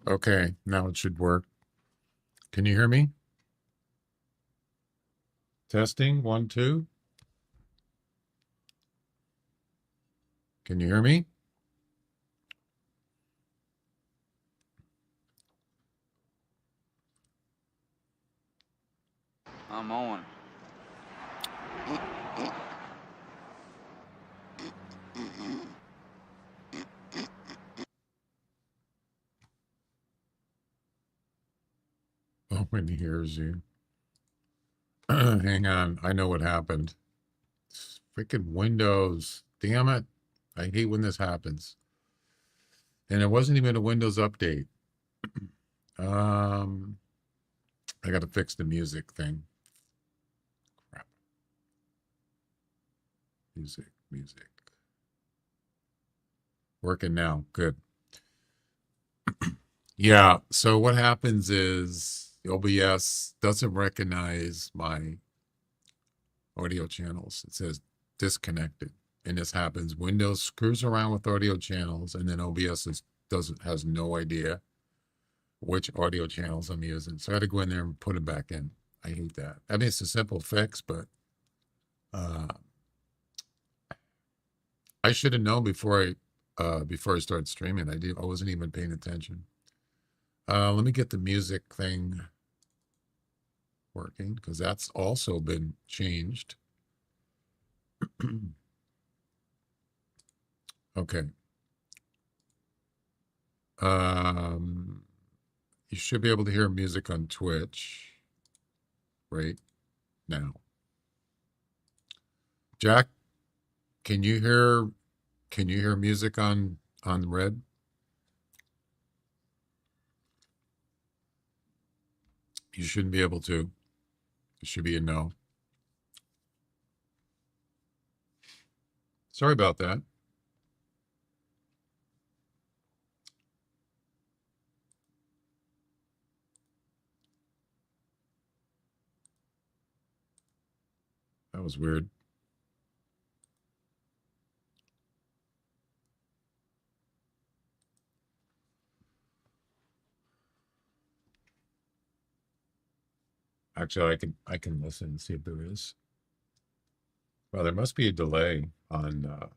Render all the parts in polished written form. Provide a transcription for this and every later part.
Okay, now it should work. Can you hear me? Testing, 1, 2. Can you hear me? I'm on. Owen hears you. Hang on, I know what happened. Freaking Windows. Damn it. I hate when this happens. And it wasn't even a Windows update. Um, I got to fix the music thing. Crap. Music. Working now. Good. Yeah. So what happens is OBS doesn't recognize my audio channels. It says disconnected. And this happens. Windows screws around with audio channels, and then OBS has no idea which audio channels I'm using. So I had to go in there and put it back in. I hate that. I mean, it's a simple fix, but uh, I should have known before I started streaming. I wasn't even paying attention. Let me get the music thing working because that's also been changed. Okay. You should be able to hear music on Twitch right now. Jack, can you hear music on Red? You shouldn't be able to. It should be a no. Sorry about that. That was weird. Actually, I can listen and see if there is. Well, there must be a delay on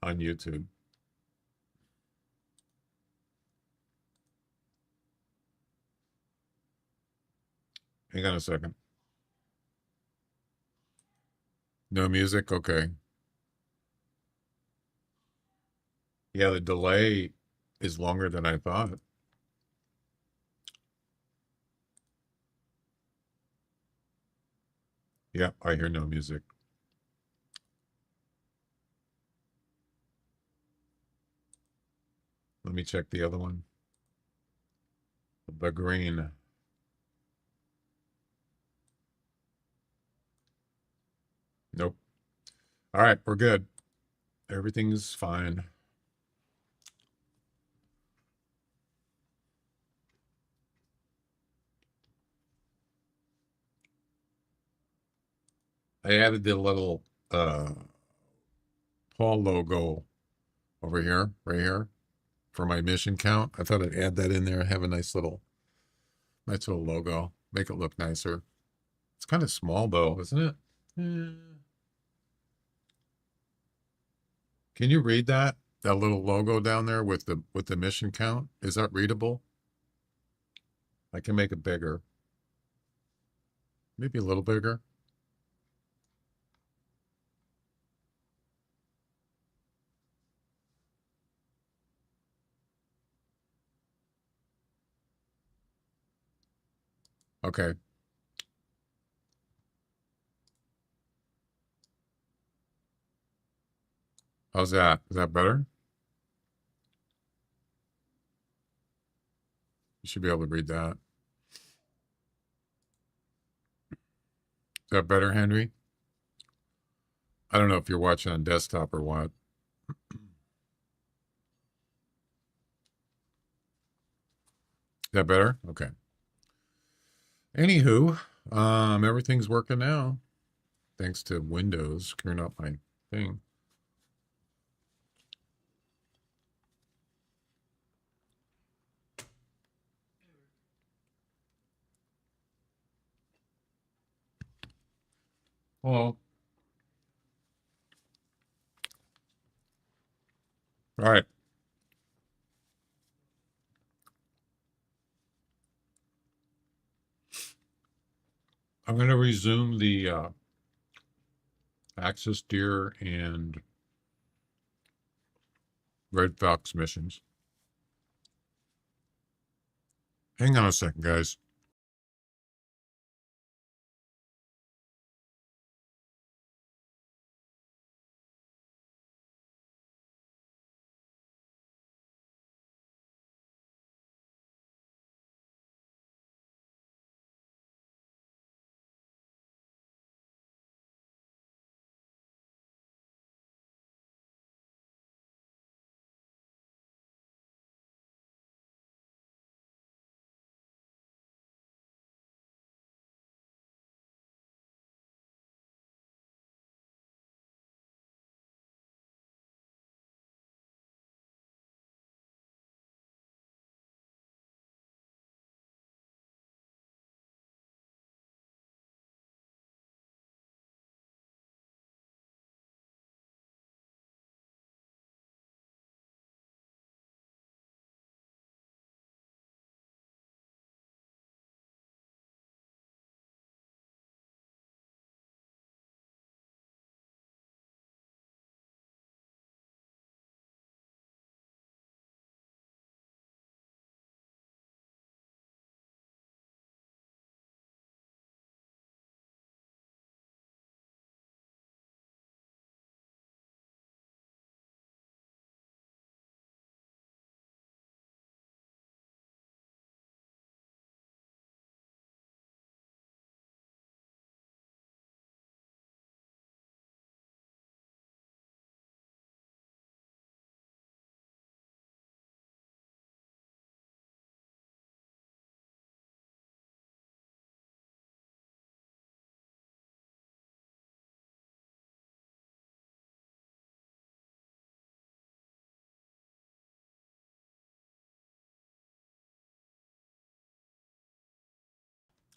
YouTube. Hang on a second. No music? Okay. Yeah, the delay is longer than I thought. Yeah, I hear no music. Let me check the other one. The green. Nope. All right, we're good. Everything's fine. I added the little Paul logo over here, right here, for my mission count. I thought I'd add that in there, have a nice little logo, make it look nicer. It's kind of small though, isn't it? Can you read that? That little logo down there with the mission count? Is that readable? I can make it bigger. Maybe a little bigger. Okay. How's that? Is that better? You should be able to read that. Is that better, Henry? I don't know if you're watching on desktop or what. Is that better? Okay. Anywho, everything's working now. Thanks to Windows screwing up my thing. Well, all right. I'm going to resume the Axis Deer and Red Fox missions. Hang on a second, guys.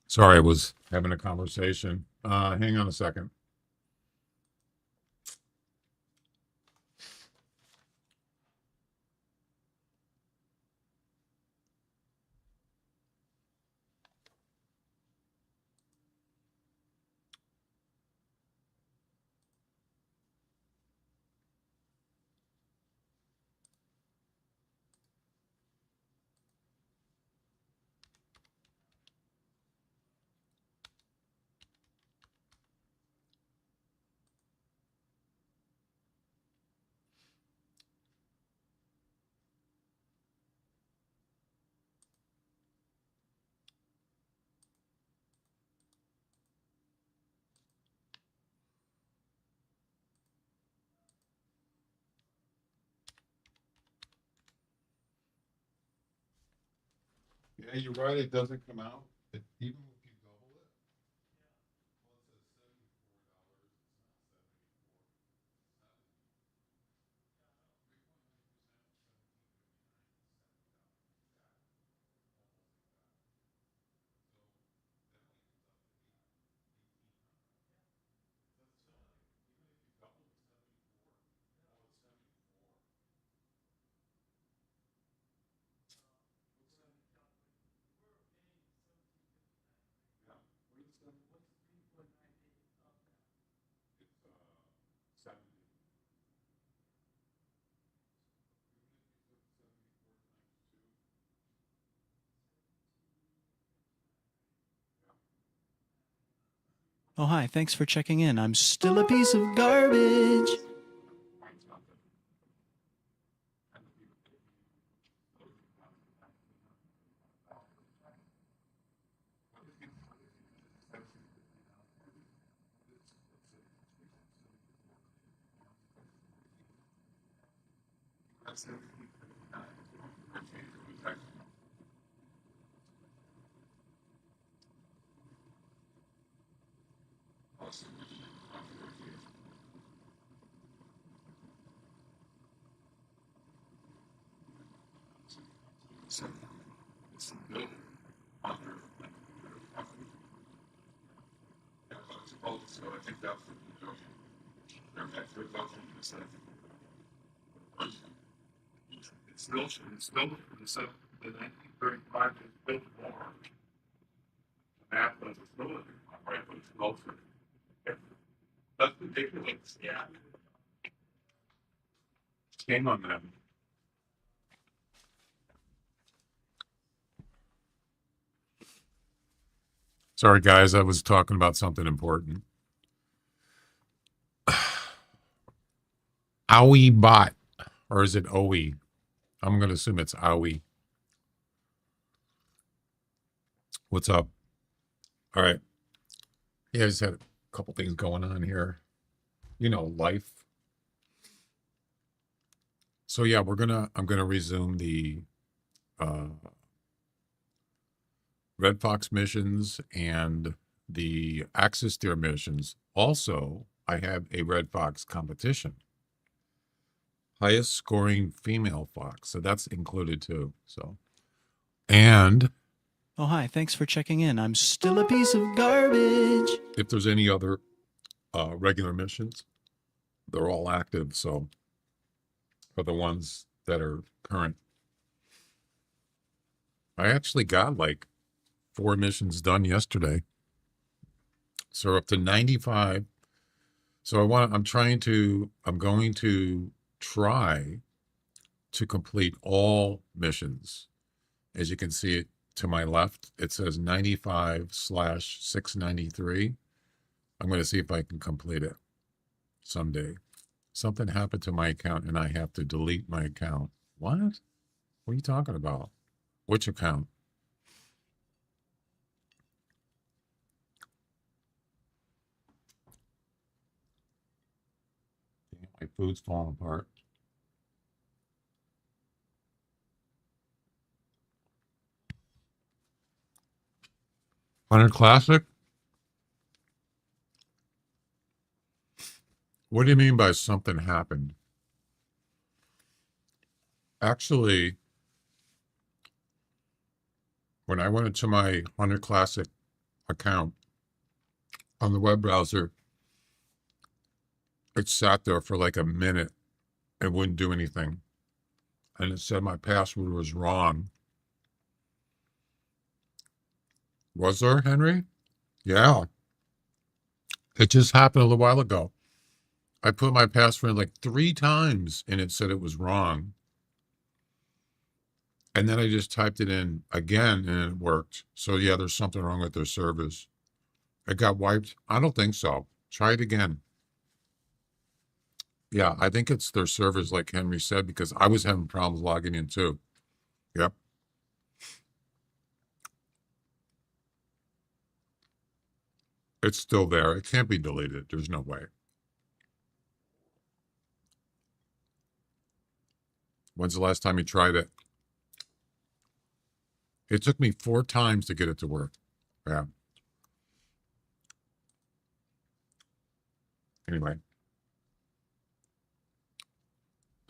Sorry, I was having a conversation. Hang on a second. Yeah, you're right. It doesn't come out. Even if you double it, well, it says $74. It's 70. Even if you took 74 times 2, Oh, hi. Thanks for checking in. I'm still a piece of garbage. think that's it's still the 1935 is built more. The map doesn't still right, but it's closer. That's ridiculous. Yeah. Shame on them. Sorry, guys, I was talking about something important. Owie bot, or is it OE? I'm going to assume it's Owie. What's up? All right. Yeah, I just had a couple things going on here. You know, life. So yeah, I'm gonna resume the uh, Red Fox missions and the Axis Steer missions. Also, I have a Red Fox competition. Highest scoring female fox. So that's included too. So, and Oh, hi. Thanks for checking in. I'm still a piece of garbage. if there's any other regular missions, they're all active. So, for the ones that are current, I actually got like 4 missions done yesterday. So we're up to 95. So I'm going to try to complete all missions. As you can see it to my left, it says 95/693. I'm going to see if I can complete it someday. Something happened to my account and I have to delete my account. What? What are you talking about? Which account? My food's falling apart. Hunter Classic? What do you mean by something happened? Actually, when I went into my Hunter Classic account on the web browser, it sat there for like a minute. It wouldn't do anything. And it said my password was wrong. Was there, Henry? Yeah. It just happened a little while ago. I put my password in like 3 times and it said it was wrong. And then I just typed it in again and it worked. So yeah, there's something wrong with their service. It got wiped. I don't think so. Try it again. Yeah, I think it's their servers, like Henry said, because I was having problems logging in too. Yep. It's still there. It can't be deleted. There's no way. When's the last time you tried it? It took me 4 times to get it to work. Yeah. Anyway.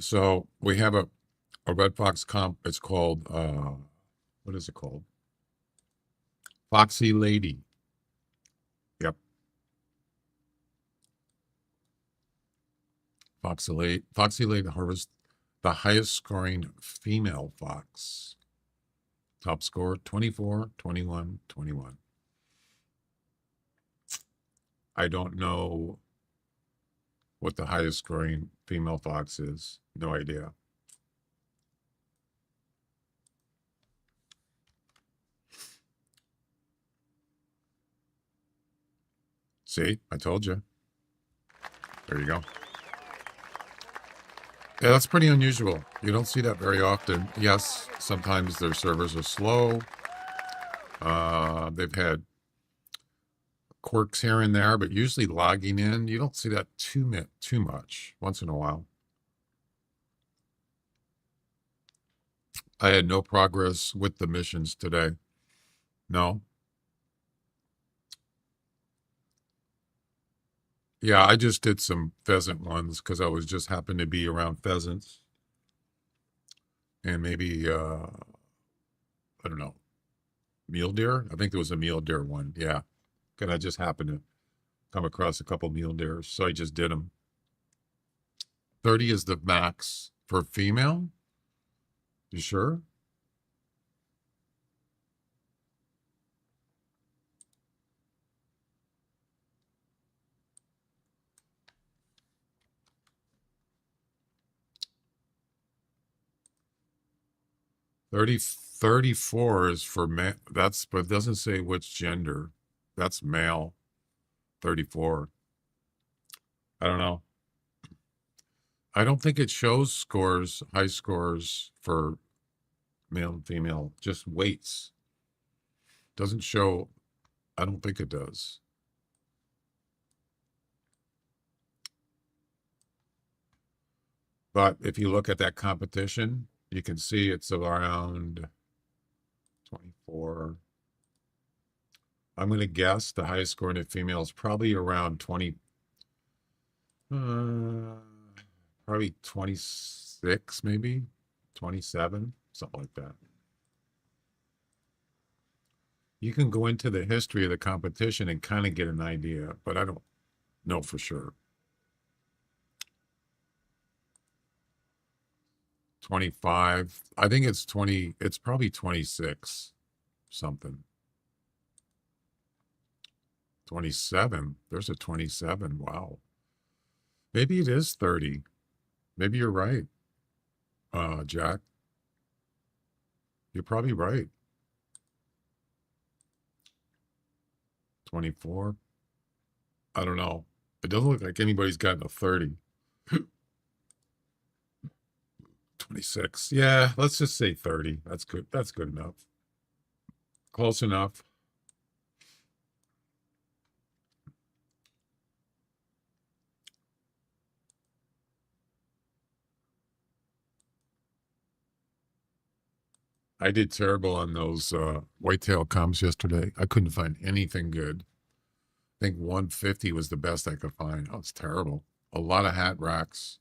So we have a Red Fox comp. It's called, what is it called? Foxy Lady. Yep. Foxy Lady harvests the highest scoring female fox. Top score 24, 21, 21. I don't know what the highest scoring female fox is. No idea. See, I told you. There you go. Yeah, that's pretty unusual. You don't see that very often. Yes, sometimes their servers are slow. They've had quirks here and there, but usually logging in, you don't see that too much. Once in a while. I had no progress with the missions today. No. Yeah, I just did some pheasant ones because I was just happened to be around pheasants. And maybe, I don't know, mule deer? I think there was a mule deer one. Yeah. And I just happened to come across a couple mule deers, so I just did them. 30 is the max for female. You sure? Thirty 34 is for male. That's, but it doesn't say which gender. That's male. 34. I don't know. I don't think it shows scores, high scores for male and female, just weights. Doesn't show, I don't think it does. But if you look at that competition, you can see it's around 24. I'm going to guess the highest score in a female is probably around 20, probably 26, maybe 27, something like that. You can go into the history of the competition and kind of get an idea, but I don't know for sure. 25. I think it's 20. It's probably 26 something. 27. There's a 27. Wow. Maybe it is 30. Maybe you're right, Jack. You're probably right. 24. I don't know. It doesn't look like anybody's gotten a 30. 26. Yeah, let's just say 30. That's good. That's good enough. Close enough. I did terrible on those whitetail comps yesterday. I couldn't find anything good. I think 150 was the best I could find. Oh, it's terrible. A lot of hat racks.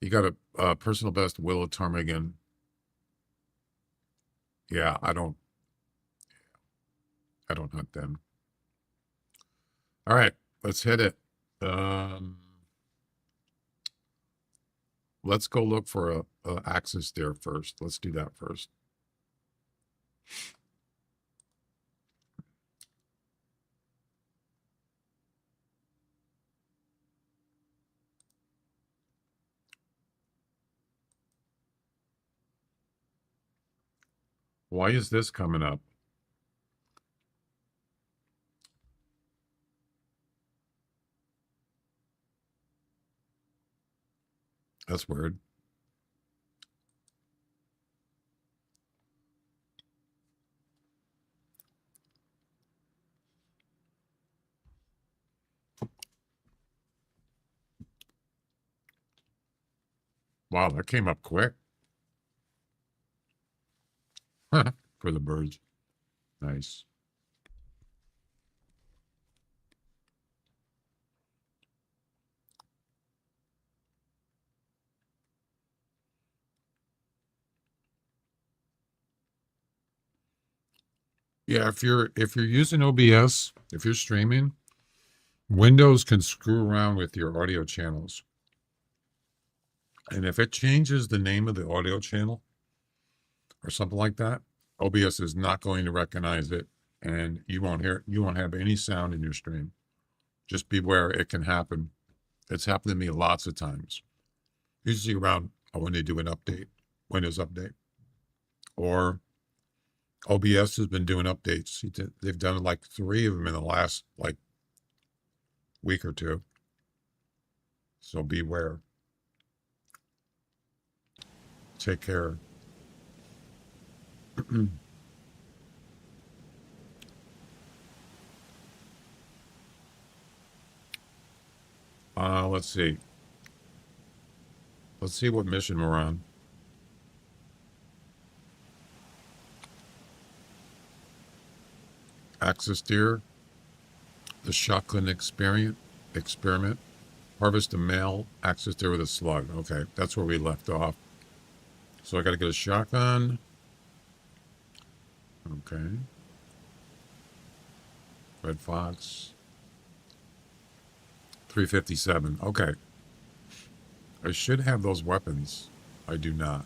You got a personal best willow ptarmigan. Yeah, I don't hunt them. All right, let's hit it. Let's go look for a axis deer first. Let's do that first. Why is this coming up? That's weird. Wow, that came up quick. For the birds. Nice. Yeah, if you're using OBS, if you're streaming, Windows can screw around with your audio channels. And if it changes the name of the audio channel or something like that, OBS is not going to recognize it and you won't have any sound in your stream. Just beware, it can happen. It's happened to me lots of times. Usually around when they do an update, Windows update. Or OBS has been doing updates. They've done like 3 of them in the last like week or 2. So beware. Take care. Let's see. Let's see what mission we're on. Axis deer. The shotgun experiment. Harvest a male axis deer with a slug. Okay, that's where we left off. So I got to get a shotgun. Okay. Red fox. 357. Okay. I should have those weapons. I do not.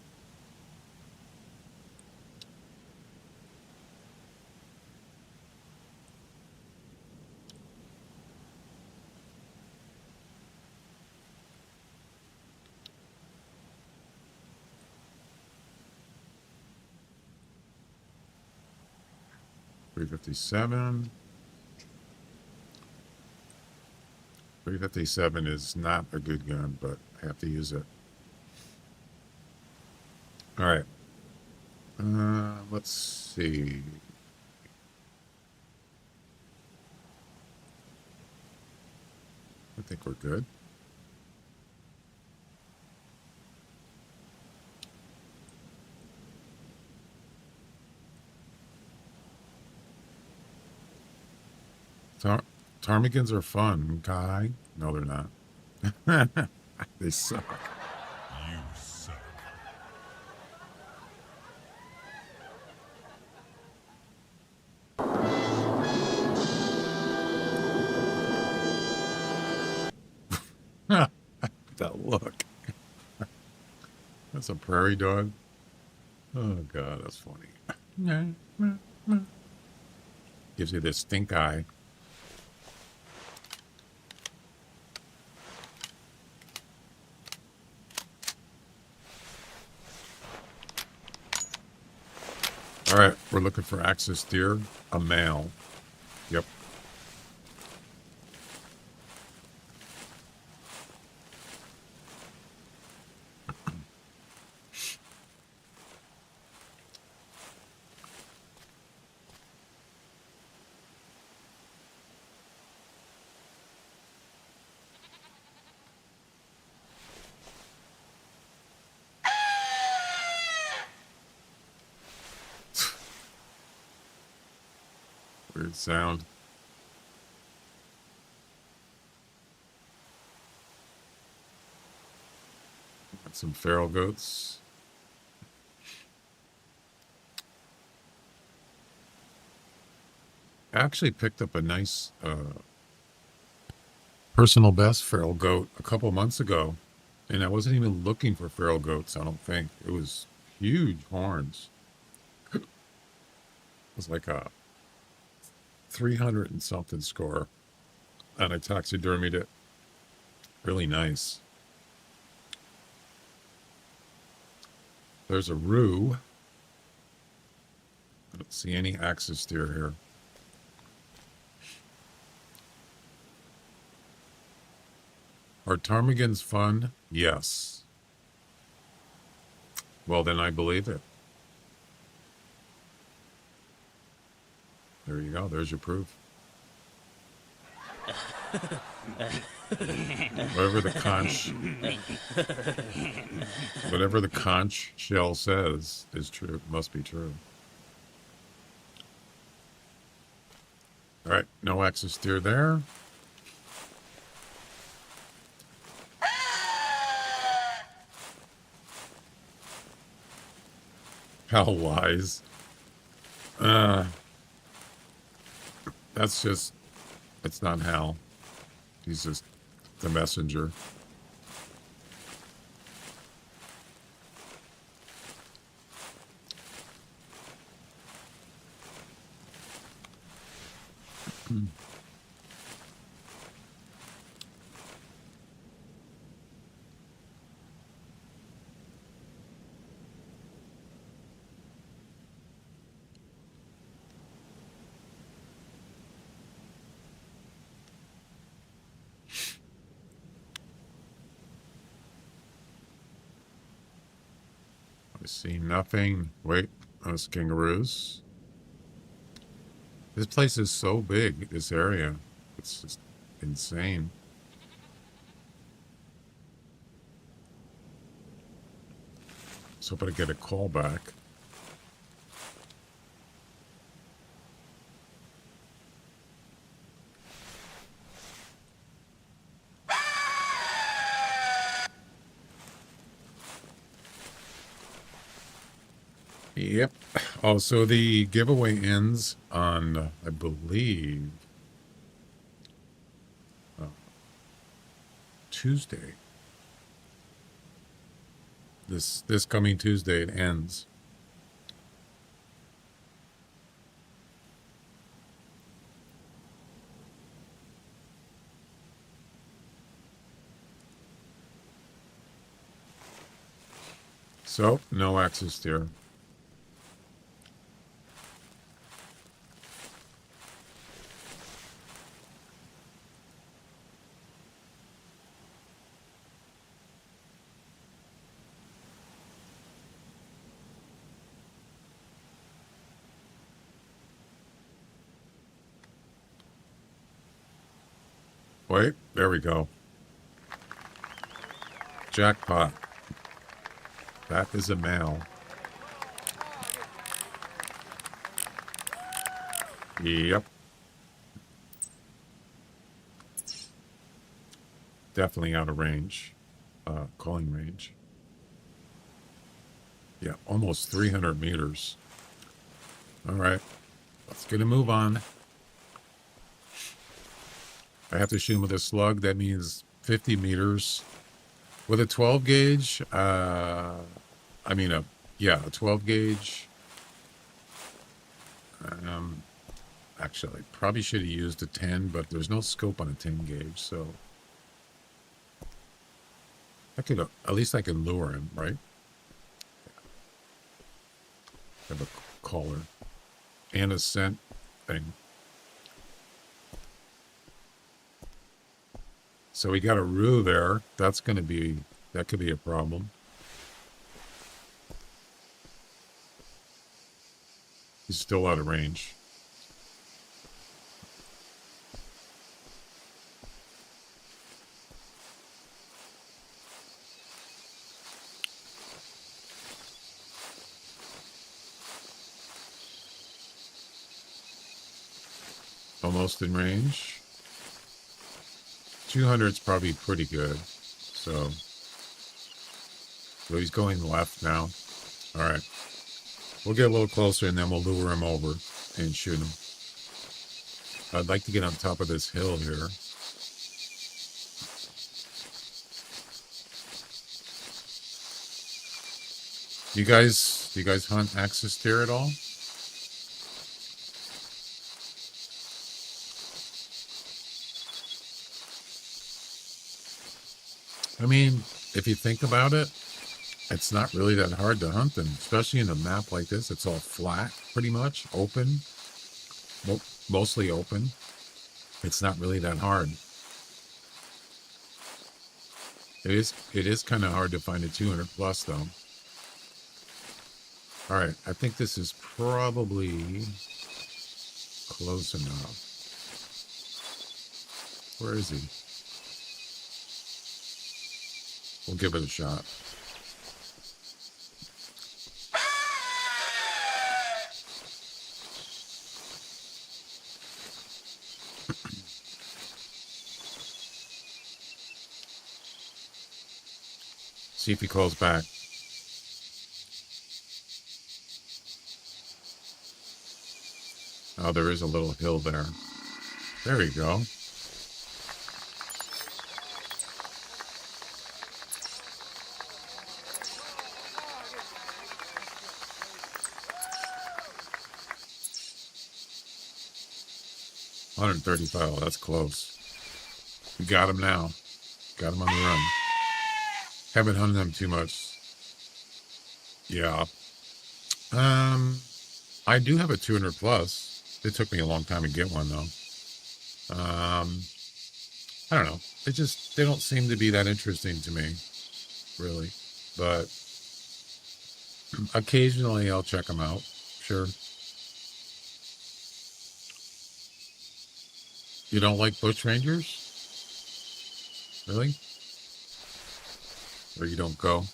.357. 357 is not a good gun, but I have to use it. All right. Let's see. I think we're good. Ptarmigans are fun, guy. No, they're not. They suck. You suck. That look. That's a prairie dog. Oh, God, that's funny. Gives you this stink eye. All right, we're looking for axis deer, a male. Yep. Weird sound. Got some feral goats. I actually picked up a nice personal best feral goat a couple months ago, and I wasn't even looking for feral goats. I don't think it was huge horns. It was like a 300 and something score, and I taxidermied it. Really nice. There's a roo. I don't see any axis deer here. Are ptarmigans fun? Yes. Well, then I believe it. There you go. There's your proof. Whatever the conch shell says is true. Must be true. All right. No axis deer there. Hal lies. That's just, it's not Hal. He's just the messenger. I see nothing. Wait, those kangaroos. This place is so big, this area. It's just insane. So if I get a call back. Yep. Oh, so the giveaway ends on, I believe, Tuesday. This coming Tuesday it ends. So no access there. Wait, there we go. Jackpot. That is a male. Yep. Definitely out of range. Calling range. Yeah, almost 300 meters. All right. Let's get a move on. I have to shoot him with a slug. That means 50 meters. With a 12 gauge, a 12 gauge. Actually, probably should have used a 10, but there's no scope on a 10 gauge, so I could at least I can lure him, right? Have a collar and a scent thing. So we got a roo there. That could be a problem. He's still out of range. Almost in range. 200 is probably pretty good. So he's going left now. All right. We'll get a little closer and then we'll lure him over and shoot him. I'd like to get on top of this hill here. Do you guys hunt axis deer at all? I mean, if you think about it, it's not really that hard to hunt them, especially in a map like this. It's all flat, pretty much, open, mostly open. It's not really that hard. It is kind of hard to find a 200 plus, though. All right, I think this is probably close enough. Where is he? We'll give it a shot. See if he calls back. Oh, there is a little hill there. There you go. $135. Oh, that's close. We got him now. Got him on the run. Haven't hunted them too much. Yeah. I do have a 200 plus. It took me a long time to get one though. I don't know. They don't seem to be that interesting to me, really. But occasionally I'll check them out. Sure. You don't like bush rangers? Really? Or you don't go?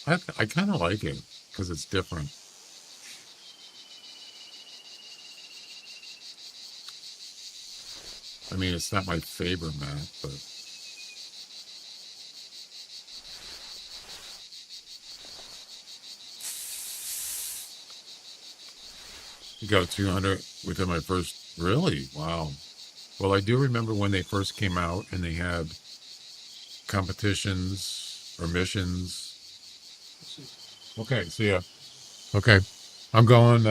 I kind of like it because it's different. I mean, it's not my favorite map, but you got 200 within my first. Really? Wow. Well, I do remember when they first came out and they had competitions or missions. Okay, see ya. Okay, I'm going.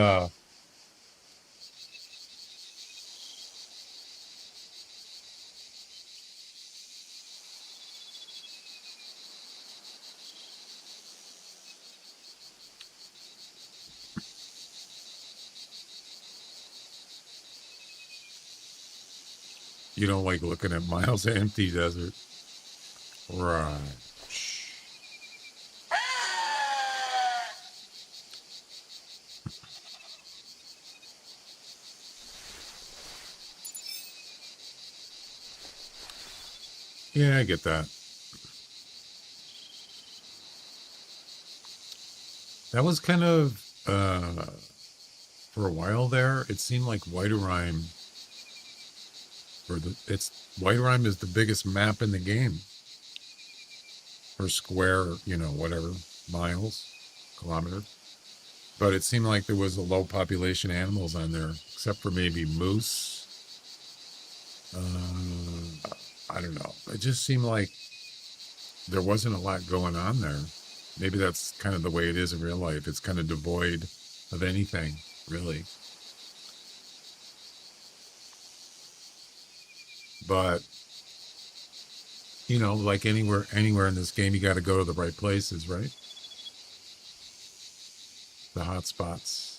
You don't like looking at miles of empty desert, right? Yeah, I get that. That was kind of for a while there. It seemed like Whiterime, Whiterime is the biggest map in the game, or square, whatever miles, kilometers. But it seemed like there was a low population animals on there, except for maybe moose. I don't know. It just seemed like there wasn't a lot going on there. Maybe that's kind of the way it is in real life. It's kind of devoid of anything, really. But like anywhere in this game, you got to go to the right places, right? The hot spots.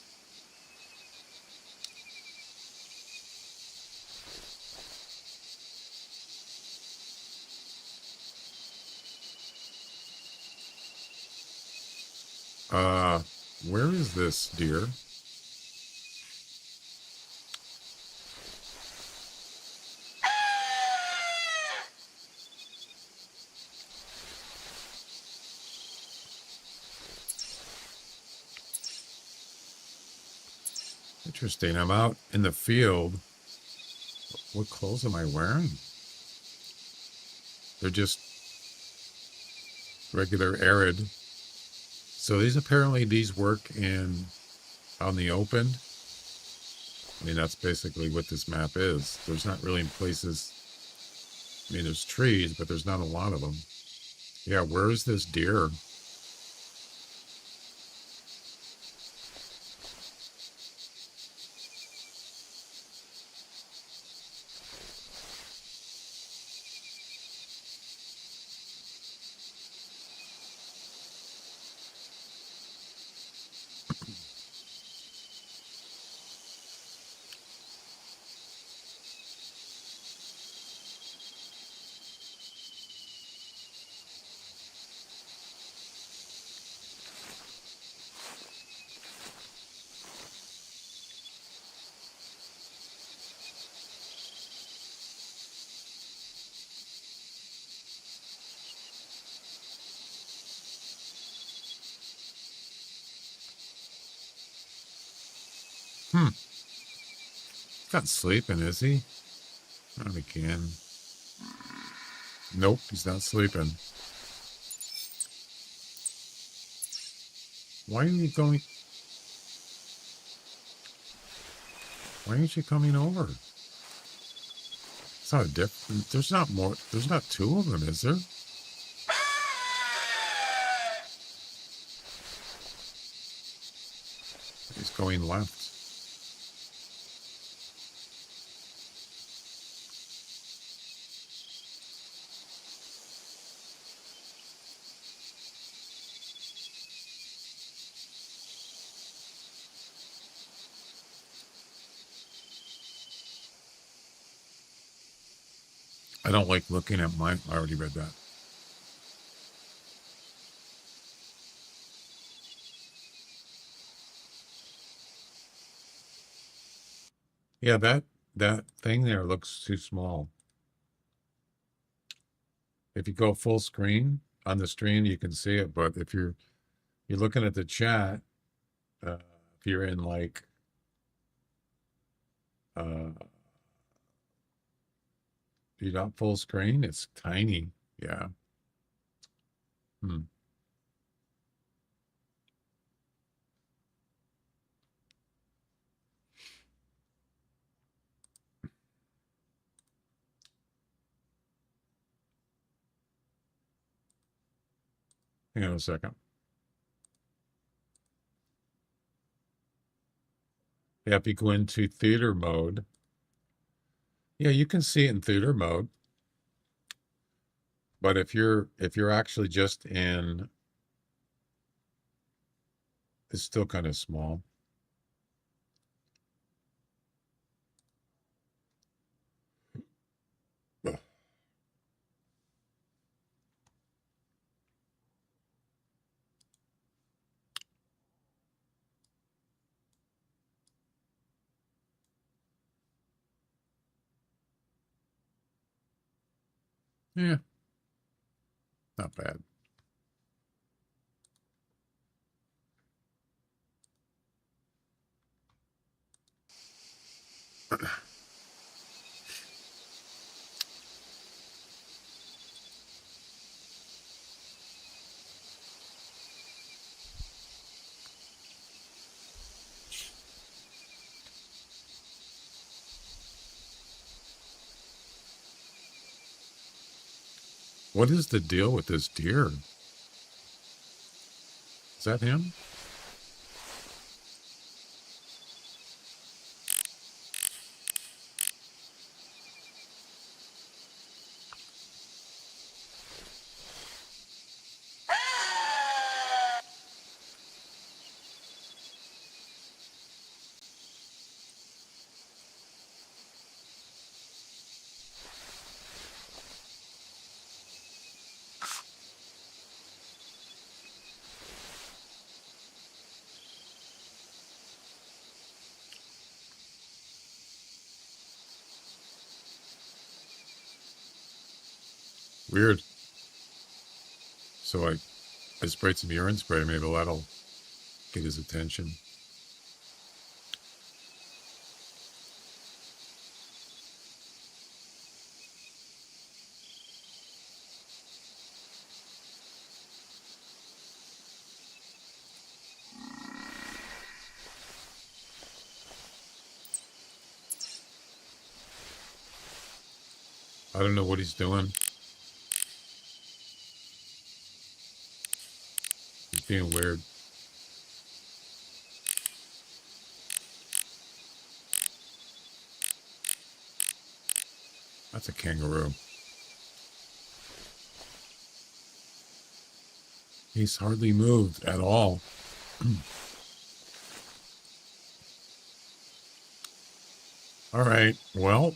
Where is this deer? Interesting. I'm out in the field. What clothes am I wearing? They're just regular arid. So these work on the open. I mean, that's basically what this map is. There's not really places. I mean, there's trees, but there's not a lot of them. Yeah, where is this deer? He's not sleeping, is he? Not again. Nope, he's not sleeping. Why are you going? Why aren't you coming over? It's not a different. There's not more. There's not two of them, is there? He's going left. I don't like looking at mine. I already read that. Yeah, that thing there looks too small. If you go full screen on the stream, you can see it. But if you're looking at the chat, if you're in like you're not full screen, it's tiny. Yeah. Hmm. Hang on a second. Yeah, if you go into theater mode, yeah, you can see it in theater mode. But if you're actually just in, it's still kind of small. Yeah, not bad. What is the deal with this deer? Is that him? Weird. So I sprayed some urine spray. Maybe that'll get his attention. I don't know what he's doing. He's being weird. That's a kangaroo. He's hardly moved at all. All right. Well,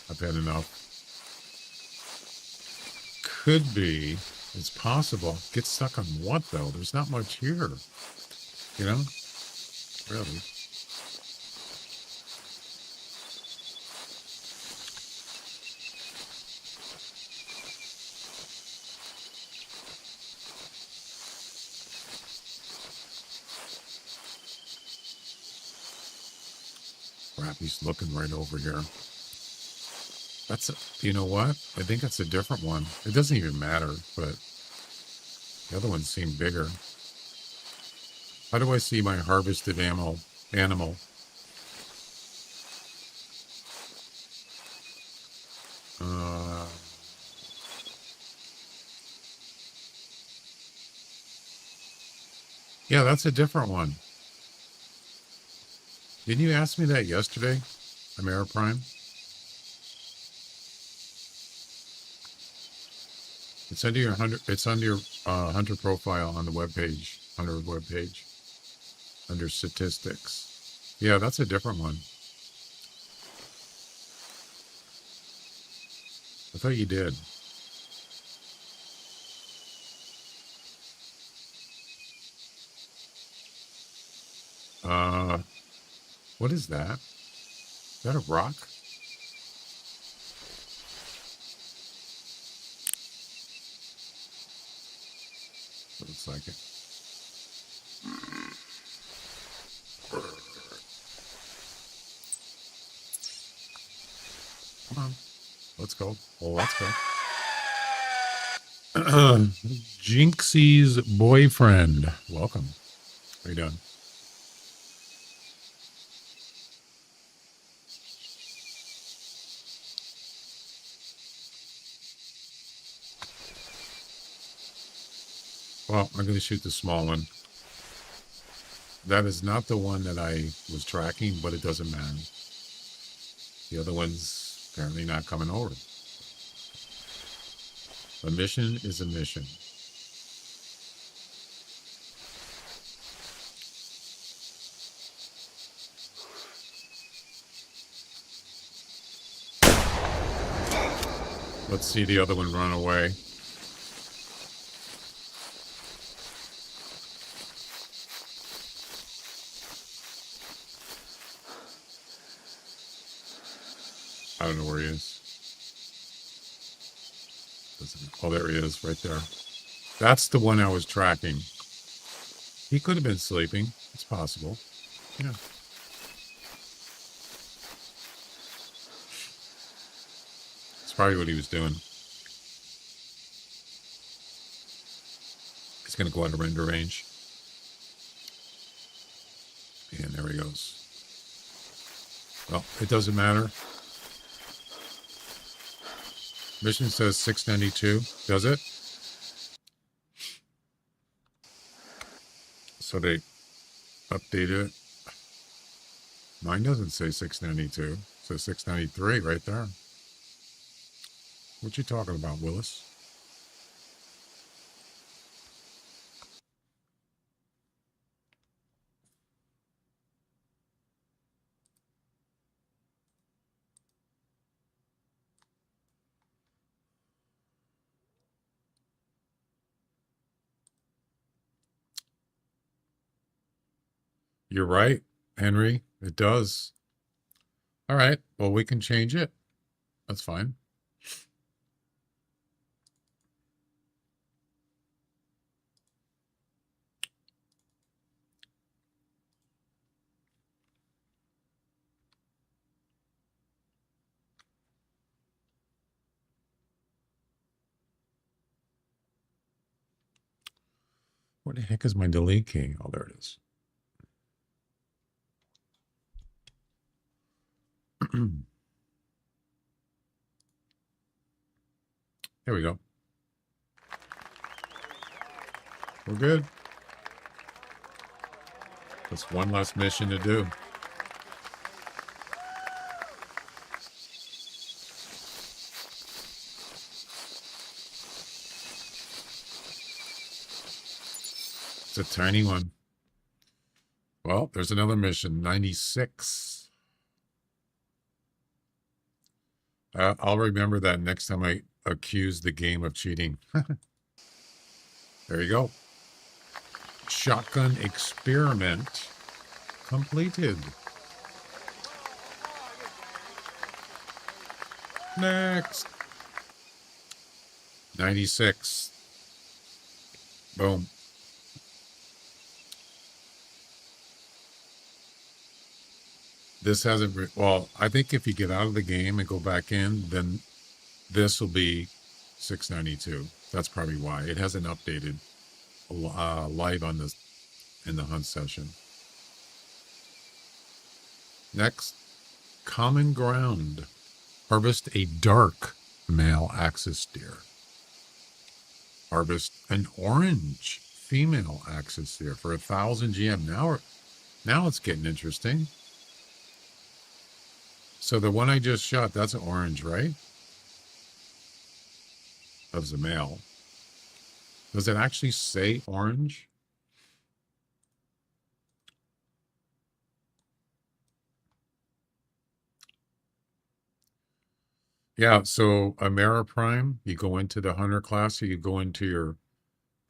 I've had enough. Could be. It's possible. Get stuck on what, though? There's not much here. You know? Really. Crap, he's looking right over here. That's you know what? I think that's a different one. It doesn't even matter, but the other ones seem bigger. How do I see my harvested animal? Uh, yeah, that's a different one. Didn't you ask me that yesterday, Amara Prime? It's under your hunter. It's under your hunter profile on the webpage, Hunter webpage, under statistics. Yeah, that's a different one. I thought you did. What is that? Is that a rock? Looks like it. Come on. Let's go. Oh, let's go. Jinxie's boyfriend. Welcome. How you doing? Well, I'm going to shoot the small one. That is not the one that I was tracking, but it doesn't matter. The other one's apparently not coming over. A mission is a mission. Let's see the other one run away. I don't know where he is. Oh, there he is, right there. That's the one I was tracking. He could have been sleeping. It's possible. Yeah. That's probably what he was doing. He's going to go out of render range. And there he goes. Well, it doesn't matter. Mission says 692. Does it? So they updated it. Mine doesn't say 692. It says 693 right there. What you talking about, Willis? You're right, Henry. It does. All right. Well, we can change it. That's fine. Where the heck is my delete key? Oh, there it is. There we go. We're good. That's one less mission to do. It's a tiny one. Well, there's another mission, 96. I'll remember that next time I accuse the game of cheating. There you go. Shotgun experiment completed. Next. 96. Boom. This hasn't, well, I think if you get out of the game and go back in, then this will be 692. That's probably why. It hasn't updated live on this in the hunt session. Next, common ground. Harvest a dark male axis deer. Harvest an orange female axis deer for 1,000 GM. Now it's getting interesting. So the one I just shot, that's an orange, right? That was a male. Does it actually say orange? Yeah, so Ameriprime, you go into the hunter class, so you go into your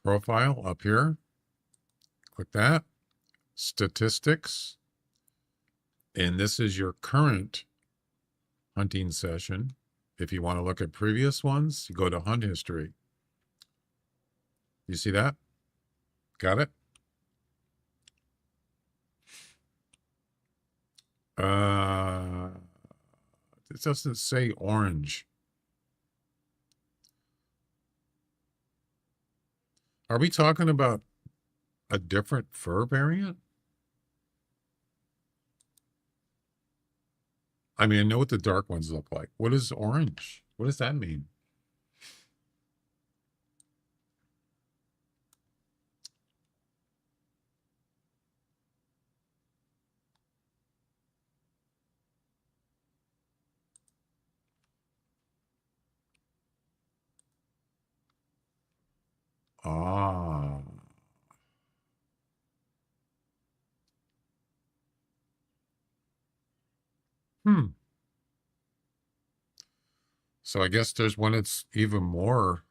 profile up here. Click that. Statistics. And this is your current hunting session. If you want to look at previous ones, you go to hunt history. You see that? Got it? It doesn't say orange. Are we talking about a different fur variant? I mean, I know what the dark ones look like. What is orange? What does that mean? Ah. Hmm. So I guess there's one that's even more.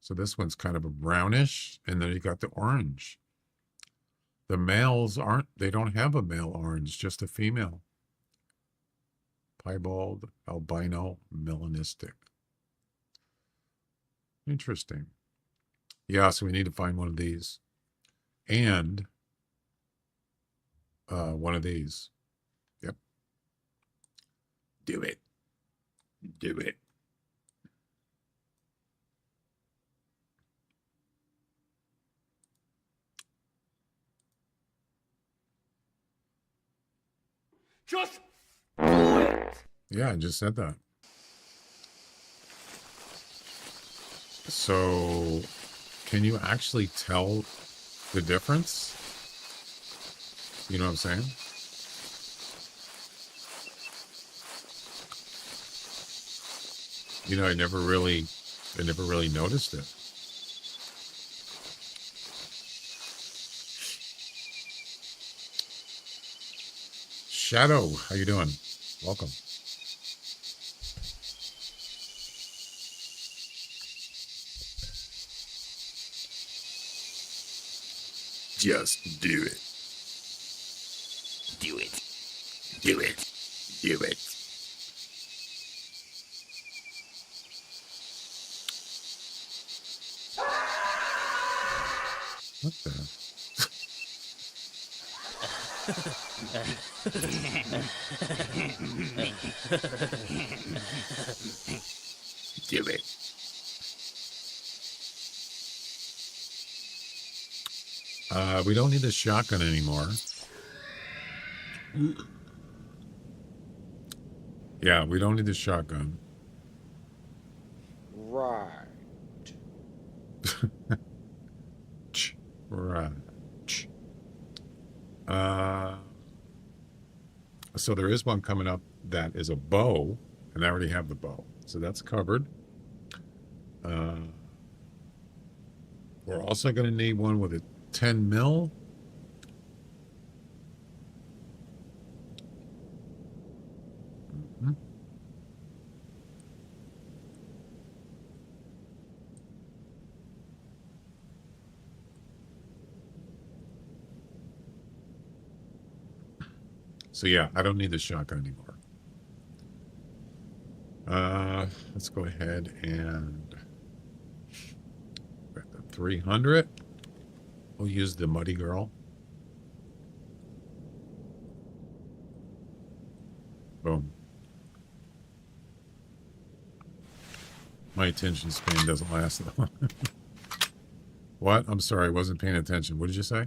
So this one's kind of a brownish, and then you got the orange. The males they don't have a male orange, just a female. Piebald, albino, melanistic. Interesting. Yeah, so we need to find one of these. And one of these. Yep. Do it. Do it. Just do it. Yeah, I just said that. So, can you actually tell the difference? You know what I'm saying? You know, I never really noticed it. Shadow, how you doing? Welcome. Just do it. Do it. Do it. Do it. What the? Do it. We don't need the shotgun anymore. Yeah, we don't need the shotgun. Right. Right. So there is one coming up that is a bow, and I already have the bow, so that's covered. We're also going to need one with a 10 mil. So yeah, I don't need the shotgun anymore. Let's go ahead and at the 300. We'll use the Muddy Girl. Boom. My attention span doesn't last that long. What? I'm sorry, I wasn't paying attention. What did you say?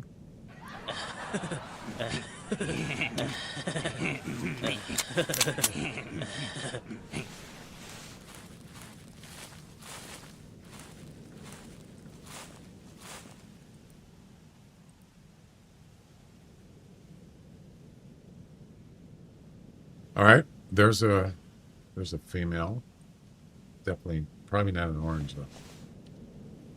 All right, there's a female. Definitely, probably not an orange though.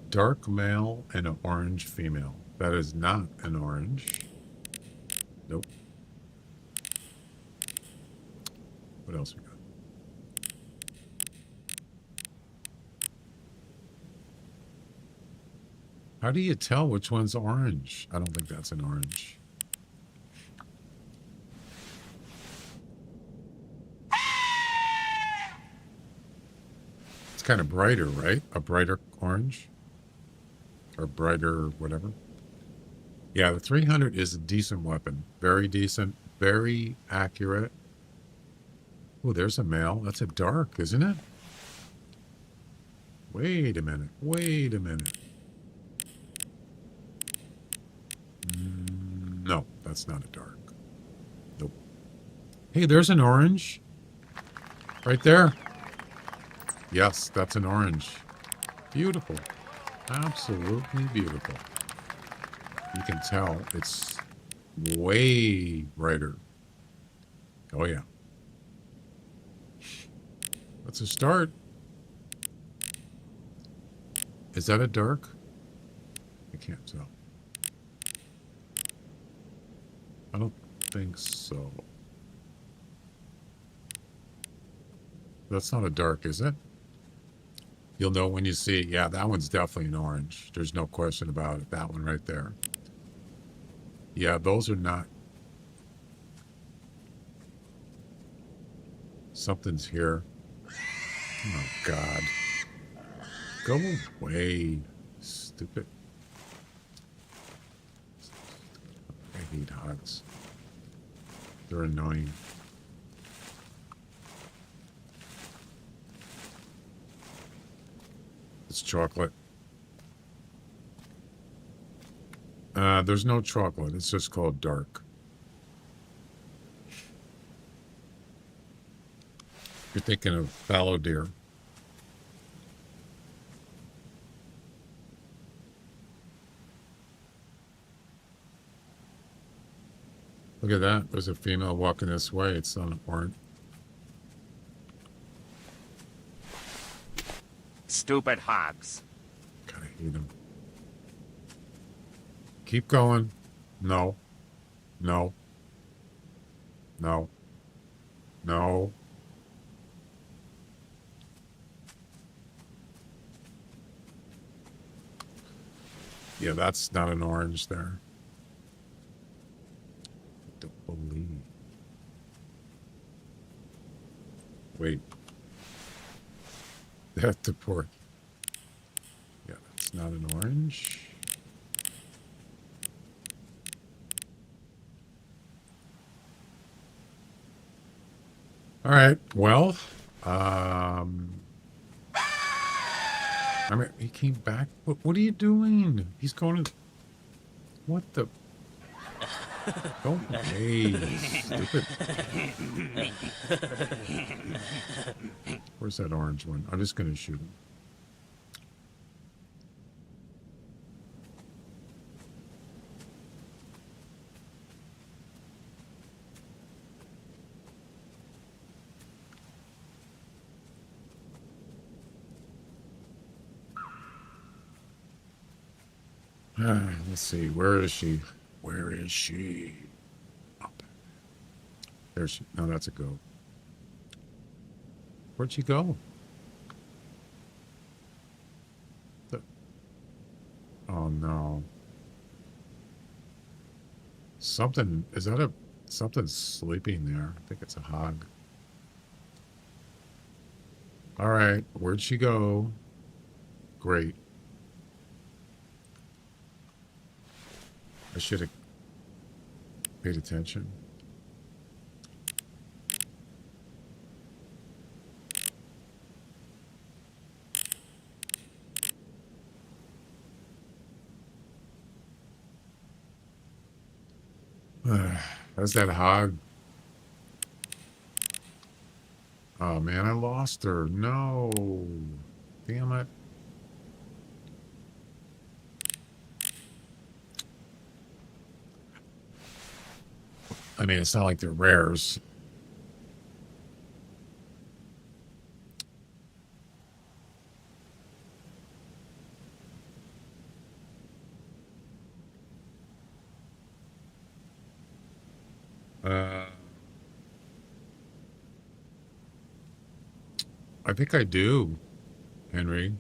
Dark male and an orange female. That is not an orange. Nope. What else we got? How do you tell which one's orange? I don't think that's an orange. It's kind of brighter, right? A brighter orange? Or brighter whatever. Yeah, the 300 is a decent weapon. Very decent. Very accurate. Oh, there's a male. That's a dark, isn't it? Wait a minute. Wait a minute. No, that's not a dark. Nope. Hey, there's an orange. Right there. Yes, that's an orange. Beautiful. Absolutely beautiful. You can tell it's way brighter. Oh, yeah. That's a start. Is that a dark? I can't tell. I don't think so. That's not a dark, is it? You'll know when you see it. Yeah, that one's definitely an orange. There's no question about it. That one right there. Yeah, those are not. Something's here. Oh, God. Go away, stupid. I hate hogs. They're annoying. It's chocolate. There's no chocolate. It's just called dark. You're thinking of fallow deer. Look at that. There's a female walking this way. It's not orange. Stupid hogs. God, I hate them. Keep going. No. No. No. No. Yeah, that's not an orange there. I don't believe. Wait. That's the port. Yeah, that's not an orange. All right. Well, I mean, he came back. What are you doing? He's going to. What the? Go away, stupid. Where's that orange one? I'm just going to shoot him. Let's see. Where is she? Where is she? Up. There she. No, that's a goat. Where'd she go? Oh no. Something. Is that a. Something's sleeping there. I think it's a hog. All right. Where'd she go? Great. I should have paid attention. That's that hog. Oh man, I lost her. No. Damn it. I mean, it's not like they're rares. I think I do, Henry.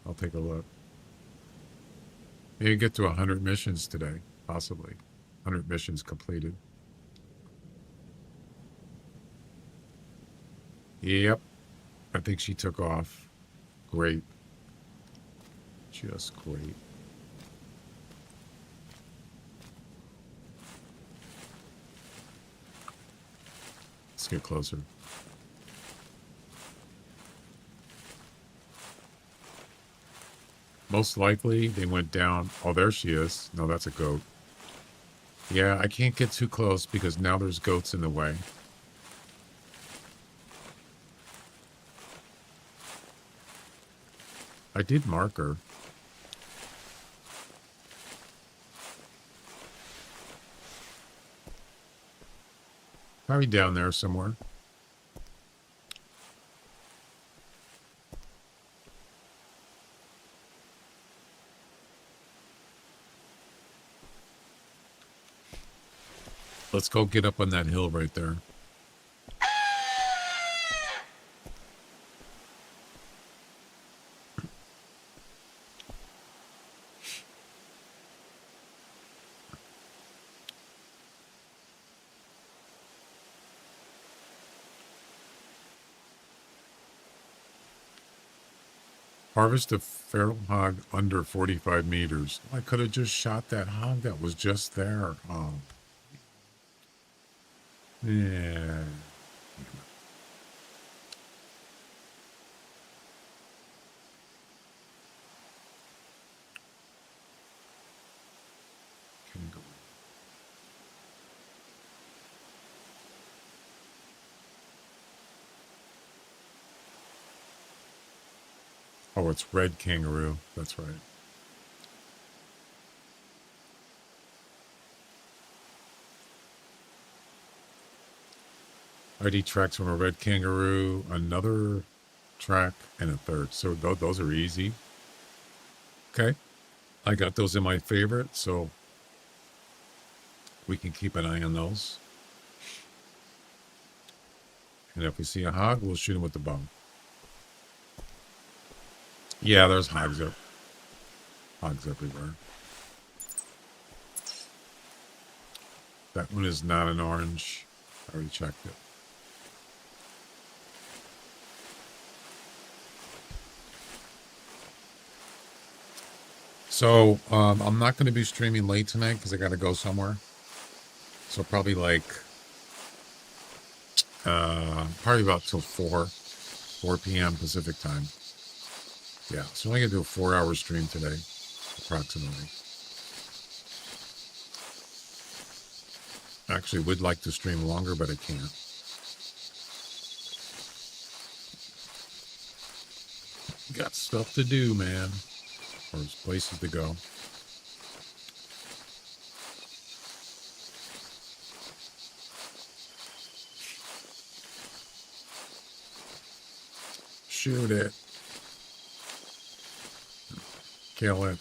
I'll take a look. Maybe get to 100 missions today, possibly. 100 missions completed. Yep. I think she took off. Great. Just great. Let's get closer. Most likely they went down. Oh, there she is. No, that's a goat. Yeah, I can't get too close because now there's goats in the way. I did mark her. Probably down there somewhere. Let's go get up on that hill right there. Harvest a feral hog under 45 meters. I could have just shot that hog that was just there. Oh. Yeah. Kangaroo. Oh, it's red kangaroo. That's right. ID tracks from a red kangaroo, another track, and a third. So those are easy. Okay. I got those in my favorite, so we can keep an eye on those. And if we see a hog, we'll shoot him with the bow. Yeah, there's hogs up. Hogs everywhere. That one is not an orange. I already checked it. So I'm not going to be streaming late tonight because I got to go somewhere. So probably like probably about till 4 p.m. Pacific time. Yeah, so I'm going to do a 4-hour stream today, approximately. Actually, would like to stream longer, but I can't. Got stuff to do, man. Or there's places to go. Shoot it. Kill it.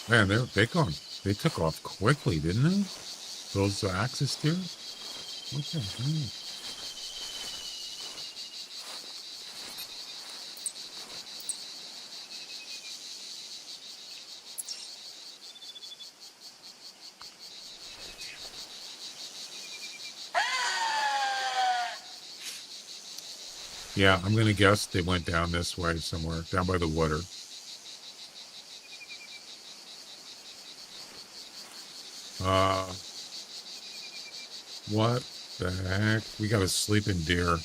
Man, they took off quickly, didn't they? Those axis deer? What the hell? Yeah, I'm going to guess they went down this way somewhere, down by the water. What the heck? We got a sleeping deer.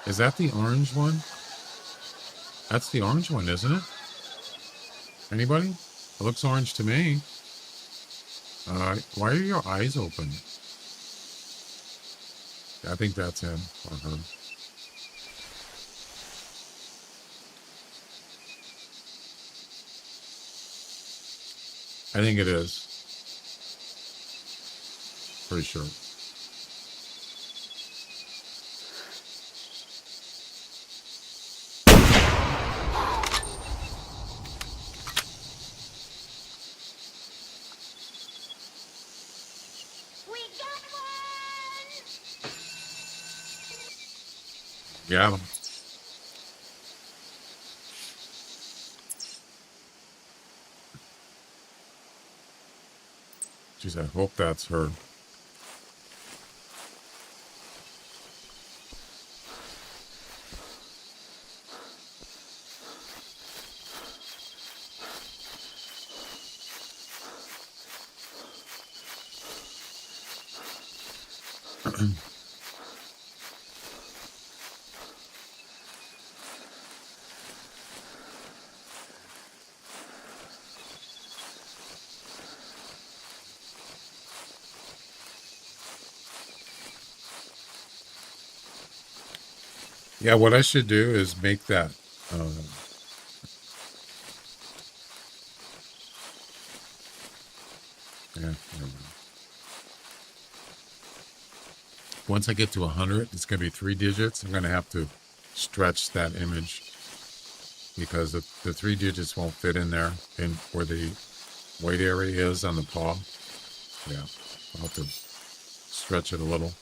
Is that the orange one? That's the orange one, isn't it? Anybody? It looks orange to me. Why are your eyes open? I think that's him or her. I think it is. Pretty sure. We got one! Got him. Jeez, I hope that's her. Yeah, what I should do is make that. Yeah, never mind. Once I get to 100, it's going to be 3 digits. I'm going to have to stretch that image because the 3 digits won't fit in there in where the white area is on the paw. Yeah, I'll have to stretch it a little.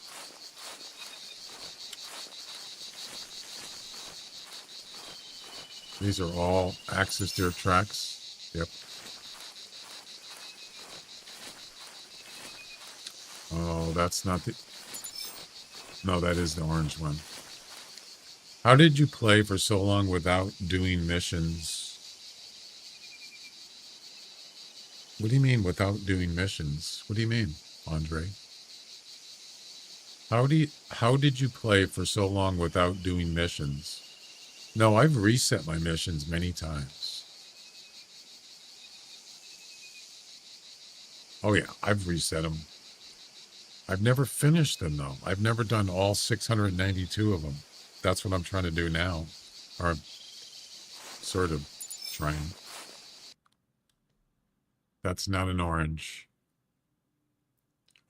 These are all axis deer tracks. Yep. Oh, that's not the... No, that is the orange one. How did you play for so long without doing missions? What do you mean without doing missions? What do you mean, Andre? How did you play for so long without doing missions? No, I've reset my missions many times. Oh yeah, I've reset them. I've never finished them though. I've never done all 692 of them. That's what I'm trying to do now, or sort of trying. That's not an orange.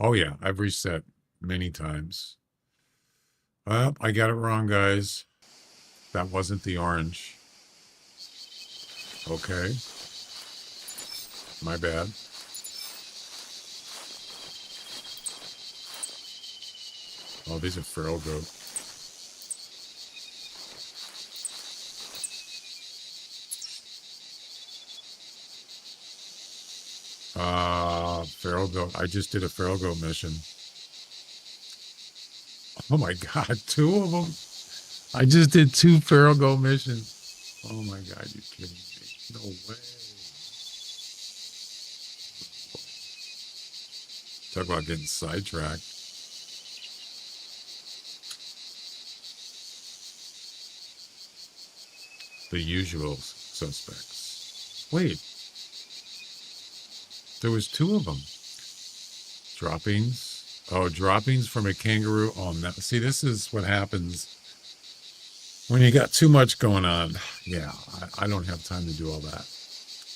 Oh yeah, I've reset many times. Well, I got it wrong, guys. That wasn't the orange. Okay. My bad. Oh, these are feral goat. Feral goat. I just did a feral goat mission. Oh my god, 2 of them. I just did 2 feral goat missions. Oh my god, you kidding me? No way. Talk about getting sidetracked. The usual suspects. Wait. There was 2 of them. Droppings. Oh, droppings from a kangaroo. Oh, no. See, this is what happens when you got too much going on. Yeah, I don't have time to do all that.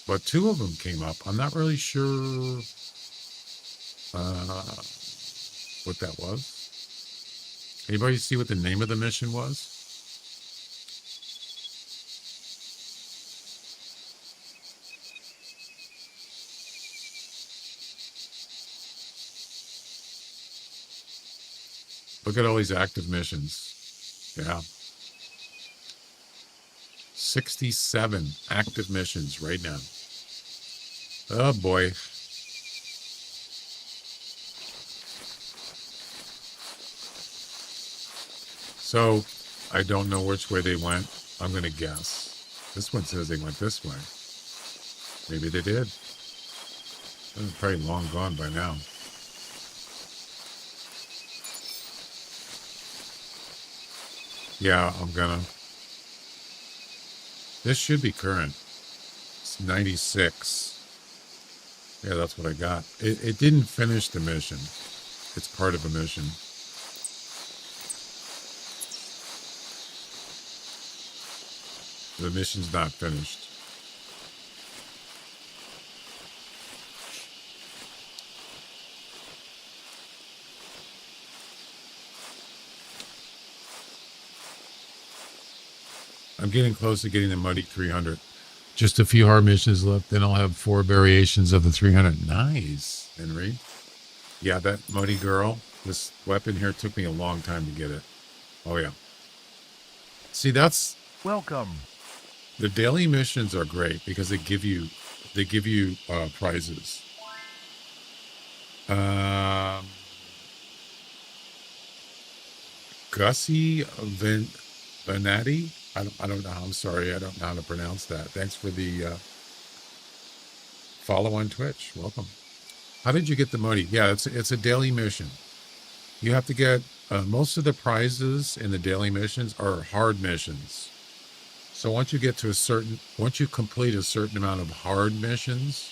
But 2 of them came up. I'm not really sure what that was. Anybody see what the name of the mission was? Look at all these active missions. Yeah. 67 active missions right now. Oh boy. So I don't know which way they went. I'm going to guess. This one says they went this way. Maybe they did. They're probably long gone by now. Yeah, I'm gonna. This should be current. It's 96. Yeah, that's what I got. It didn't finish the mission. It's part of a mission. The mission's not finished. I'm getting close to getting the Muddy 300. Just a few hard missions left. Then I'll have 4 variations of the 300. Nice, Henry. Yeah, that Muddy girl. This weapon here took me a long time to get it. Oh, yeah. See, that's... Welcome. The daily missions are great because they give you prizes. Gussie Venati. I don't know. I'm sorry. I don't know how to pronounce that. Thanks for the follow on Twitch. Welcome. How did you get the money? Yeah, it's a daily mission. You have to get most of the prizes in the daily missions are hard missions. So once you complete a certain amount of hard missions,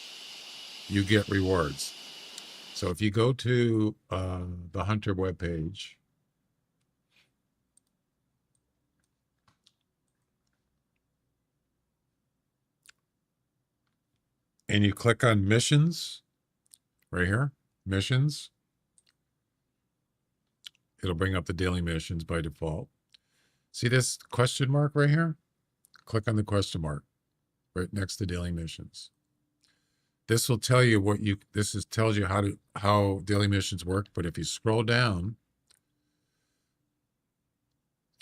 you get rewards. So if you go to the Hunter webpage, and you click on missions right here, missions, it'll bring up the daily missions by default. See this question mark right here? Click on the question mark right next to daily missions. This will tell you what you, tells you how daily missions work. But if you scroll down,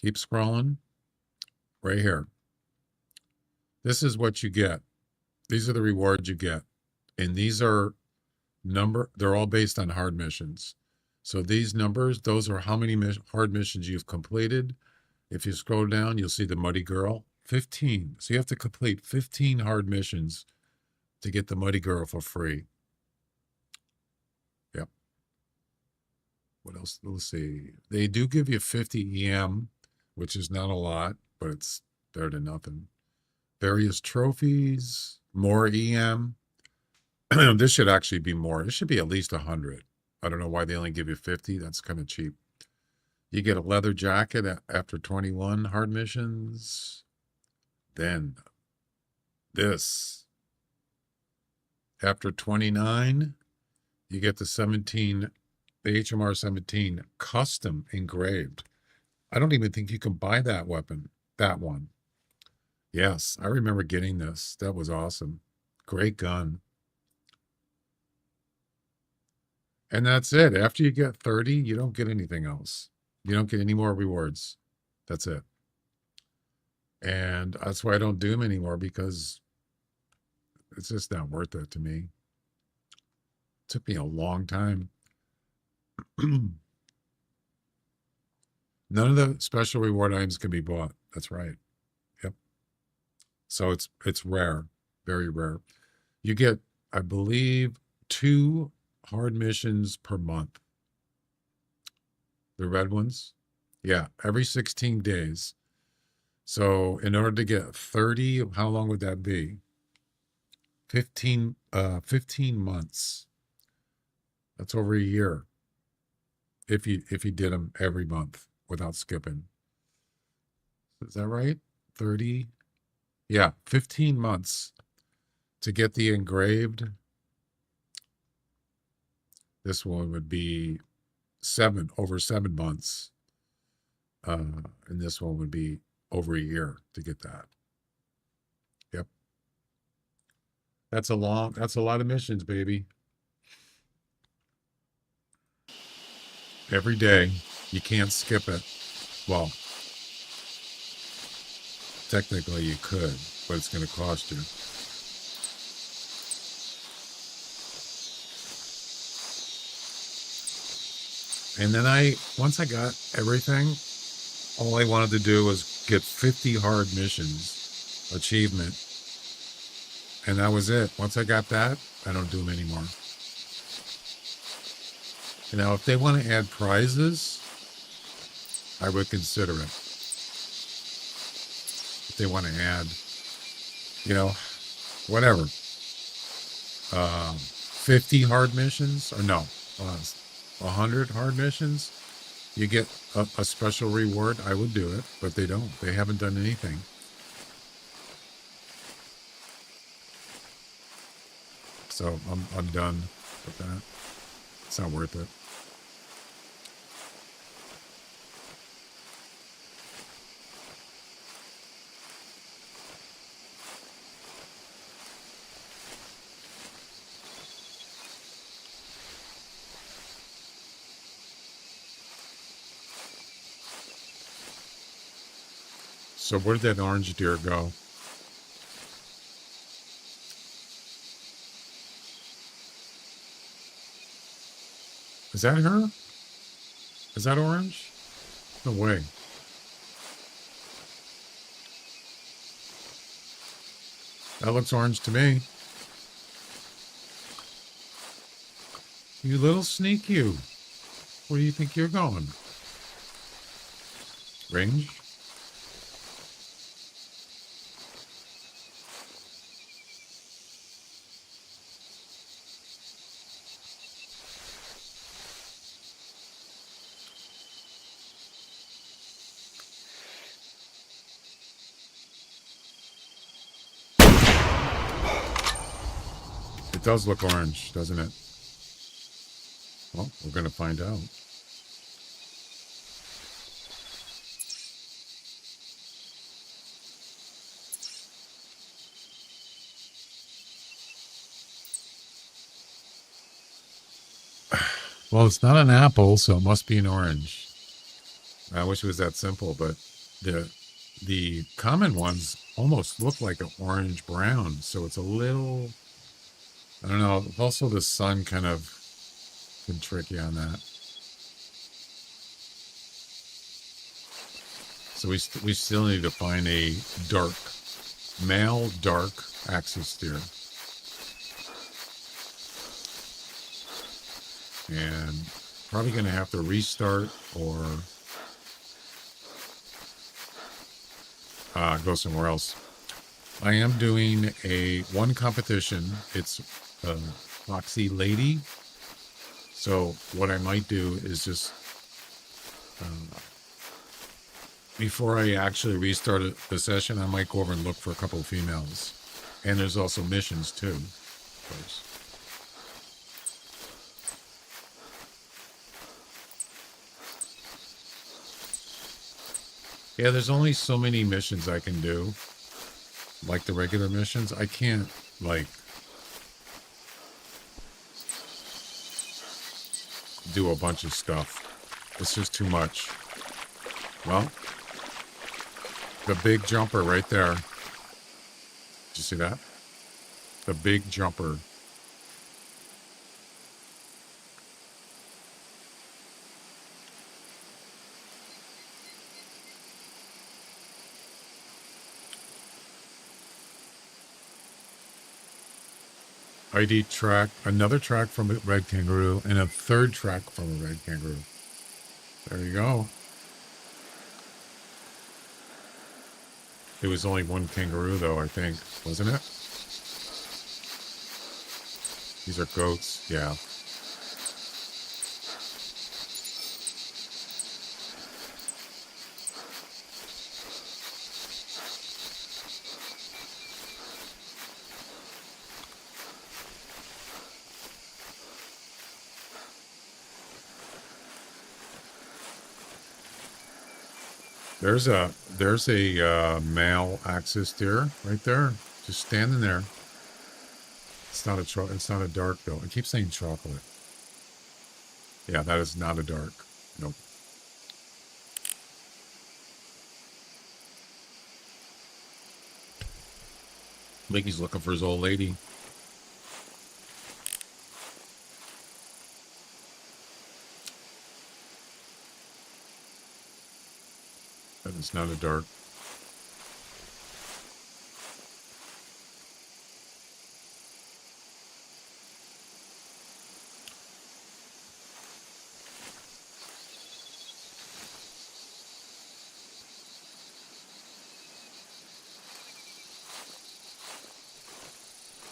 keep scrolling right here. This is what you get. These are the rewards you get. And these are they're all based on hard missions. So these numbers, those are how many hard missions you've completed. If you scroll down, you'll see the Muddy Girl, 15. So you have to complete 15 hard missions to get the Muddy Girl for free. Yep. What else? Let's see. They do give you 50 EM, which is not a lot, but it's better than nothing. Various trophies, more EM. This should actually be more. It should be at least 100. I don't know why they only give you 50. That's kind of cheap. You get a leather jacket after 21 hard missions. Then this. After 29, you get the HMR 17 custom engraved. I don't even think you can buy that weapon, that one. Yes, I remember getting this. That was awesome. Great gun. And that's it. After you get 30, you don't get anything else. You don't get any more rewards. That's it. And that's why I don't do them anymore, because it's just not worth it to me. It took me a long time. None of the special reward items can be bought. That's right. Yep. So it's rare, very rare. You get, I believe, 2 hard missions per month. The red ones. Yeah, every 16 days. So in order to get 30, how long would that be? 15 months. That's over a year. If you did them every month without skipping. Is that right? 30? Yeah, 15 months to get the engraved. This one would be over 7 months. And this one would be over a year to get that. Yep. That's a lot of missions, baby. Every day. You can't skip it. Well, technically you could, but it's going to cost you. And then once I got everything, all I wanted to do was get 50 hard missions achievement. And that was it. Once I got that, I don't do them anymore. Now, if they want to add prizes, I would consider it. If they want to add, whatever. 50 hard missions, or no, 100 hard missions, you get a special reward. I would do it, but they don't. They haven't done anything. So I'm done with that. It's not worth it. So where did that orange deer go? Is that her? Is that orange? No way. That looks orange to me. You little sneak you. Where do you think you're going? Range? does look orange, doesn't it? Well, we're going to find out. Well, it's not an apple, so it must be an orange. I wish it was that simple, but the common ones almost look like an orange brown, so it's a little, I don't know. Also, the sun kind of been tricky on that. So we still need to find a male dark axis steer. And probably going to have to restart or go somewhere else. I am doing one competition. It's Foxy Lady. So what I might do is just before I actually restart the session, I might go over and look for a couple of females. And there's also missions too, of course. Yeah, there's only so many missions I can do. Like the regular missions. I can't, like, do a bunch of stuff. It's just too much. Well, the big jumper right there. Did you see that? The big jumper. ID track, another track from a red kangaroo, and a third track from a red kangaroo. There you go. It was only one kangaroo, though, I think, wasn't it? These are goats, yeah. There's a male axis deer right there, just standing there. It's not a dark though. I keep saying chocolate. Yeah, that is not a dark. Nope. I think he's looking for his old lady. That is not a dark.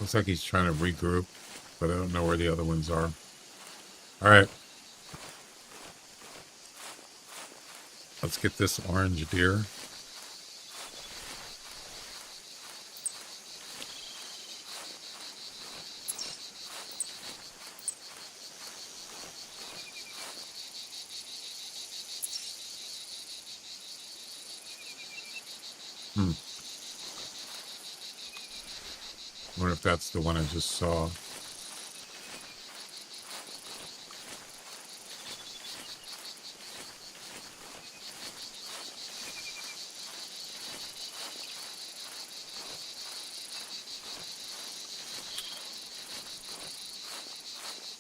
Looks like he's trying to regroup, but I don't know where the other ones are. All right. Let's get this orange deer. Wonder if that's the one I just saw.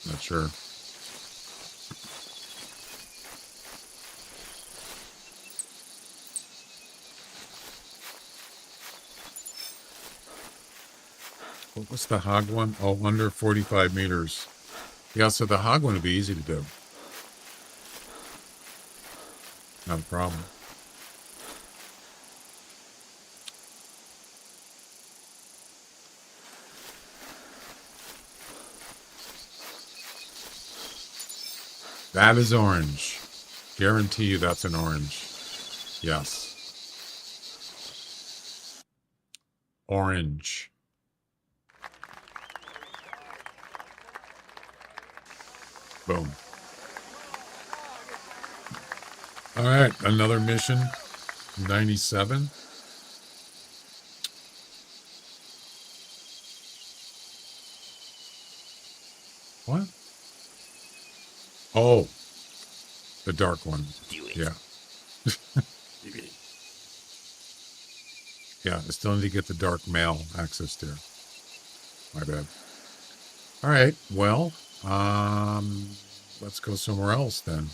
Not sure. What was the hog one? Oh, under 45 meters. Yeah, so the hog one would be easy to do. Not a problem. That is orange. Guarantee you that's an orange. Yes. Orange. Boom. All right, another mission. 97. What? Oh, the dark one. Yeah. Yeah, I still need to get the dark mail access there. My bad. All right, well, let's go somewhere else then.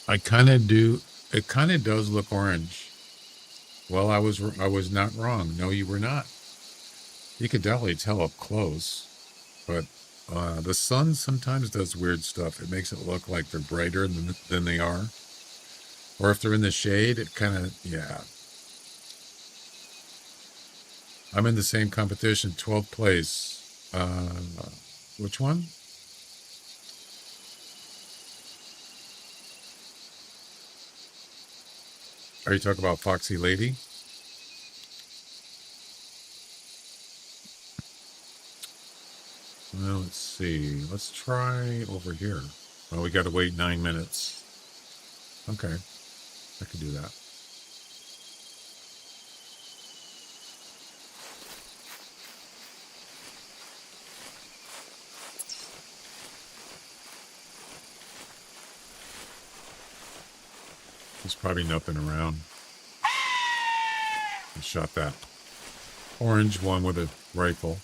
It kind of does look orange. Well, I was not wrong. No, you were not. You could definitely tell up close, but the sun sometimes does weird stuff. It makes it look like they're brighter than they are. Or if they're in the shade, it kind of, yeah. I'm in the same competition, 12th place. Which one? Are you talking about Foxy Lady? Well, let's see. Let's try over here. Well, we got to wait 9 minutes. Okay, I could do that. There's probably nothing around. I shot that orange one with a rifle.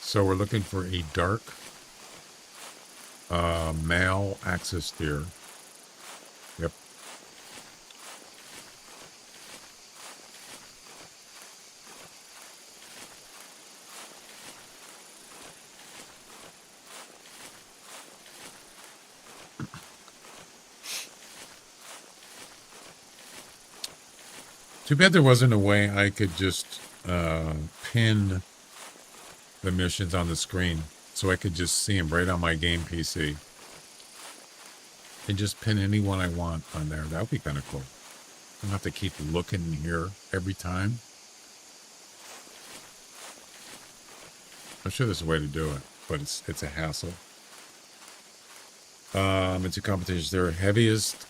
So we're looking for a dark male axis deer. Yep. Too bad there wasn't a way I could just pin the missions on the screen so I could just see them right on my game PC. And just pin any one I want on there. That would be kind of cool. I don't have to keep looking here every time. I'm sure there's a way to do it, but it's a hassle. It's a competition. They're heaviest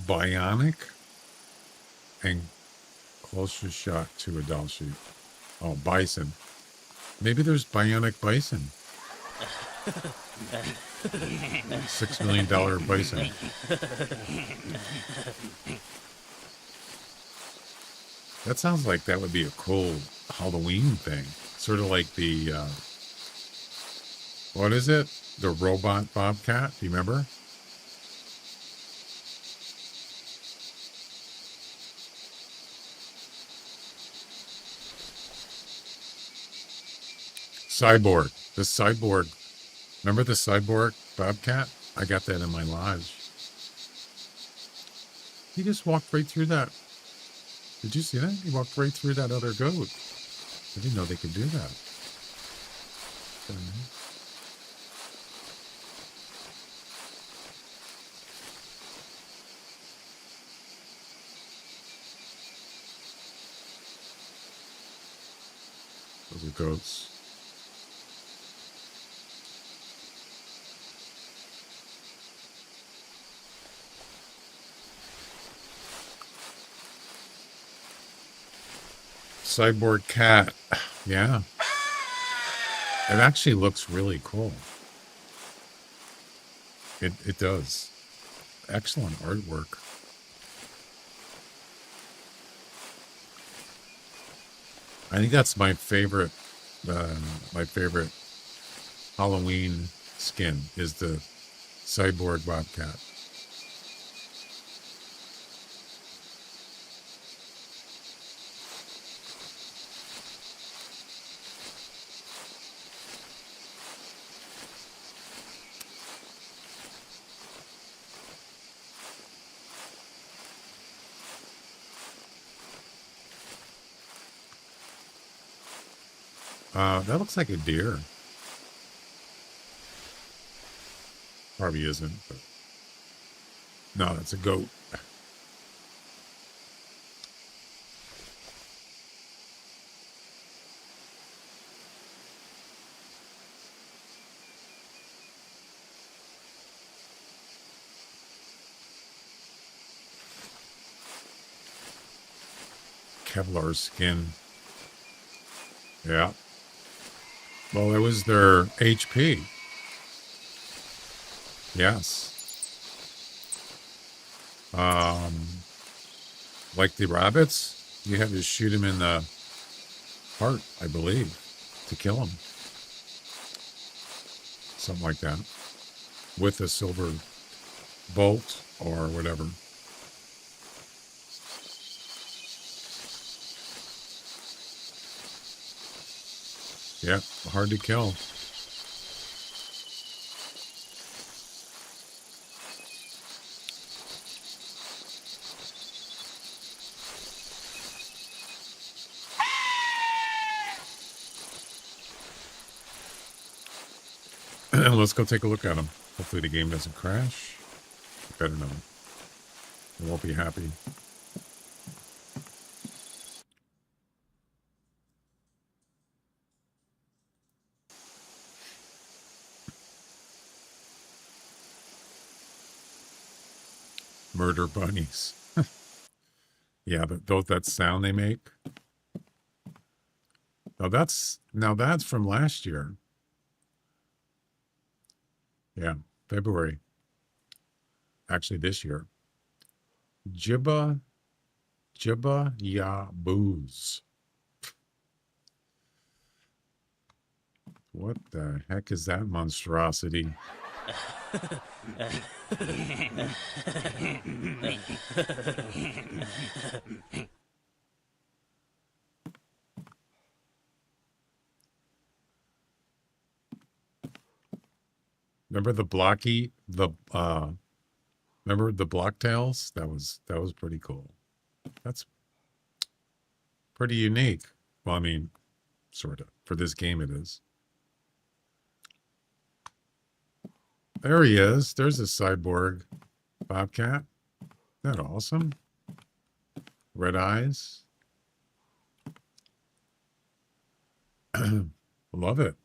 bionic and closest shot to a doll sheep. Oh, bison. Maybe there's bionic bison. $6 million bison. That sounds like that would be a cool Halloween thing. Sort of like the, what is it? The robot bobcat. Do you remember? Cyborg. The cyborg. Remember the cyborg bobcat? I got that in my lodge. He just walked right through that. Did you see that? He walked right through that other goat. I didn't know they could do that. Those are goats. Cyborg cat. Yeah. It actually looks really cool. It does. Excellent artwork. I think that's my favorite Halloween skin is the cyborg bobcat. That looks like a deer. Probably isn't, but No, that's a goat. Kevlar skin. Yeah. Well, it was their HP. Yes. Like the rabbits, you had to shoot him in the heart, I believe, to kill him. Something like that. With a silver bolt or whatever. Yeah, hard to kill. Let's go take a look at them. Hopefully the game doesn't crash. Better not. I won't be happy. Murder bunnies. Yeah, but those that sound they make. Now that's from last year. Yeah, February. Actually, this year. Jibba ya booze. What the heck is that monstrosity? Remember the remember the blocktails? That was pretty cool. That's pretty unique. Well, I mean, sort of. For this game it is. There he is. There's a cyborg bobcat. Isn't that awesome? Red eyes. Love it.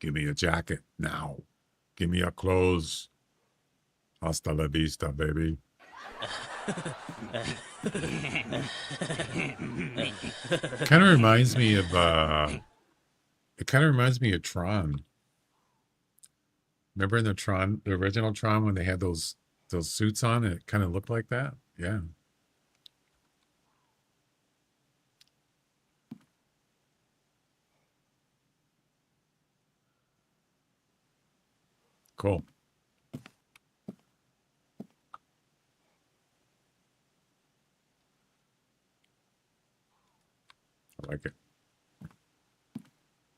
Give me a jacket now. Give me a clothes. Hasta la vista, baby. Kind of reminds me of it kind of reminds me of Tron. Remember in the original Tron when they had those suits on and it kind of looked like that? Yeah. Cool. I like it.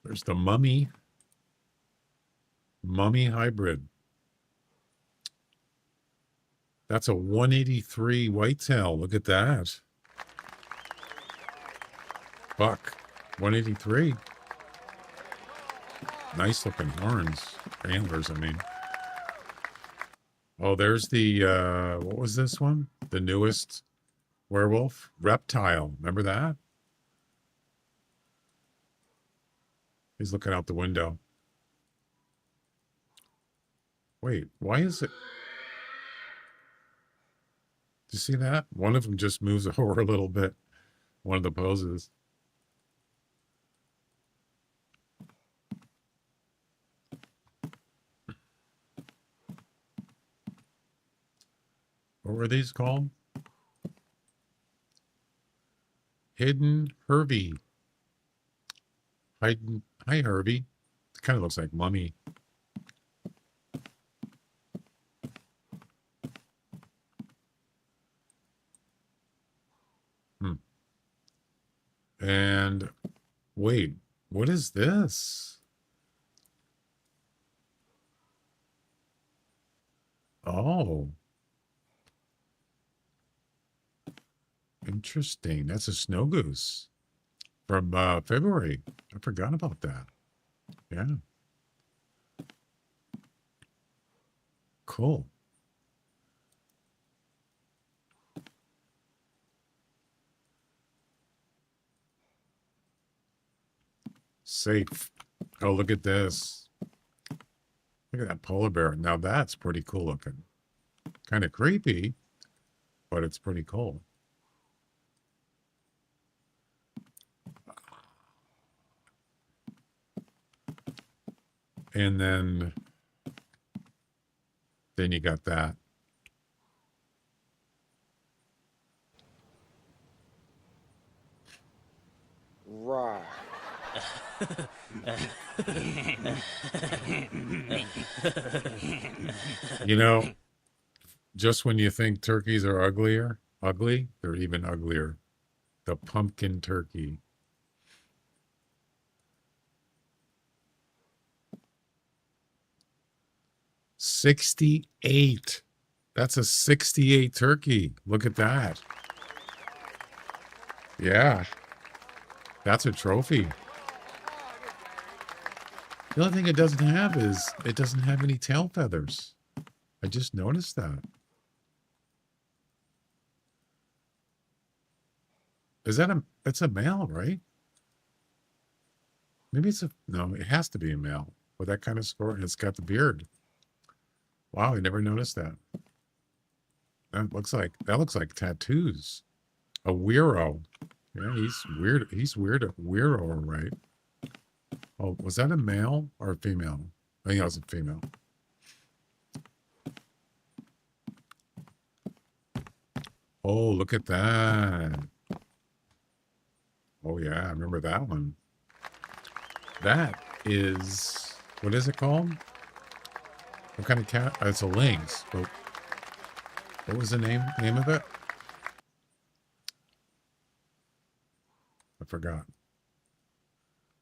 There's the Mummy hybrid. That's a 183 whitetail. Look at that. Buck. 183. Nice looking horns. Antlers, I mean. Oh, there's the what was this one? The newest werewolf? Reptile. Remember that? He's looking out the window. Wait, why is it? Do you see that? One of them just moves over a little bit. One of the poses. What were these called? Hidden Herbie. Hi, Herbie. It kind of looks like Mummy. And Wait, what is this? Oh, interesting. That's a snow goose from February. I forgot about that. Yeah, cool. Safe. Oh, look at this. Look at that polar bear. Now that's pretty cool looking. Kind of creepy, but it's pretty cool. And then you got that. Right. You know, just when you think turkeys are ugly, they're even uglier. The pumpkin turkey. 68. That's a 68 turkey. Look at that. Yeah, that's a trophy. The only thing it doesn't have is it doesn't have any tail feathers. I just noticed that. Is that it's a male, right? Maybe no, it has to be a male with that kind of score. And it's got the beard. Wow, I never noticed that. That looks like tattoos. A weirdo. Yeah, he's weird. He's weird. Weirdo, right? Oh, was that a male or a female? I think it was a female. Oh, look at that. Oh yeah, I remember that one. That is, what is it called? What kind of cat? Oh, it's a lynx. But what was the name of it? I forgot.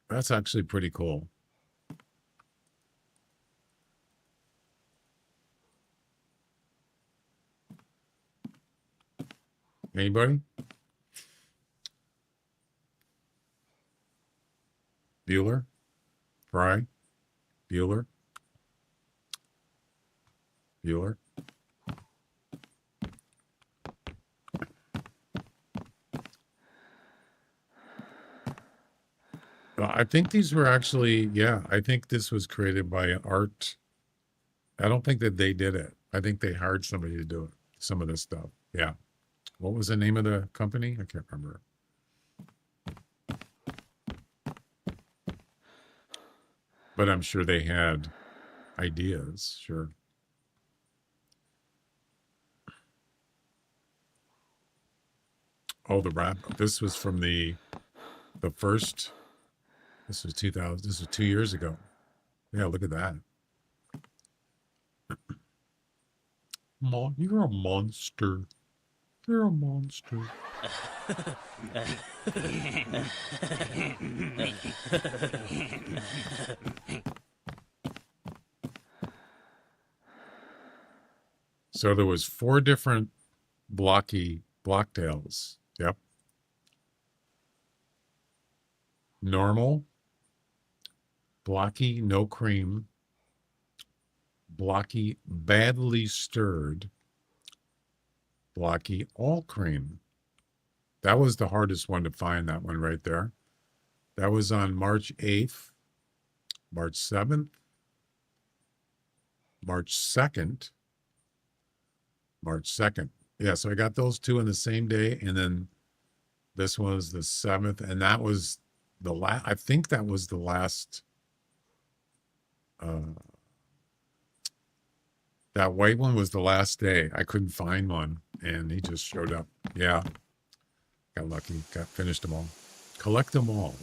That's actually pretty cool. Anybody? Bueller? Fry? Bueller? Bueller? I think these were actually, yeah, I think this was created by art. I don't think that they did it. I think they hired somebody to do it, some of this stuff. Yeah. What was the name of the company? I can't remember. But I'm sure they had ideas, sure. Oh, the rap. This was from the first. This was 2000. This was 2 years ago. Yeah, look at that. You're a monster. You're a monster. So there was 4 different blocktails. Yep. Normal, blocky, no cream, blocky, badly stirred, blocky, all cream. That was the hardest one to find, that one right there. That was on March 8th, March 7th, March 2nd, March 2nd. Yeah, so I got those 2 in the same day, and then this was the 7th, and that was the last, I think that was the last, that white one was the last day. I couldn't find one, and he just showed up. Yeah, got lucky, finished them all. Collect them all.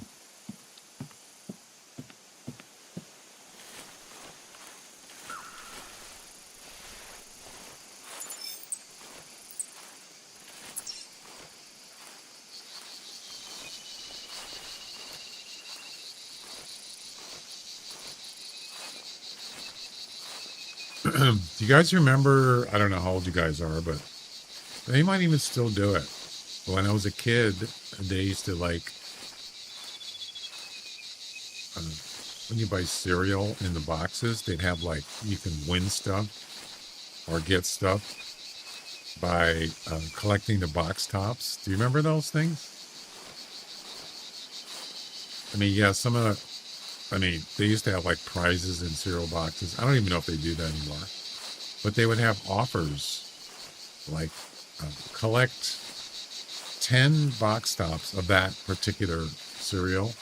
Do you guys remember? I don't know how old you guys are, but they might even still do it. When I was a kid, they used to like uh, when you buy cereal in the boxes, they'd have like you can win stuff or get stuff by collecting the box tops. Do you remember those things? I mean, yeah, some of the, I mean, they used to have like prizes in cereal boxes. I don't even know if they do that anymore. But they would have offers like collect 10 box tops of that particular cereal.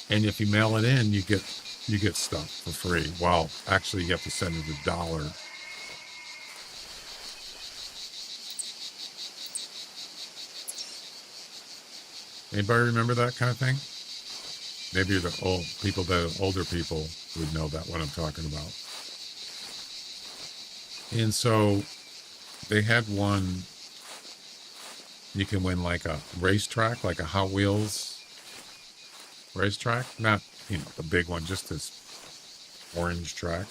And if you mail it in, you get stuff for free. Well, actually, you have to send it $1. Anybody remember that kind of thing? Maybe the old people, the older people would know that what I'm talking about. And so they had one. You can win like a racetrack, like a Hot Wheels racetrack. Not, the big one, just this orange track.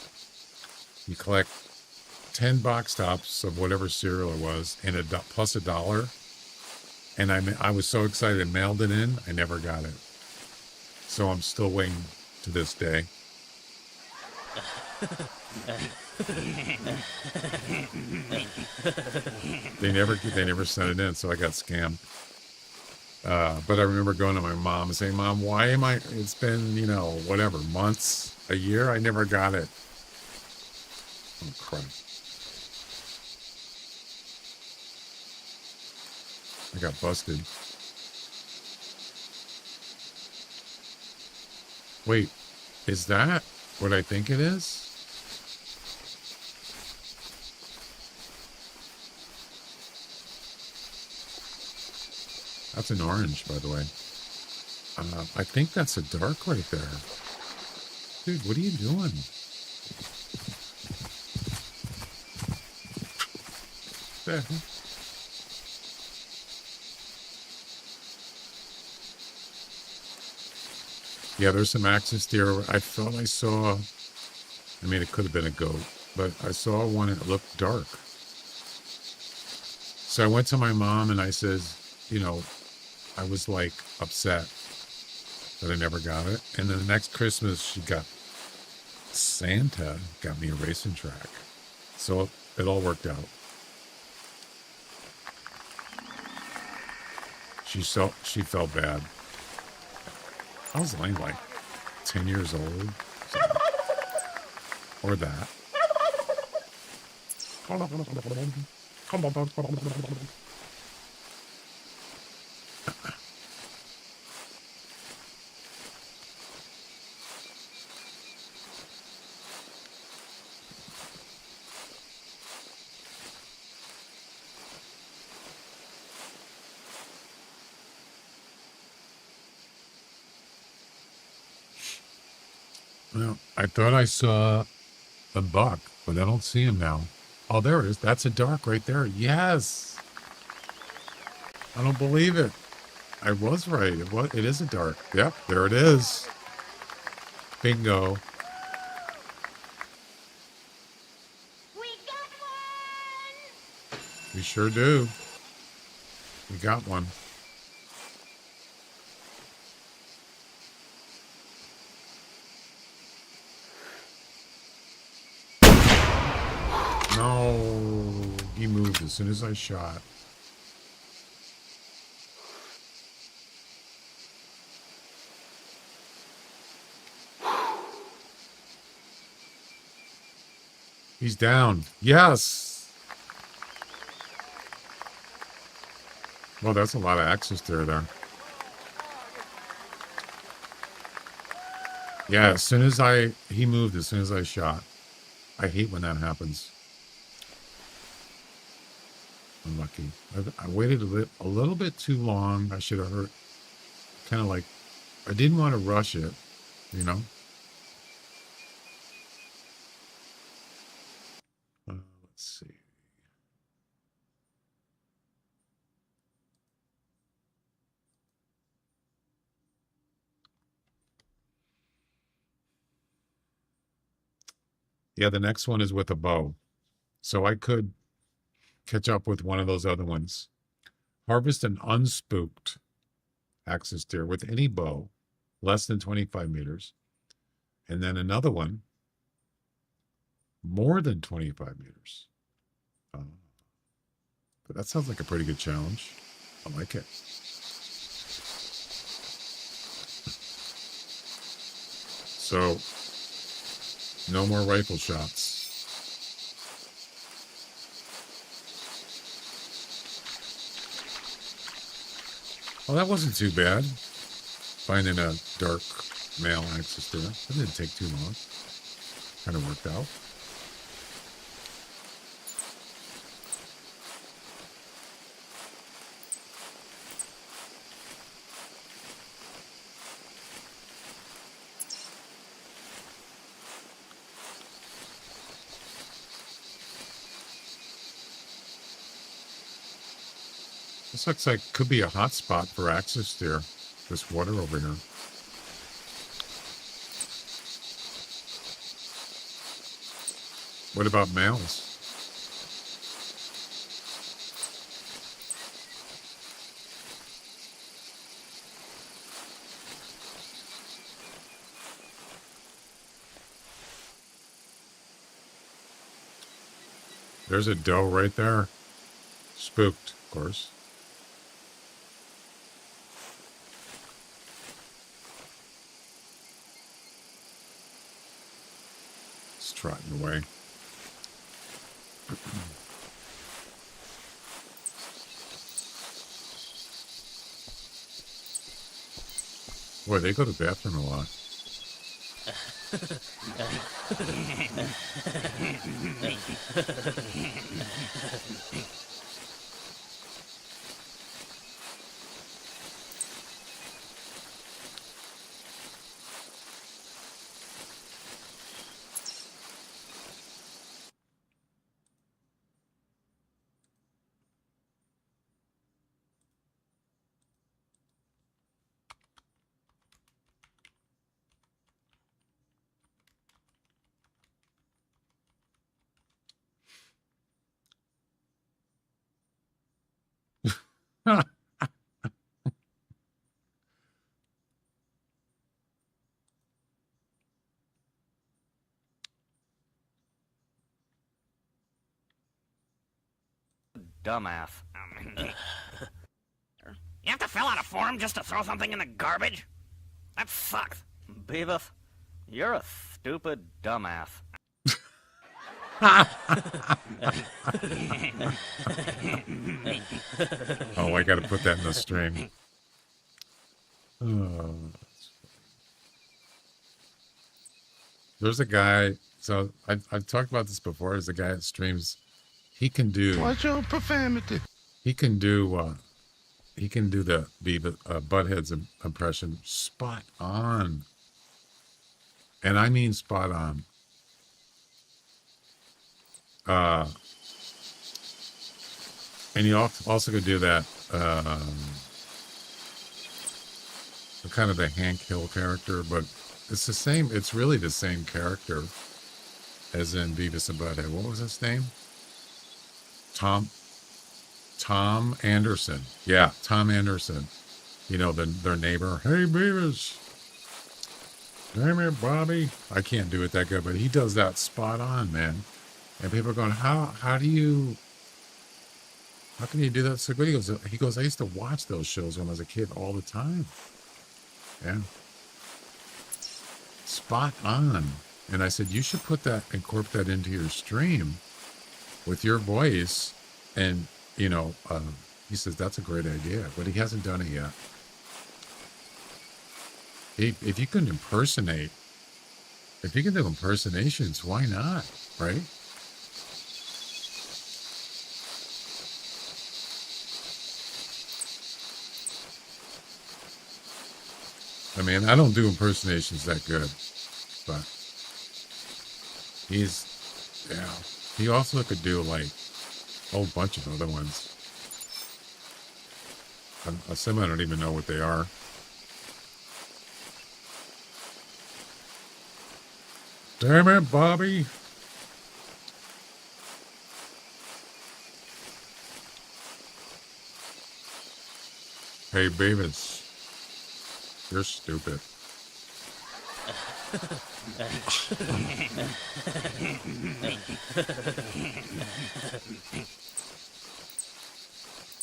You collect 10 box tops of whatever cereal it was and plus $1. And I was so excited, I mailed it in. I never got it. So I'm still waiting to this day. They never sent it in, so I got scammed. But I remember going to my mom and saying, "Mom, why am I? It's been whatever months, a year. I never got it." Oh crap! I got busted. Wait, is that what I think it is? That's an orange, by the way. I think that's a dark right there. Dude, what are you doing? There. Yeah, there's some axis deer. I thought I saw, I mean, it could have been a goat, but I saw one that looked dark. So I went to my mom and I says, I was like upset that I never got it. And then the next Christmas, Santa got me a racing track. So it all worked out. She felt bad. I was only like 10 years old. Or that. Well, I thought I saw a buck, but I don't see him now. Oh, there it is. That's a dark right there. Yes. I don't believe it. I was right. It is a dark. Yep, there it is. Bingo. We got one! We sure do. We got one. No, he moved as soon as I shot. He's down. Yes. Well, that's a lot of access there. Yeah, as soon as he moved as soon as I shot. I hate when that happens. Unlucky. I waited a little bit too long. I should have heard. Kind of like, I didn't want to rush it, you know? Let's see. Yeah, the next one is with a bow. So I could catch up with one of those other ones. Harvest an unspooked axis deer with any bow, less than 25 meters. And then another one, more than 25 meters. But that sounds like a pretty good challenge. I like it. So, no more rifle shots. Well, that wasn't too bad. Finding a dark male axis deer. That didn't take too long. Kind of worked out. This looks like could be a hot spot for axis deer. This water over here. What about males? There's a doe right there. Spooked, of course. It's trotting away. Boy, they go to the bathroom a lot. Dumbass. You have to fill out a form just to throw something in the garbage? That sucks. Beavis, you're a stupid dumbass. Oh, I got to put that in the stream. Oh. There's a guy. So I've talked about this before. There's a guy that streams. He can do. Watch your profanity. He can do. He can do the Butthead's impression spot on, and I mean spot on. And you also could do that. Kind of the Hank Hill character, but it's the same. It's really the same character as in Beavis and Butthead. What was his name? Tom Anderson. Yeah, Tom Anderson. You know, their neighbor. Hey, Beavis. Damn it, Bobby. I can't do it that good, but he does that spot on, man. And people are going, how can you do that so good? He goes, I used to watch those shows when I was a kid all the time. Yeah. Spot on. And I said, you should incorporate that into your stream with your voice. And, he says, that's a great idea, but he hasn't done it yet. If you can do impersonations, why not? Right? I mean, I don't do impersonations that good, but he also could do like a whole bunch of other ones. Some I don't even know what they are. Damn it, Bobby. Hey, Beavis. You're stupid.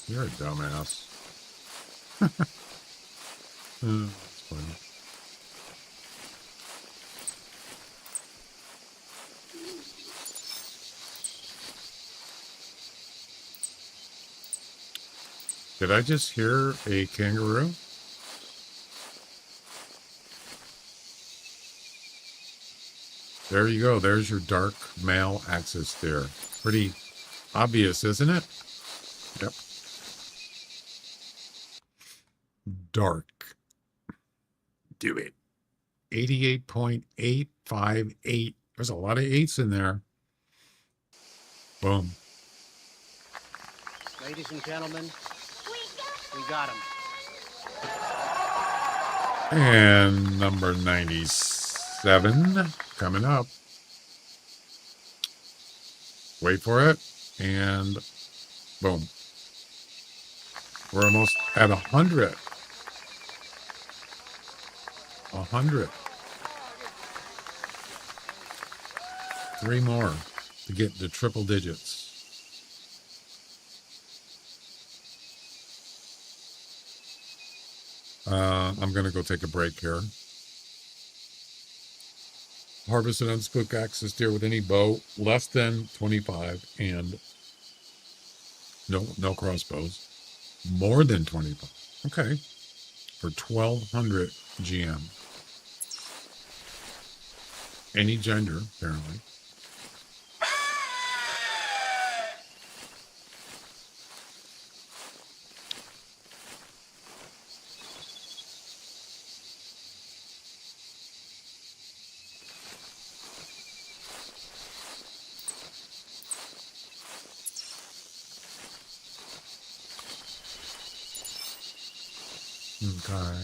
You're a dumbass. That's funny. Did I just hear a kangaroo? There you go. There's your dark male axis there. Pretty obvious, isn't it? Yep. Dark. Do it. 88.858. There's a lot of eights in there. Boom. Ladies and gentlemen, We got we got him. And number 97 coming up. Wait for it. And boom. We're almost at 100. 100. 3 more to get to triple digits. I'm going to go take a break here. Harvest and unspook axis deer with any bow less than 25 and no crossbows. More than 25. Okay. For 1200 GM. Any gender, apparently. Okay.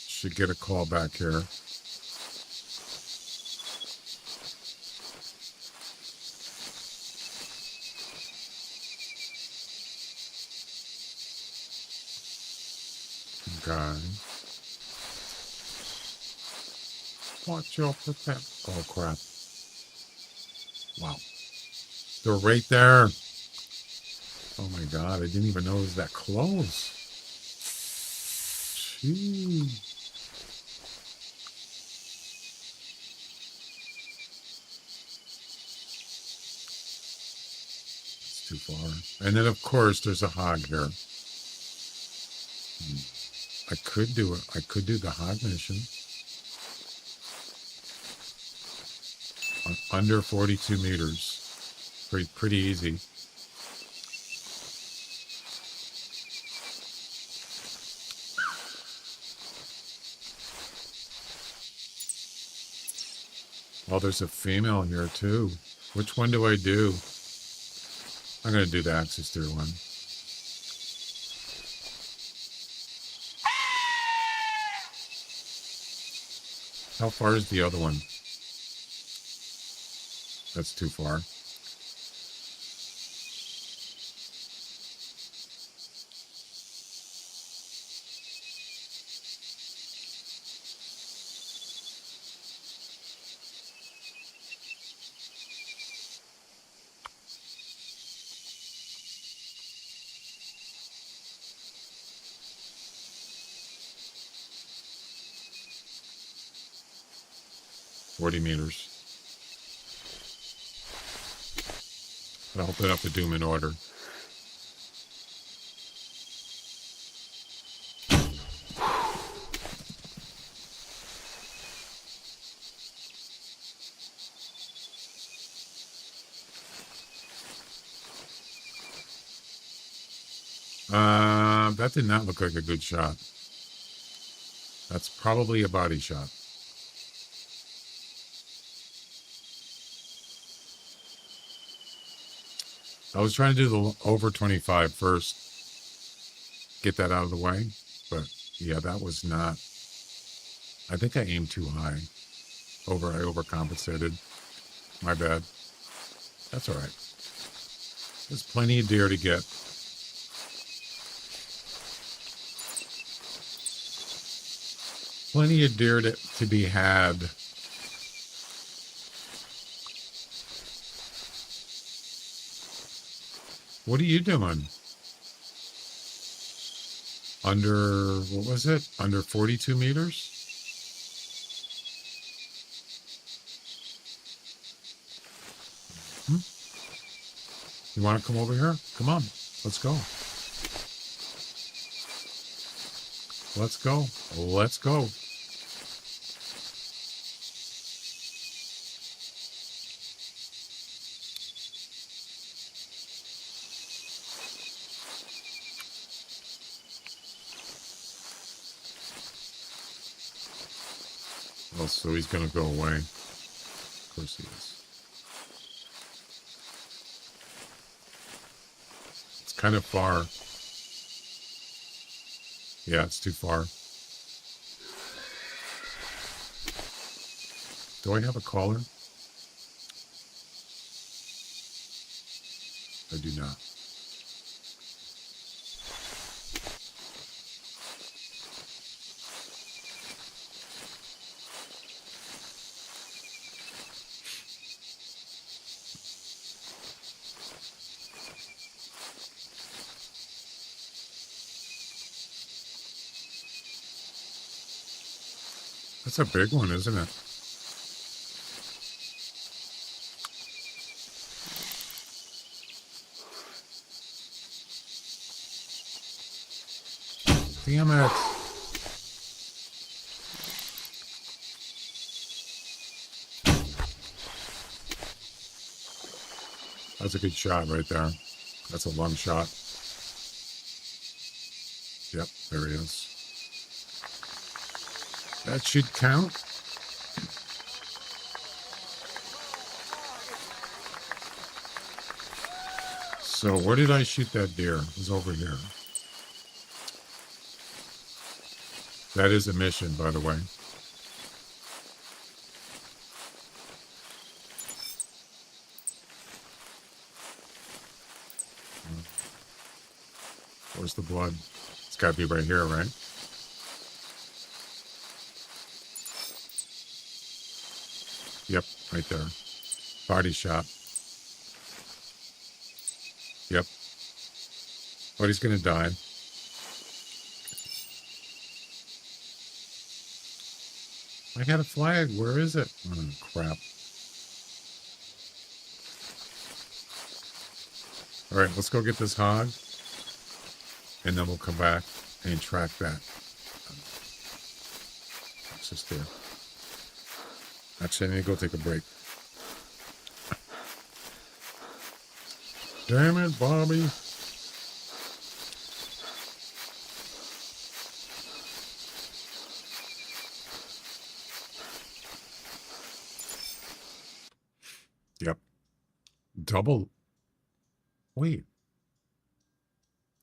Should get a call back here. Okay. Watch your protect. Oh crap. Wow. They're right there. Oh my god, I didn't even know it was that close. Jeez. It's too far. And then of course there's a hog here. I could do it. I could do the hog mission. Under 42 meters. Pretty easy. Oh, there's a female here too. Which one do I do? I'm going to do the axis deer one. How far is the other one? That's too far. $40 meters. I'll open up the doom in order. That did not look like a good shot. That's probably a body shot. I was trying to do the over 25 first. Get that out of the way. But yeah, that was not. I think I aimed too high. I overcompensated. My bad. That's all right. There's plenty of deer to get. Plenty of deer to be had. What are you doing? Under, what was it? Under 42 meters? You want to come over here? Come on. Let's go. Let's go. Let's go. Oh, so he's going to go away. Of course he is. It's kind of far. Yeah, it's too far. Do I have a collar? I do not. That's a big one, isn't it? Damn it. That's a good shot right there. That's a long shot. Yep, there he is. That should count. So where did I shoot that deer? It was over here. That is a mission, by the way. Where's the blood? It's got to be right here, right? Yep, right there. Body shot. Yep. But he's going to die. I got a flag. Where is it? Oh, crap. All right, let's go get this hog. And then we'll come back and track that. It's just there. Actually, I need to go take a break. Damn it, Bobby. Yep. Double. Wait.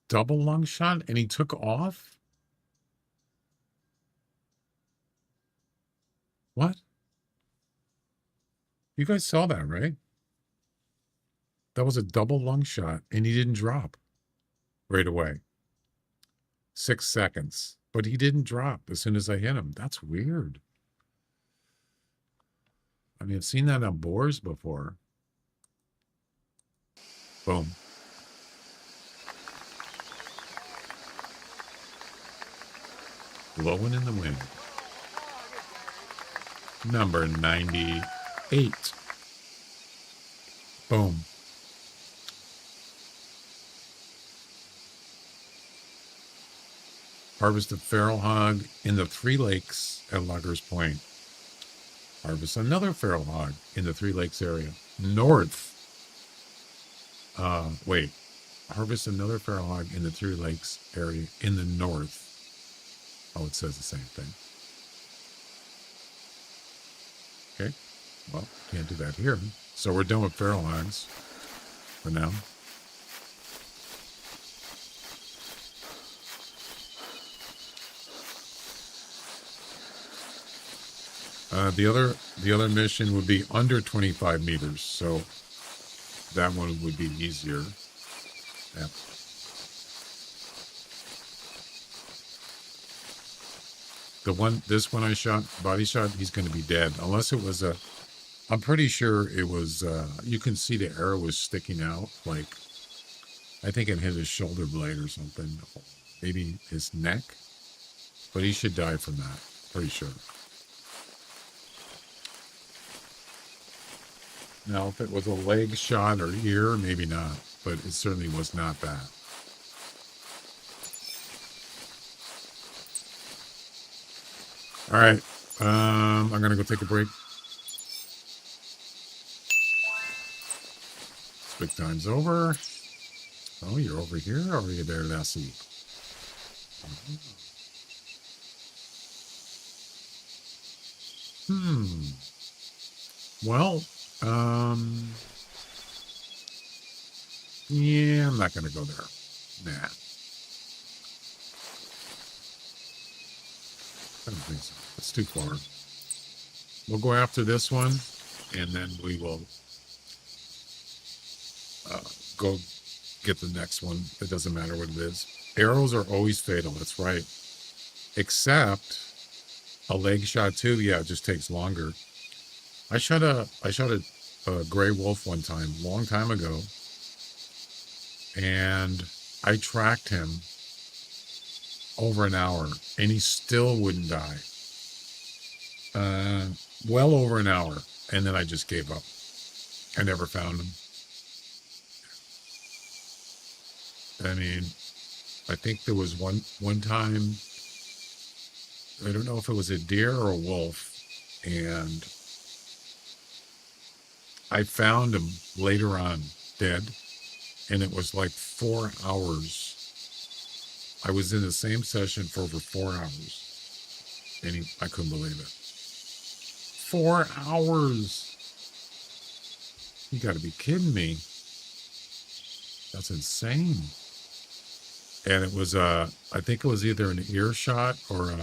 Double lung shot and he took off? What? You guys saw that, right? That was a double lung shot and he didn't drop right away. 6 seconds. But he didn't drop as soon as I hit him. That's weird. I mean, I've seen that on boars before. Boom. Blowing in the wind. Number 98. Boom. Harvest a feral hog in the Three Lakes at Loggers Point. Harvest another feral hog in the Three Lakes area. North. Wait. Harvest another feral hog in the Three Lakes area in the north. Oh, it says the same thing. Okay. Well, can't do that here. So we're done with feral hogs for now. The other mission would be under 25 meters. So that one would be easier. Yeah. This one I shot, body shot, he's going to be dead. Unless it was I'm pretty sure it was, you can see the arrow was sticking out. Like, I think it hit his shoulder blade or something. Maybe his neck. But he should die from that. Pretty sure. Now, if it was a leg shot or ear, maybe not. But it certainly was not that. All right. I'm going to go take a break. Break time's over. Oh, you're over here? Or are you there, Lassie? Well, yeah, I'm not going to go there. Nah. I don't think so. It's too far. We'll go after this one, and then we will go get the next one. It doesn't matter what it is. Arrows are always fatal. That's right. Except a leg shot too. Yeah, it just takes longer. I shot a gray wolf one time, long time ago, and I tracked him over an hour, and he still wouldn't die. Well over an hour, and then I just gave up. I never found him. I mean, I think there was one time, I don't know if it was a deer or a wolf, and I found him later on dead, and it was like 4 hours. I was in the same session for over 4 hours, and I couldn't believe it. 4 hours. You got to be kidding me. That's insane. And it was, I think it was either an ear shot or a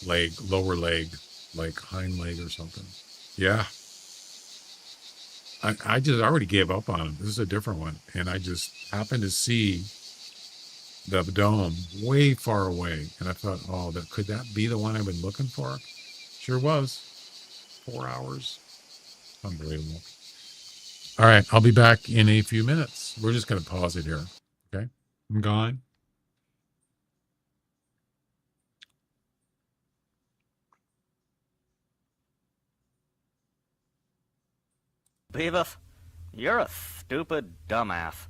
leg, lower leg, like hind leg or something. Yeah. I already gave up on him. This is a different one. And I just happened to see the dome way far away. And I thought, oh, could that be the one I've been looking for? Sure was. 4 hours. Unbelievable. All right. I'll be back in a few minutes. We're just going to pause it here. Okay. I'm gone. Beavis, you're a stupid dumbass.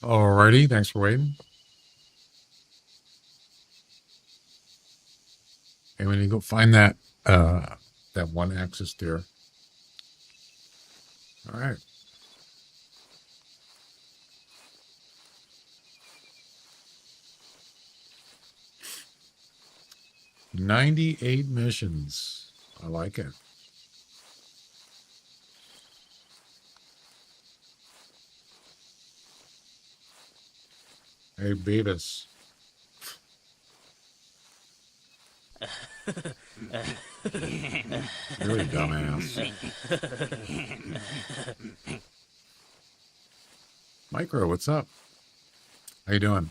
Alrighty, thanks for waiting. And when you go find that that one axis there. All right. $98 missions. I like it. Hey, Beavis. Really dumbass. Micro, what's up? How you doing?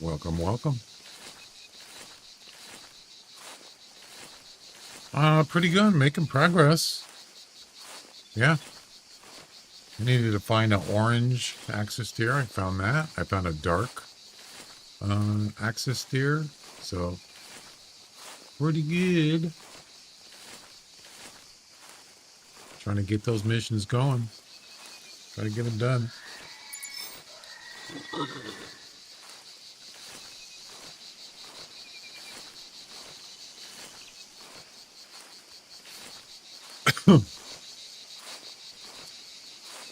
Welcome, welcome. Pretty good. Making progress. Yeah. I needed to find an orange axis steer. I found that. I found a dark axis steer. So, pretty good. Trying to get those missions going. Try to get them done.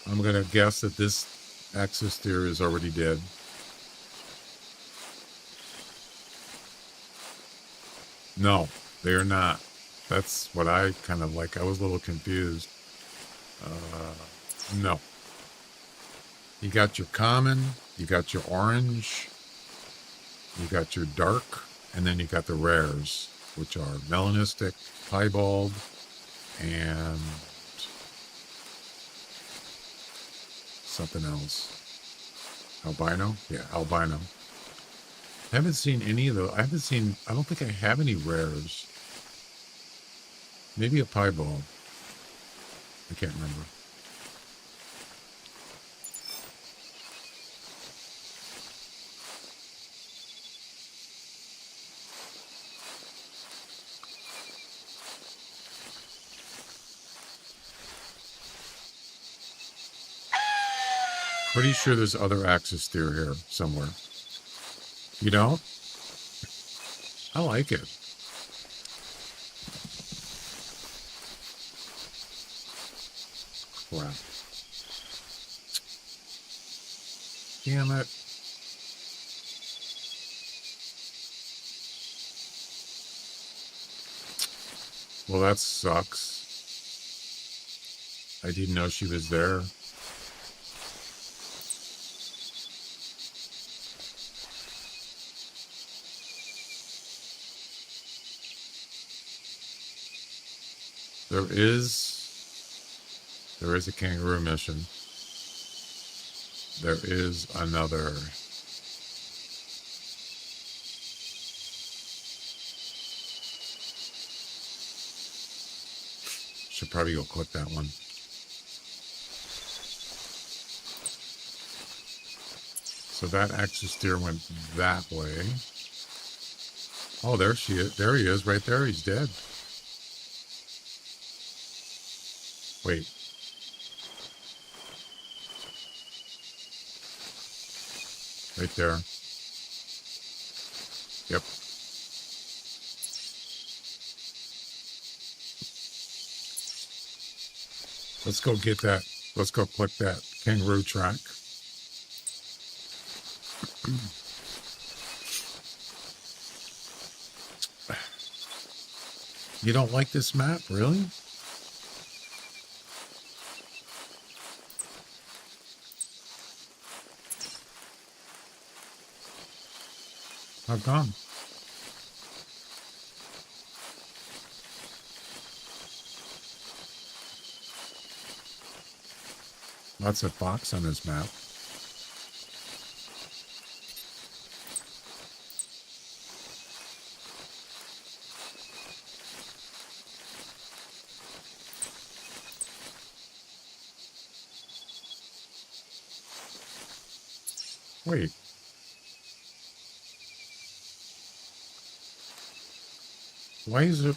I'm going to guess that this axis steer is already dead. No, they're not. That's what I kind of like. I was a little confused. No. You got your common, you got your orange, you got your dark, and then you got the rares, which are melanistic, piebald, and something else. Albino? Yeah, albino. I haven't seen any of those. I don't think I have any rares. Maybe a piebald. I can't remember. Pretty sure there's other axis steer here somewhere. You don't? I like it. Crap. Damn it. Well, that sucks. I didn't know she was there. There is a kangaroo mission. There is another. Should probably go click that one. So that axis steer went that way. Oh, there she is. There he is, right there. He's dead. Wait. Right there. Yep. Let's go get that. Let's go click that kangaroo track. You don't like this map, really? How come? Lots of fox on this map. Wait. Why is there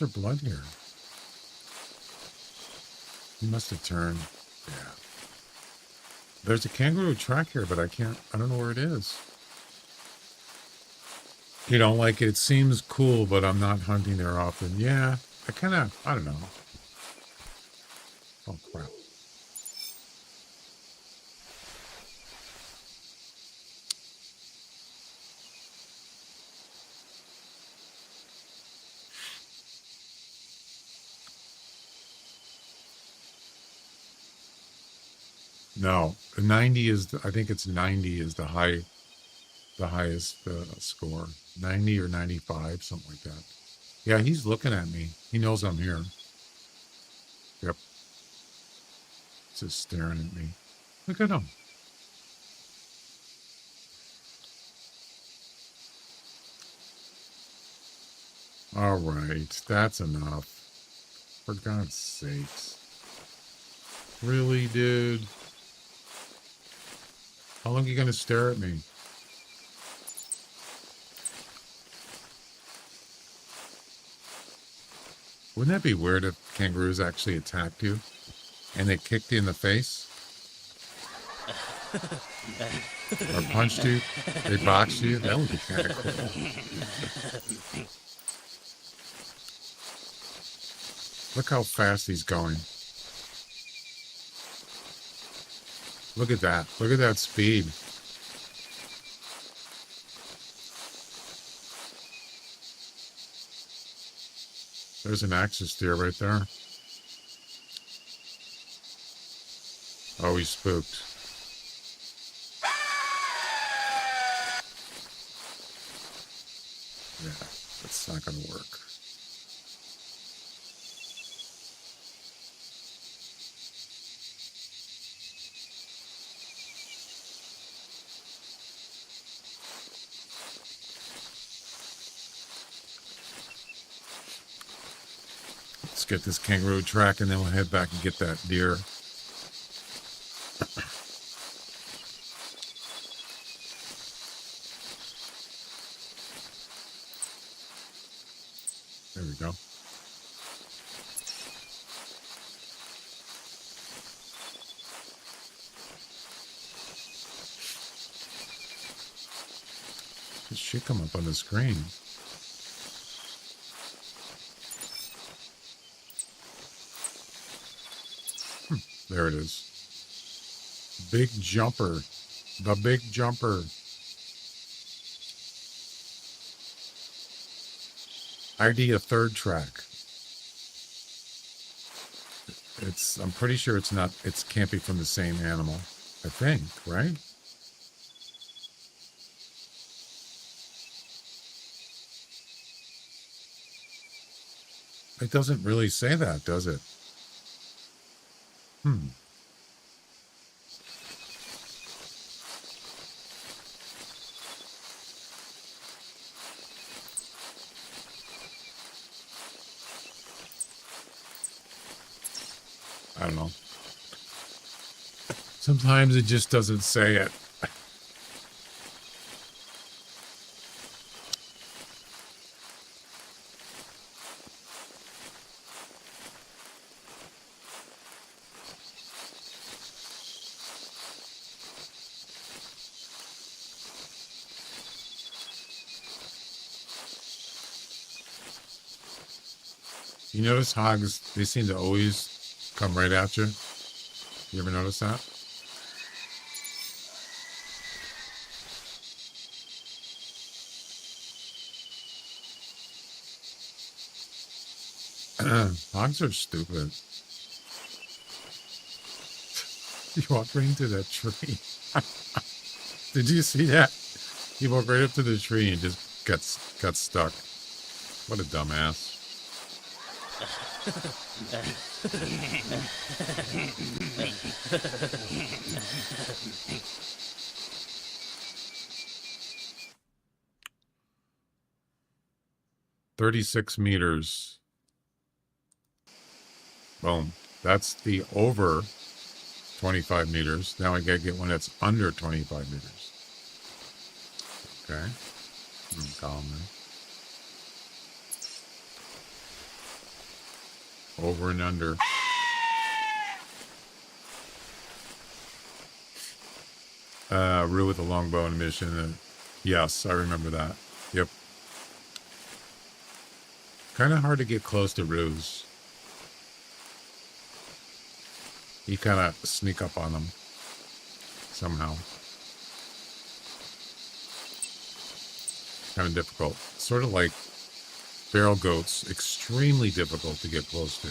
blood here? He must have turned. Yeah. There's a kangaroo track here, but I don't know where it is. You know, like it seems cool, but I'm not hunting there often. Yeah, I don't know. Oh, crap. No, 90 is, I think it's 90 is the highest score. 90 or 95, something like that. Yeah, he's looking at me. He knows I'm here. Yep. Just staring at me. Look at him. All right, that's enough. For God's sakes. Really, dude? How long are you going to stare at me? Wouldn't that be weird if kangaroos actually attacked you and they kicked you in the face? Or punched you? They boxed you? That would be kind of cool. Look how fast he's going. Look at that. Look at that speed. There's an axis deer right there. Oh, he's spooked. Yeah, that's not going to work. Let's get this kangaroo track and then we'll head back and get that deer. There we go. It should come up on the screen. There it is. Big jumper. The big jumper. ID a third track. I'm pretty sure it can't be from the same animal. I think, right? It doesn't really say that, does it? I don't know. Sometimes it just doesn't say it. You notice hogs, they seem to always come right at you. You ever notice that? Hogs are stupid. You walked right into that tree. Did you see that? He walked right up to the tree and just got stuck. What a dumbass. $36 meters. Boom. That's the over 25 meters. Now I gotta get one that's under 25 meters. Okay. Calmly. Over and under. Rue with the longbow and mission. Yes, I remember that. Yep. Kind of hard to get close to Rue's. You kind of sneak up on them somehow. Kind of difficult. Sort of like feral goats, extremely difficult to get close to.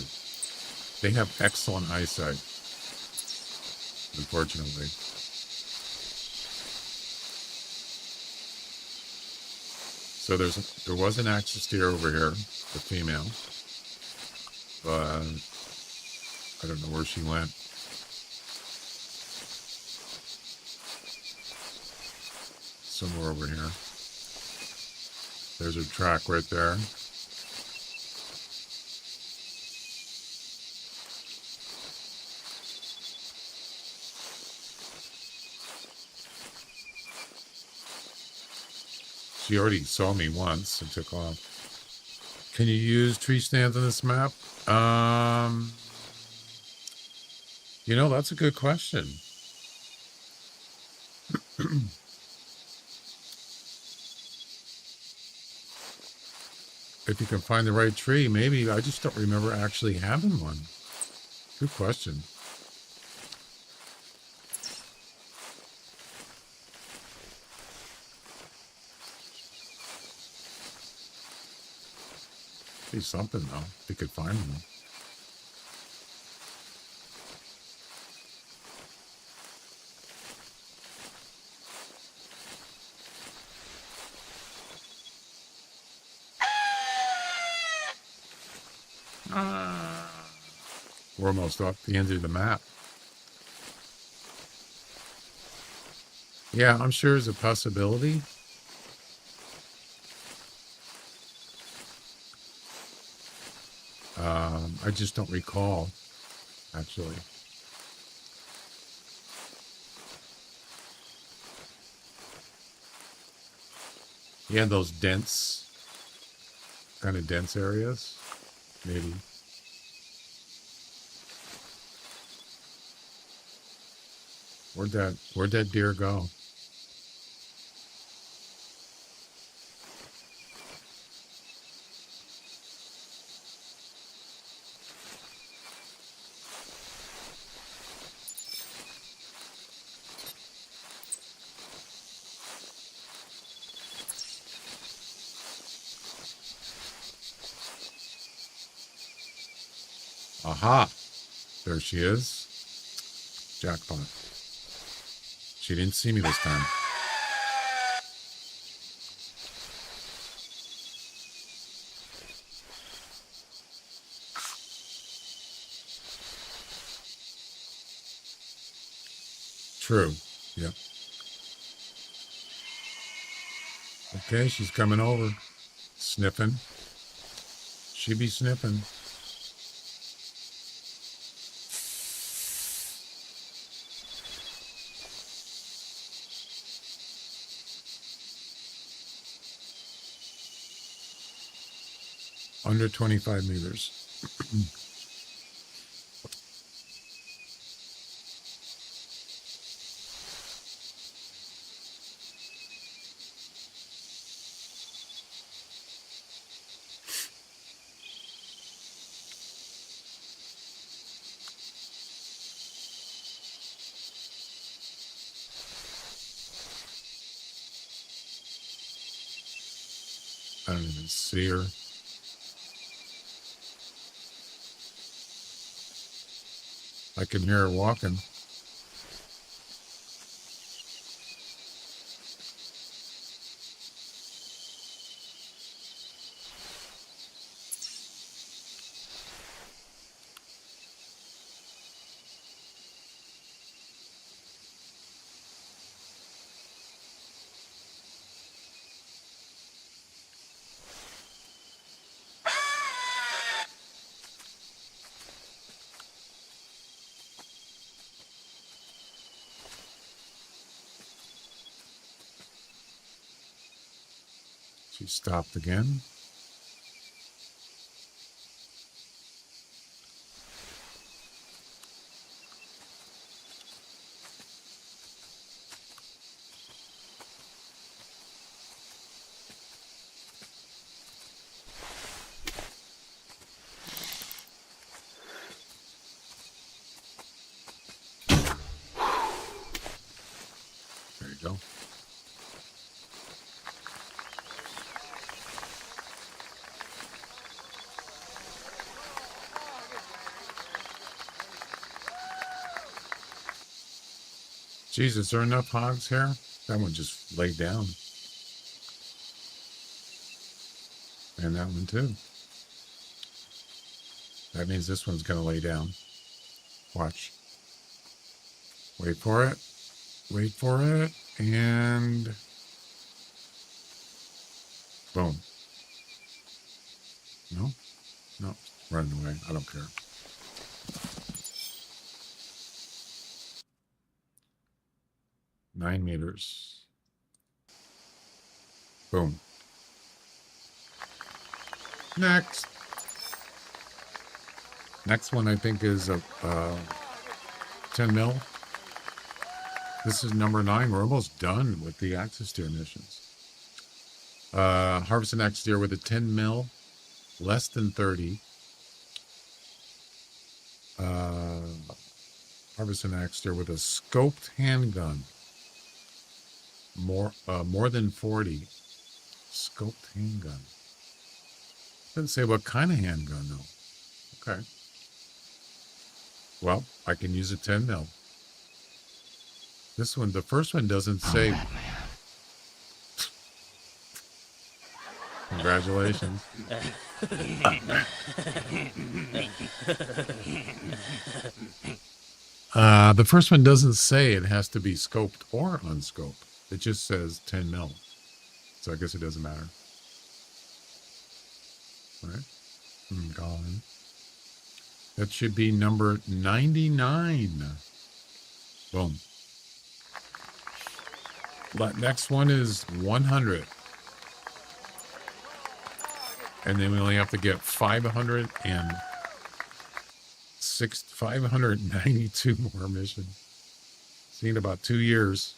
They have excellent eyesight, unfortunately. So there was an axis deer over here, the female, but I don't know where she went. Somewhere over here. There's her track right there. She already saw me once and took off. Can you use tree stands on this map? You know, that's a good question. If you can find the right tree, maybe. I just don't remember actually having one. Good question. Be something though, if you could find one. We're almost off the end of the map. Yeah, I'm sure there's a possibility. I just don't recall, actually. Yeah, those dense, kind of dense areas, maybe. Where'd that deer go? Aha! There she is. Jackpot. She didn't see me this time. True. Yep. Okay, she's coming over. Sniffing. She be sniffing. Under 25 meters. I don't even see her. I can hear her walking. She stopped again. There you go. Jeez, is there enough hogs here? That one just laid down. And that one too. That means this one's going to lay down. Watch. Wait for it. Wait for it. And boom. No? No. Running away. I don't care. Nine meters. Boom. Next. Next one I think is a 10 mil. This is number 9. We're almost done with the axis deer missions. Harvest an axis deer with a 10 mil, less than 30. Harvest an axis deer with a scoped handgun. More than 40. Scoped handgun. Doesn't say what kind of handgun though. Okay. Well, I can use a 10 mil. This one, the first one doesn't say. Congratulations. The first one doesn't say it has to be scoped or unscoped. It just says 10 mil. So I guess it doesn't matter. All right. Gone. That should be number 99. Boom. Next one is 100. And then we only have to get 592 more missions. See, in about 2 years.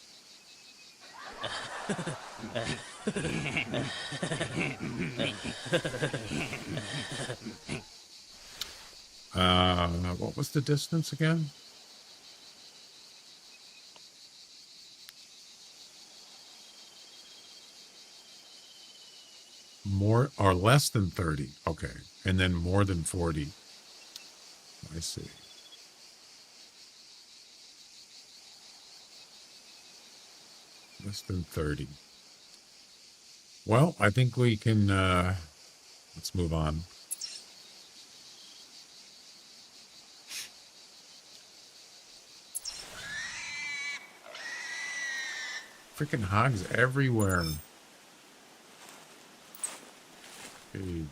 What was the distance again? More or less than 30. Okay. And then more than 40. I see. Less than 30. Well, I think we can, let's move on. Freaking hogs everywhere. Okay.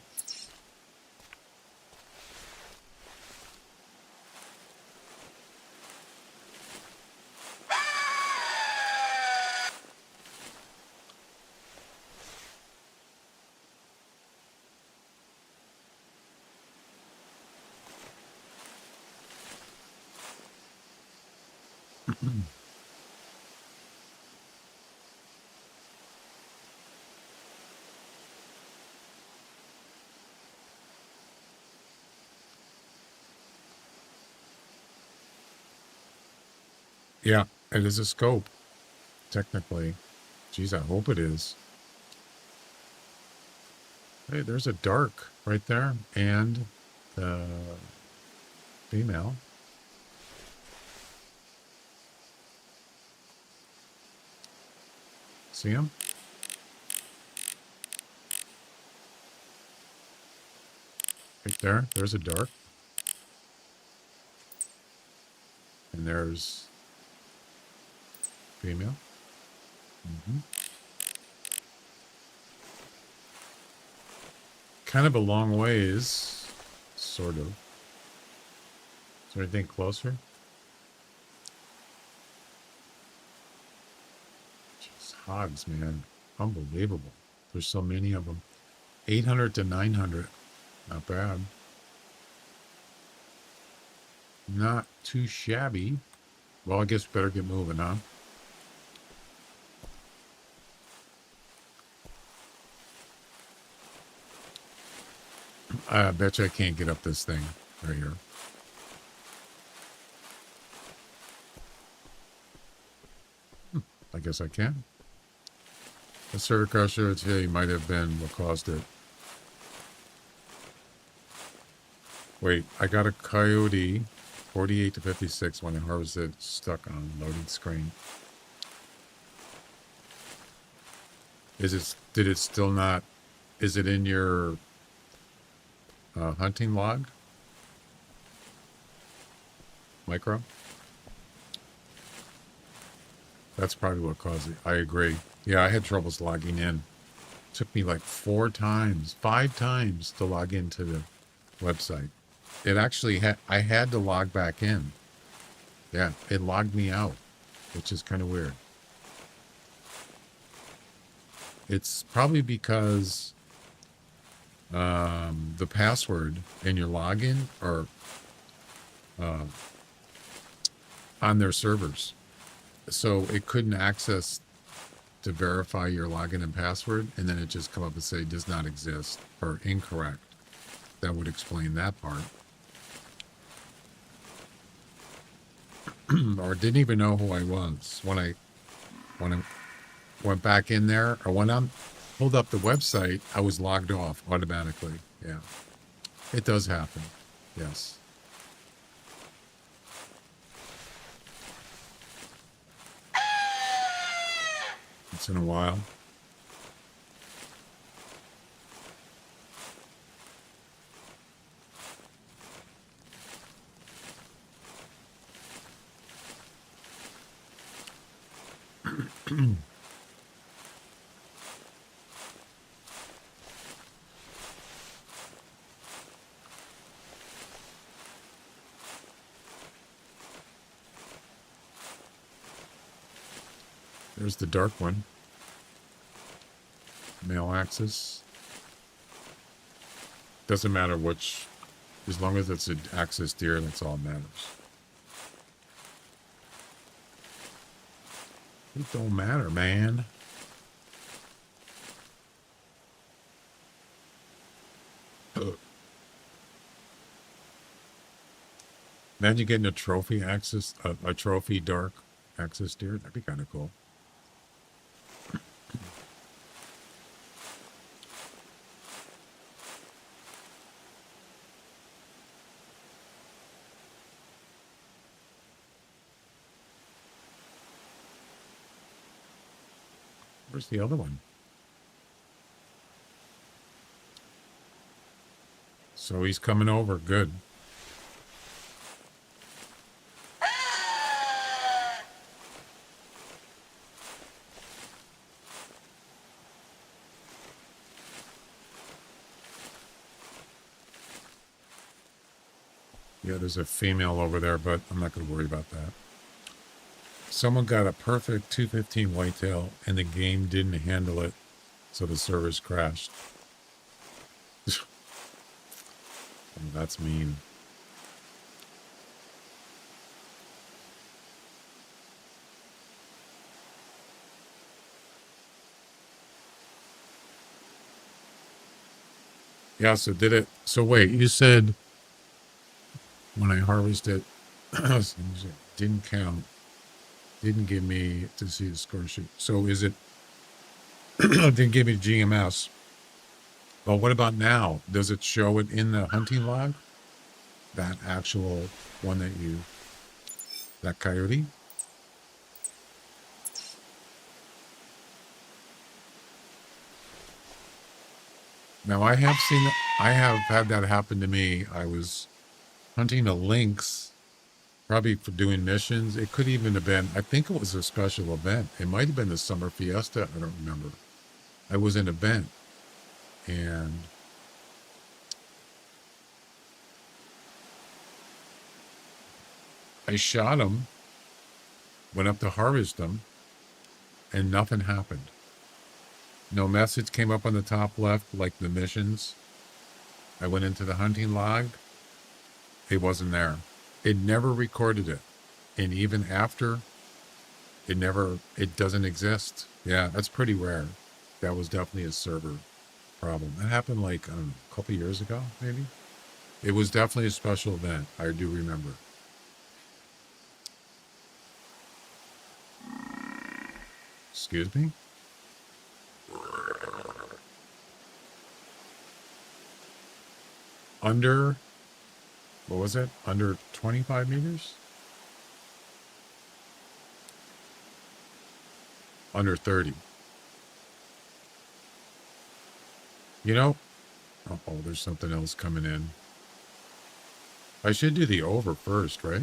Yeah, it is a scope, technically. Geez, I hope it is. Hey, there's a dark right there, and the female. See him? Right there, there's a dark. And there's female. Kind of a long ways, sort of. Is there anything closer? Jeez, hogs, man. Unbelievable. There's so many of them. 800 to 900. Not bad. Not too shabby. Well, I guess better get moving, huh? I bet you I can't get up this thing right here. I guess I can. The server crusher today might have been what caused it. Wait, I got a coyote 48 to 56 when I harvested, stuck on loading screen. Did it still not, is it in your hunting log? Micro? That's probably what caused it. I agree. Yeah, I had troubles logging in. Took me like 5 times to log into the website. It actually I had to log back in. Yeah, it logged me out, which is kind of weird. It's probably because the password in your login are on their servers. So it couldn't access to verify your login and password, and then it just come up and say does not exist or incorrect. That would explain that part. Or didn't even know who I was when I went back in there, or when I pulled up the website, I was logged off automatically. Yeah, it does happen. Yes. Once in a while. There's the dark one. Male axis. Doesn't matter which, as long as it's an axis deer, that's all that matters. It don't matter, man. Imagine getting a trophy axis, a trophy dark axis deer. That'd be kind of cool. Where's the other one? So he's coming over. Good. Yeah, there's a female over there, but I'm not going to worry about that. Someone got a perfect 215 whitetail, and the game didn't handle it, so the servers crashed. Oh, that's mean. Yeah, so did it. So wait, you said when I harvested, didn't count, didn't give me to see the score sheet. So is it, didn't give me GMS. Well, what about now? Does it show it in the hunting log? That actual one that coyote? Now I have had that happen to me. I was hunting a lynx, probably for doing missions. It could even have been, I think it was a special event. It might have been the summer fiesta. I don't remember. I was in an event and I shot him, went up to harvest him, and nothing happened. No message came up on the top left, like the missions. I went into the hunting log. It wasn't there. It never recorded it. And even after, it doesn't exist. Yeah, that's pretty rare. That was definitely a server problem. That happened like, I don't know, a couple years ago, maybe. It was definitely a special event. I do remember. Excuse me? Under, what was it? Under 25 meters? Under 30. You know, oh, there's something else coming in. I should do the over first, right?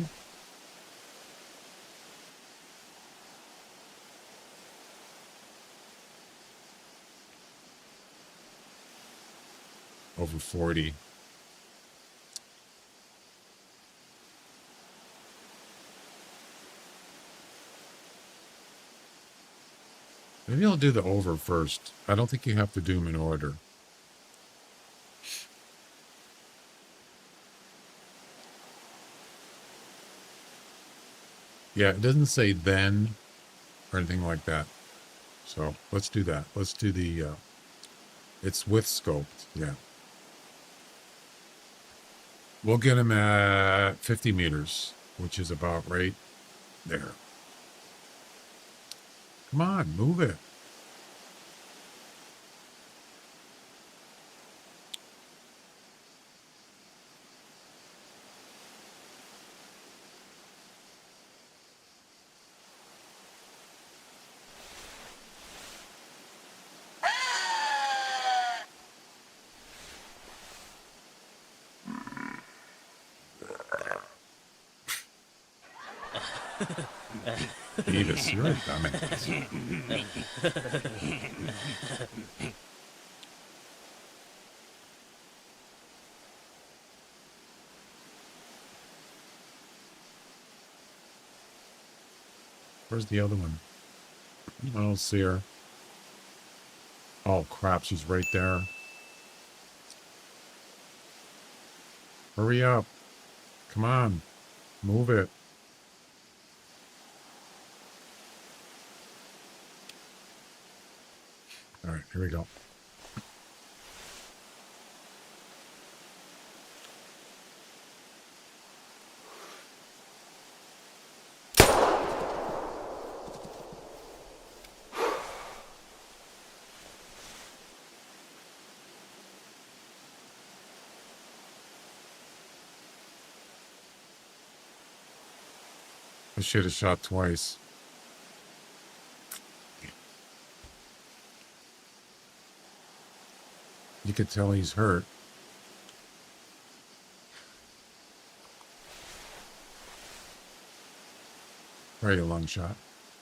Over 40. Maybe I'll do the over first. I don't think you have to do them in order. Yeah, it doesn't say then or anything like that. So let's do that. Let's do the, it's with scoped. Yeah. We'll get him at 50 meters, which is about right there. Come on, move it. Beavis, you're a dumbass. Where's the other one? I don't see her. Oh, crap, she's right there. Hurry up. Come on. Move it. All right, here we go. I should have shot twice. You could tell he's hurt. Right, a long shot.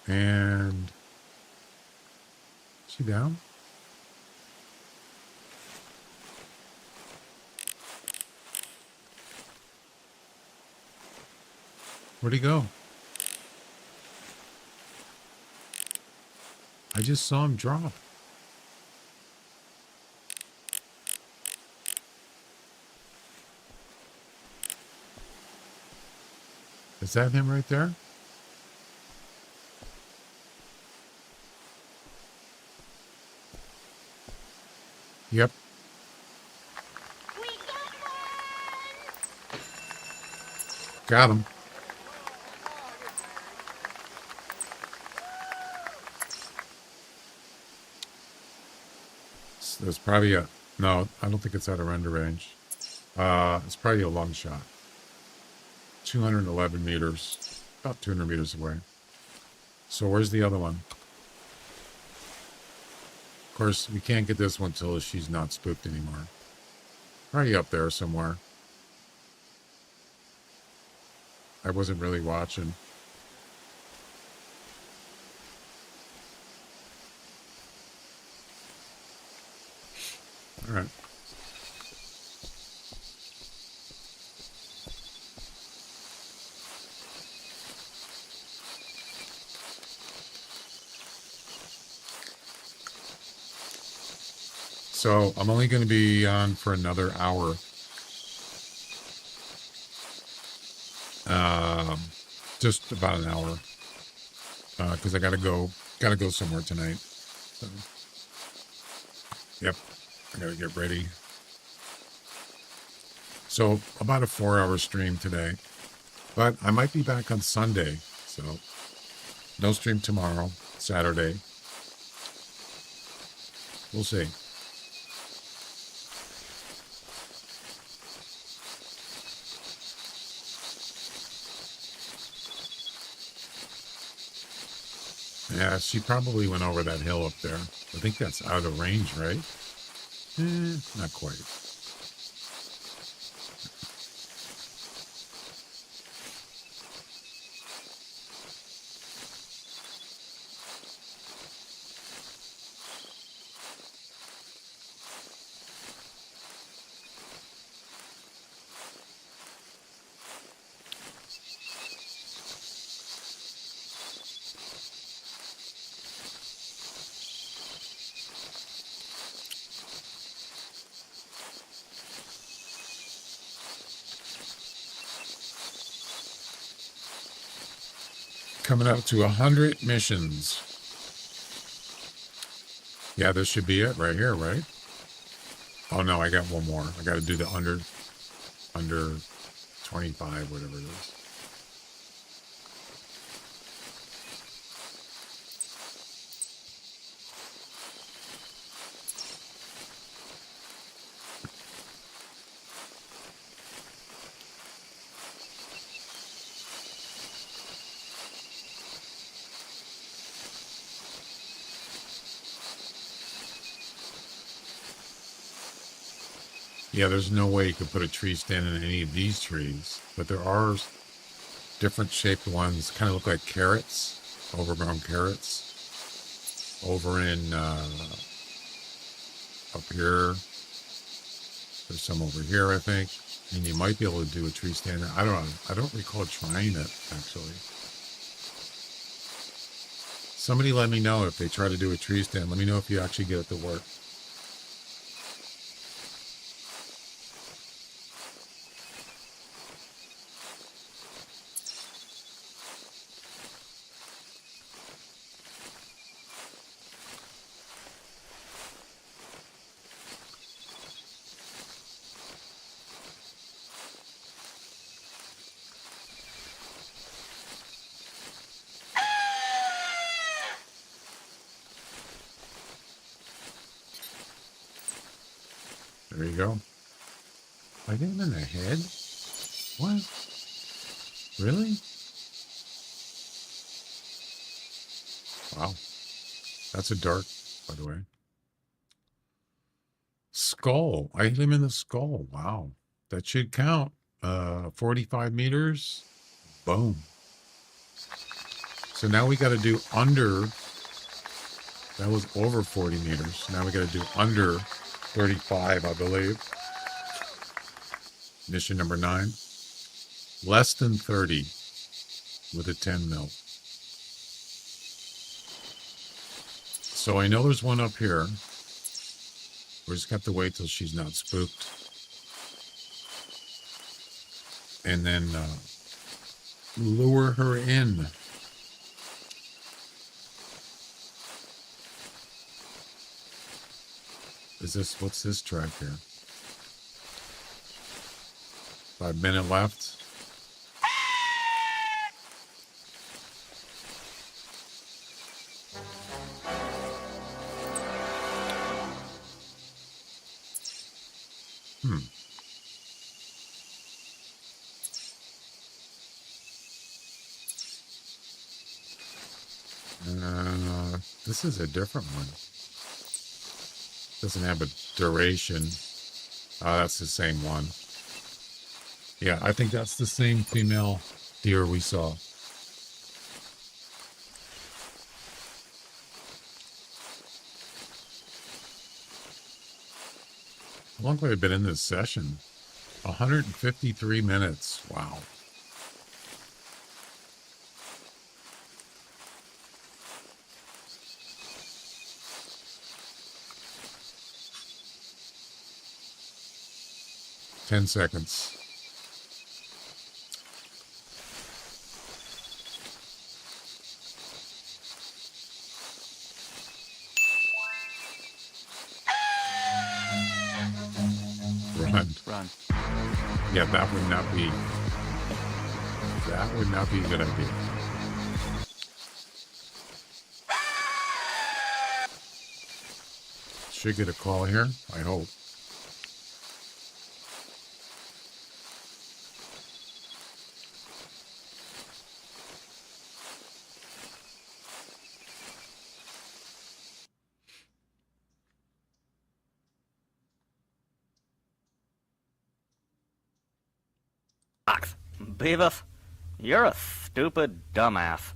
And is she down? Where'd he go? I just saw him drop. Is that him right there? Yep. We got one! Got him. There's probably a... No, I don't think it's out of render range. It's probably a long shot. 211 meters. About 200 meters away. So where's the other one? Of course, we can't get this one till she's not spooked anymore. Probably up there somewhere. I wasn't really watching. All right. So I'm only going to be on for another hour. Just about an hour. Because I gotta go somewhere tonight. So, yep, I gotta get ready. So about a 4-hour stream today, but I might be back on Sunday. So no stream tomorrow, Saturday. We'll see. Yeah, she probably went over that hill up there. I think that's out of range, right? Not quite. Coming up to 100 missions. Yeah, this should be it right here, right? Oh no, I got one more. I got to do the under 25, whatever it is. Yeah, there's no way you could put a tree stand in any of these trees, but there are different shaped ones, kind of look like carrots, overgrown carrots, over in up here. There's some over here, I think, and you might be able to do a tree stand. I don't know. I don't recall trying it actually. Somebody let me know if they try to do a tree stand. Let me know if you actually get it to work. There you go. I get him in the head? What? Really? Wow. That's a dart, by the way. Skull. I hit him in the skull. Wow. That should count. 45 meters. Boom. So now we got to do under. That was over 40 meters. Now we got to do under 35, I believe. Mission number 9. Less than 30 with a 10 mil. So I know there's one up here. We just have to wait till she's not spooked. And then lure her in. What's this track here? 5 minutes left. This is a different one. Doesn't have a duration. That's the same one. Yeah, I think that's the same female deer we saw. How long have I been in this session? 153 minutes. Wow. 10 seconds. Run. Run. Yeah, that would not be a good idea. Should get a call here, I hope. Sucks. Beavis, you're a stupid dumbass.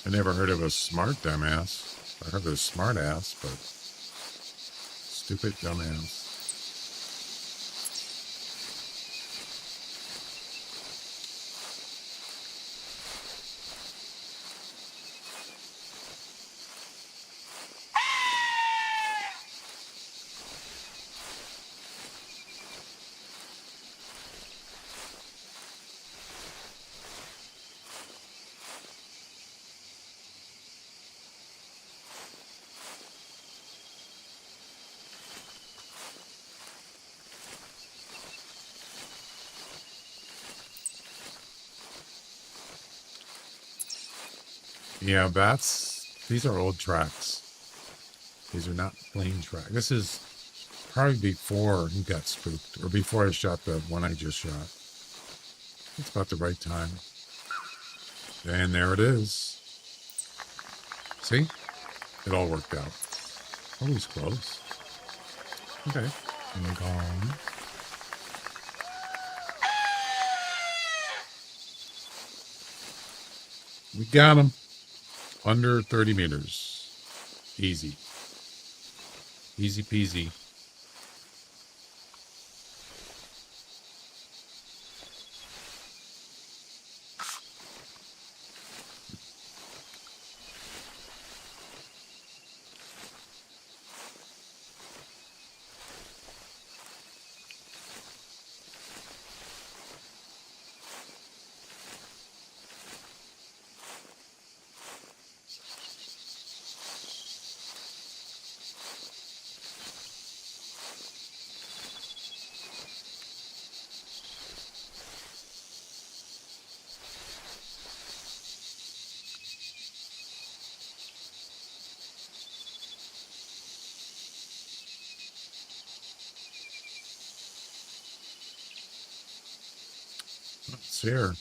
I never heard of a smart dumbass. I heard of a smart ass, but stupid dumbass. Yeah, these are old tracks. These are not plain tracks. This is probably before he got spooked, or before I shot the one I just shot. It's about the right time. And there it is. See? It all worked out. Always close. Okay. And gone. We got him. Under 30 meters. Easy. Easy peasy. It's here.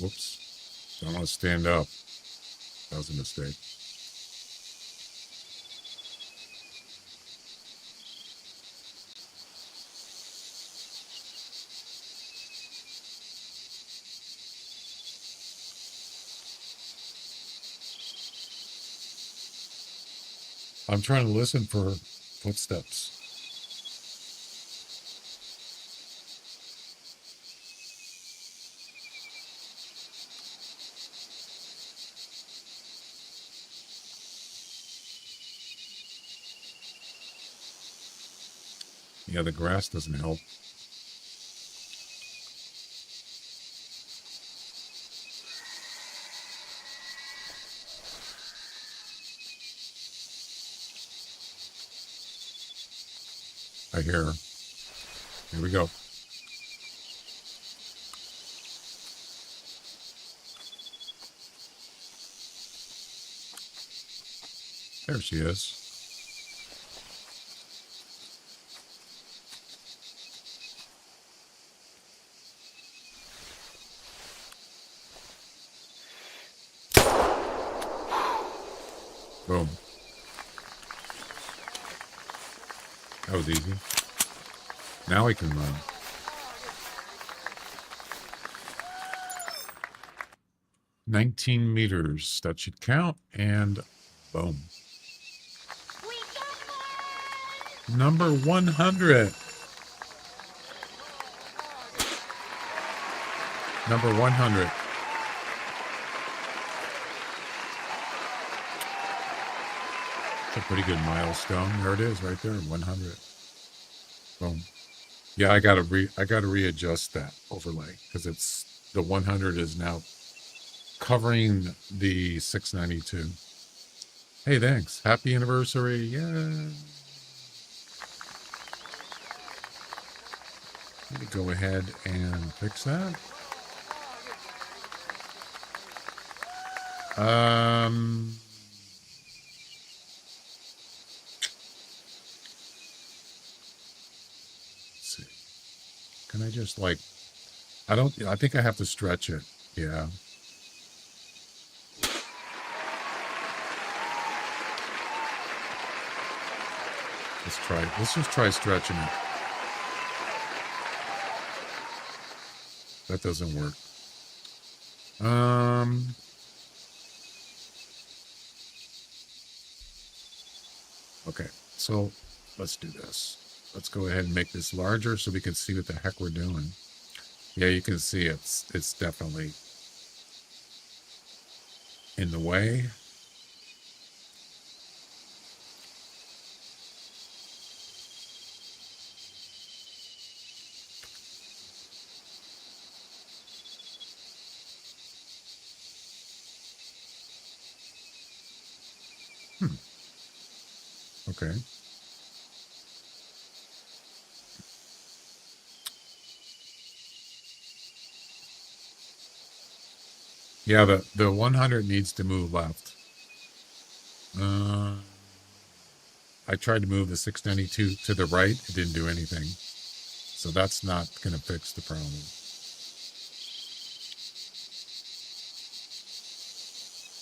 Whoops. Don't want to stand up. That was a mistake. I'm trying to listen for footsteps. Yeah, the grass doesn't help. I hear her. Here we go. There she is. Boom. That was easy. Now we can run. "19 meters. That should count. And boom. We got one! Number 100. Number 100. It's a pretty good milestone. There it is, right there, 100. Boom. Yeah, I gotta readjust that overlay because it's the 100 is now covering the 692. Hey, thanks. Happy anniversary. Yeah. Let me go ahead and fix that. Let's see. Can I just like, I think I have to stretch it. Yeah. Let's just try stretching it. That doesn't work. Okay, so let's do this. Let's go ahead and make this larger so we can see what the heck we're doing. Yeah, you can see it's definitely in the way. Okay. Yeah, the 100 needs to move left. I tried to move the 692 to the right. It didn't do anything. So that's not going to fix the problem.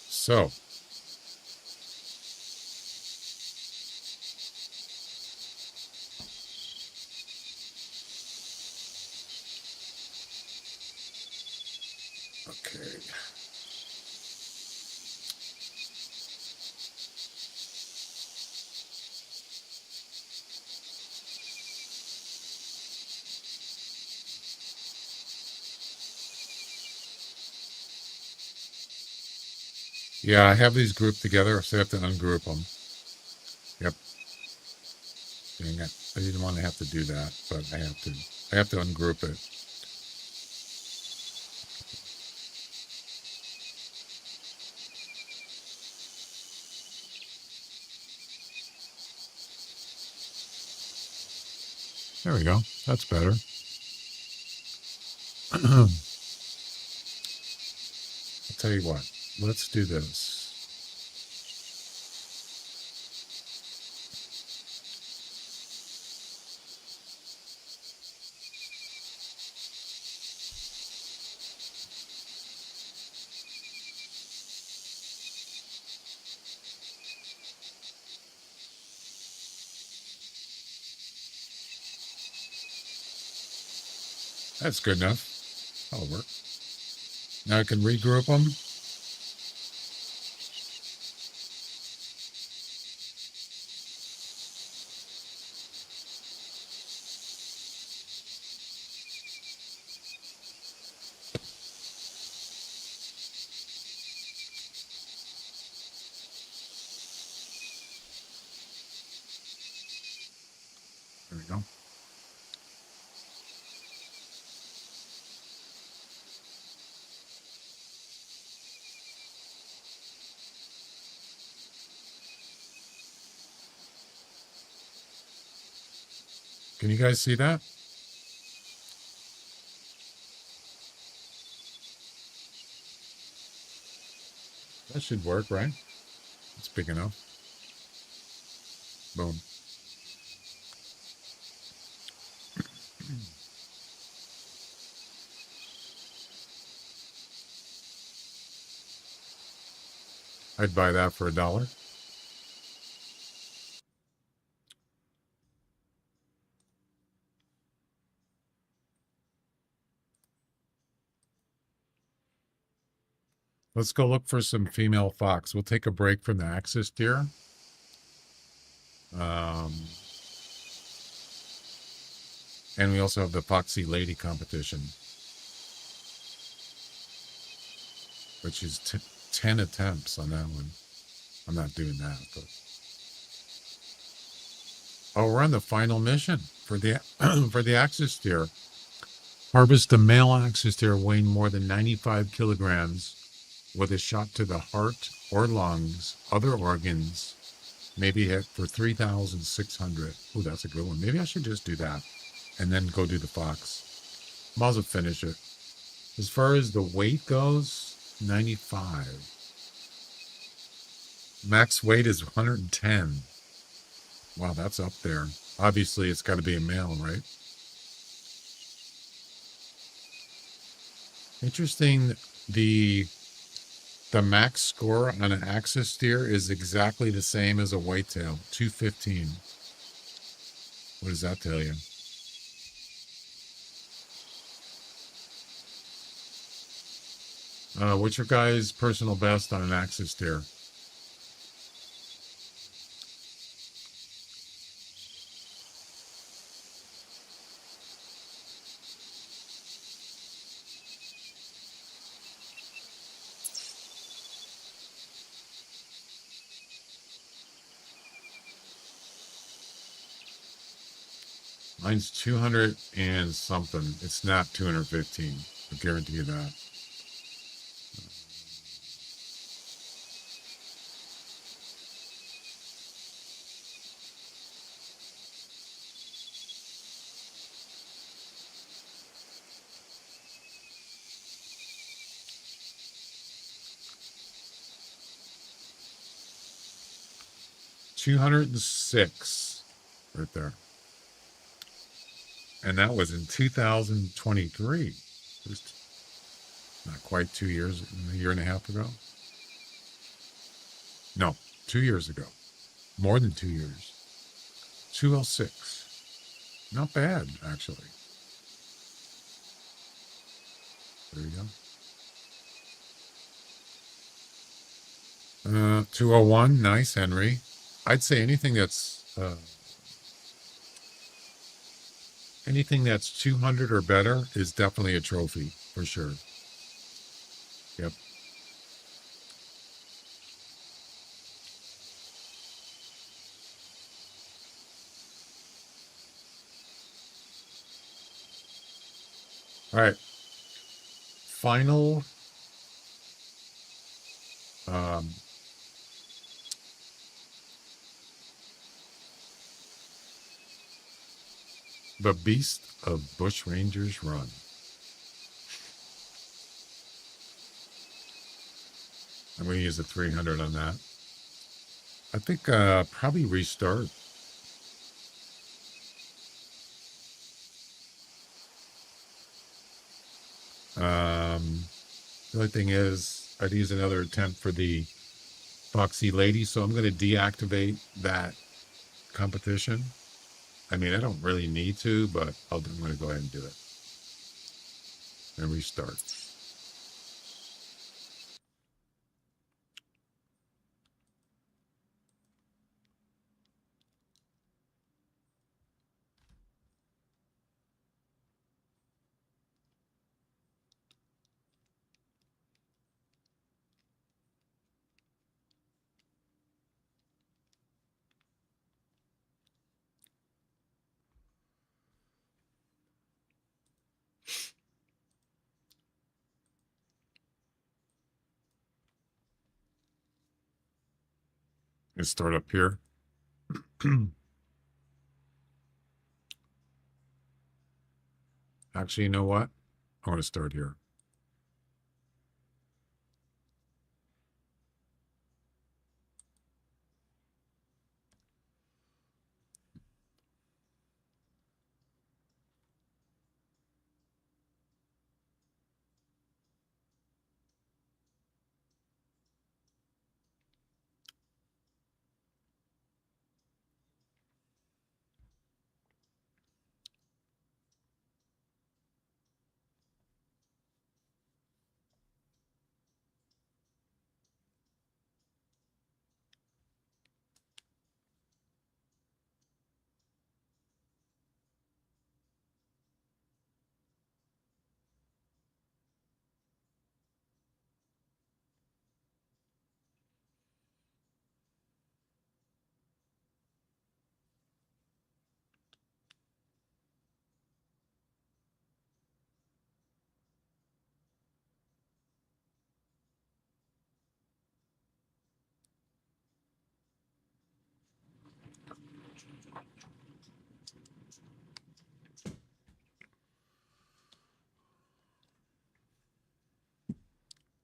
So okay. Yeah, I have these grouped together, so I have to ungroup them. Yep. Dang it. I didn't want to have to do that, but I have to. I have to ungroup it. There we go. That's better. I'll tell you what. Let's do this. That's good enough. That'll work. Now I can regroup them. There we go. Can you guys see that? That should work, right? It's big enough. Boom. I'd buy that for $1. Let's go look for some female fox. We'll take a break from the axis deer. And we also have the Foxy Lady competition, which is 10 attempts on that one. I'm not doing that, but oh, we're on the final mission for the for the axis deer. Harvest a male axis deer weighing more than 95 kilograms with a shot to the heart or lungs, other organs, maybe hit for 3,600. Oh, that's a good one. Maybe I should just do that and then go do the fox. Might as well finish it. As far as the weight goes, 95. Max weight is 110. Wow, that's up there. Obviously, it's got to be a male, right? Interesting. The max score on an axis deer is exactly the same as a whitetail, 215. What does that tell you? What's your guys' personal best on an axis deer? Mine's 200 and something. It's not 215. I guarantee you that. $206 right there. And that was in 2023. Just not quite 2 years, a year and a half ago. No, 2 years ago. More than 2 years. 206. Not bad, actually. There you go. 201. Nice, Henry. I'd say anything that's 200 or better is definitely a trophy for sure. Yep. All right. Final the Beast of Bushrangers Run. I'm going to use a 300 on that. I think probably restart. The only thing is I'd use another attempt for the Foxy Lady, so I'm going to deactivate that competition. I mean, I don't really need to, but I'm going to go ahead and do it. And restart. And start up here. Actually, you know what? I want to start here.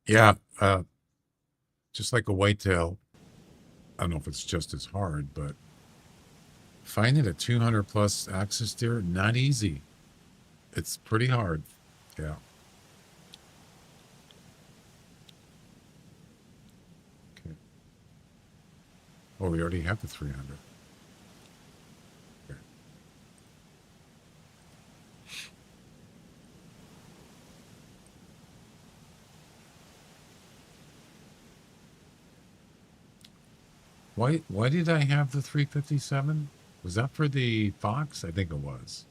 Yeah, just like a whitetail. I don't know if it's just as hard, but finding a 200 plus axis deer, not easy. It's pretty hard. Yeah. Okay. Oh, we already have the 300. Okay. Why did I have the 357? Was that for the fox? I think it was.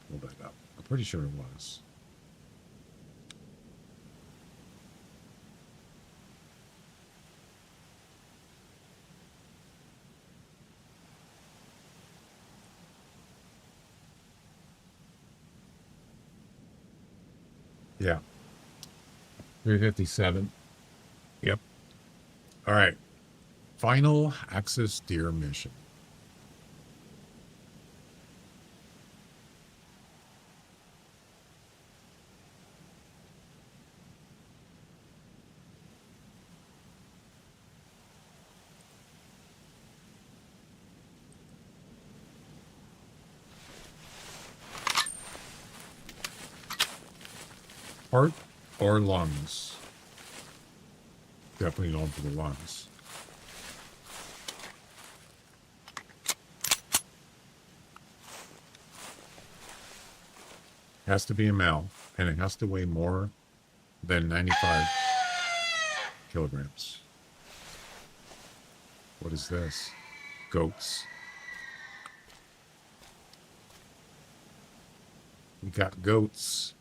Pull that up. I'm pretty sure it was. Yeah. 357. Yep. All right. Final axis deer mission. Heart or lungs? Definitely going for the lungs. Has to be a male, and it has to weigh more than 95 kilograms. What is this? Goats. We got goats.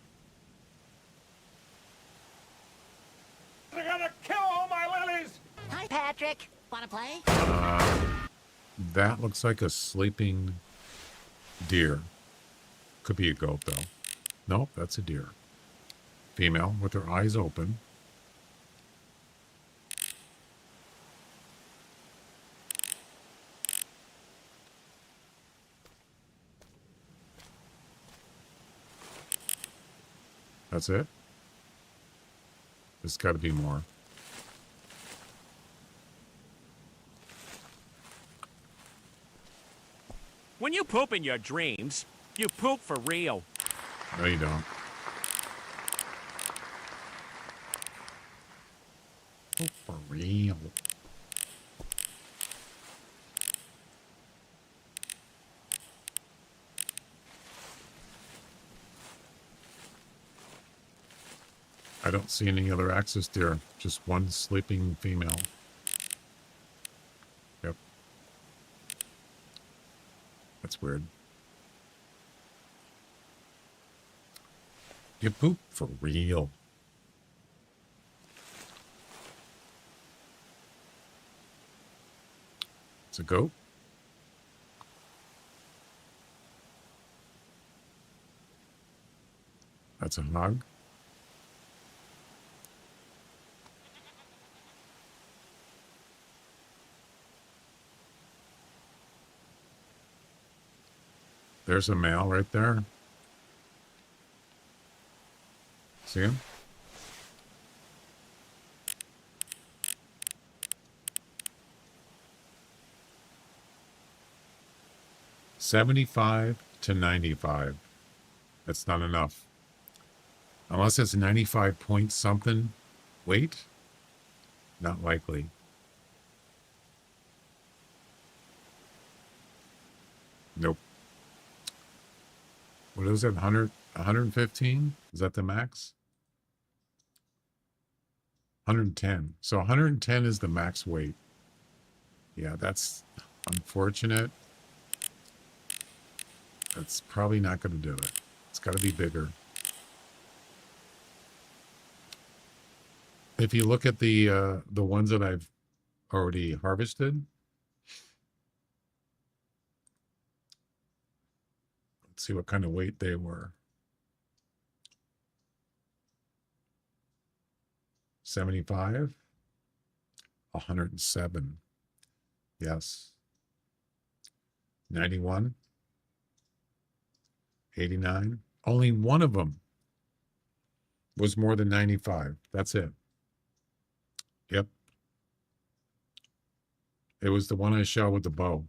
They're gonna kill all my lilies! Hi, Patrick. Wanna play? That looks like a sleeping deer. Could be a goat, though. Nope, that's a deer. Female with her eyes open. That's it? There's got to be more. When you poop in your dreams, you poop for real. No, you don't. Oh, for real. I don't see any other axis deer. Just one sleeping female. Yep. That's weird. You poop for real. It's a goat. That's a hog. There's a male right there. See him? $75 to $95. That's not enough. Unless it's 95 point something weight, not likely. Nope. What is it? 115? Is that the max? 110. So 110 is the max weight. Yeah, that's unfortunate. That's probably not going to do it. It's got to be bigger. If you look at the ones that I've already harvested, let's see what kind of weight they were. 75, 107. Yes. 91. 89. Only one of them was more than 95. That's it. Yep. It was the one I shot with the bow.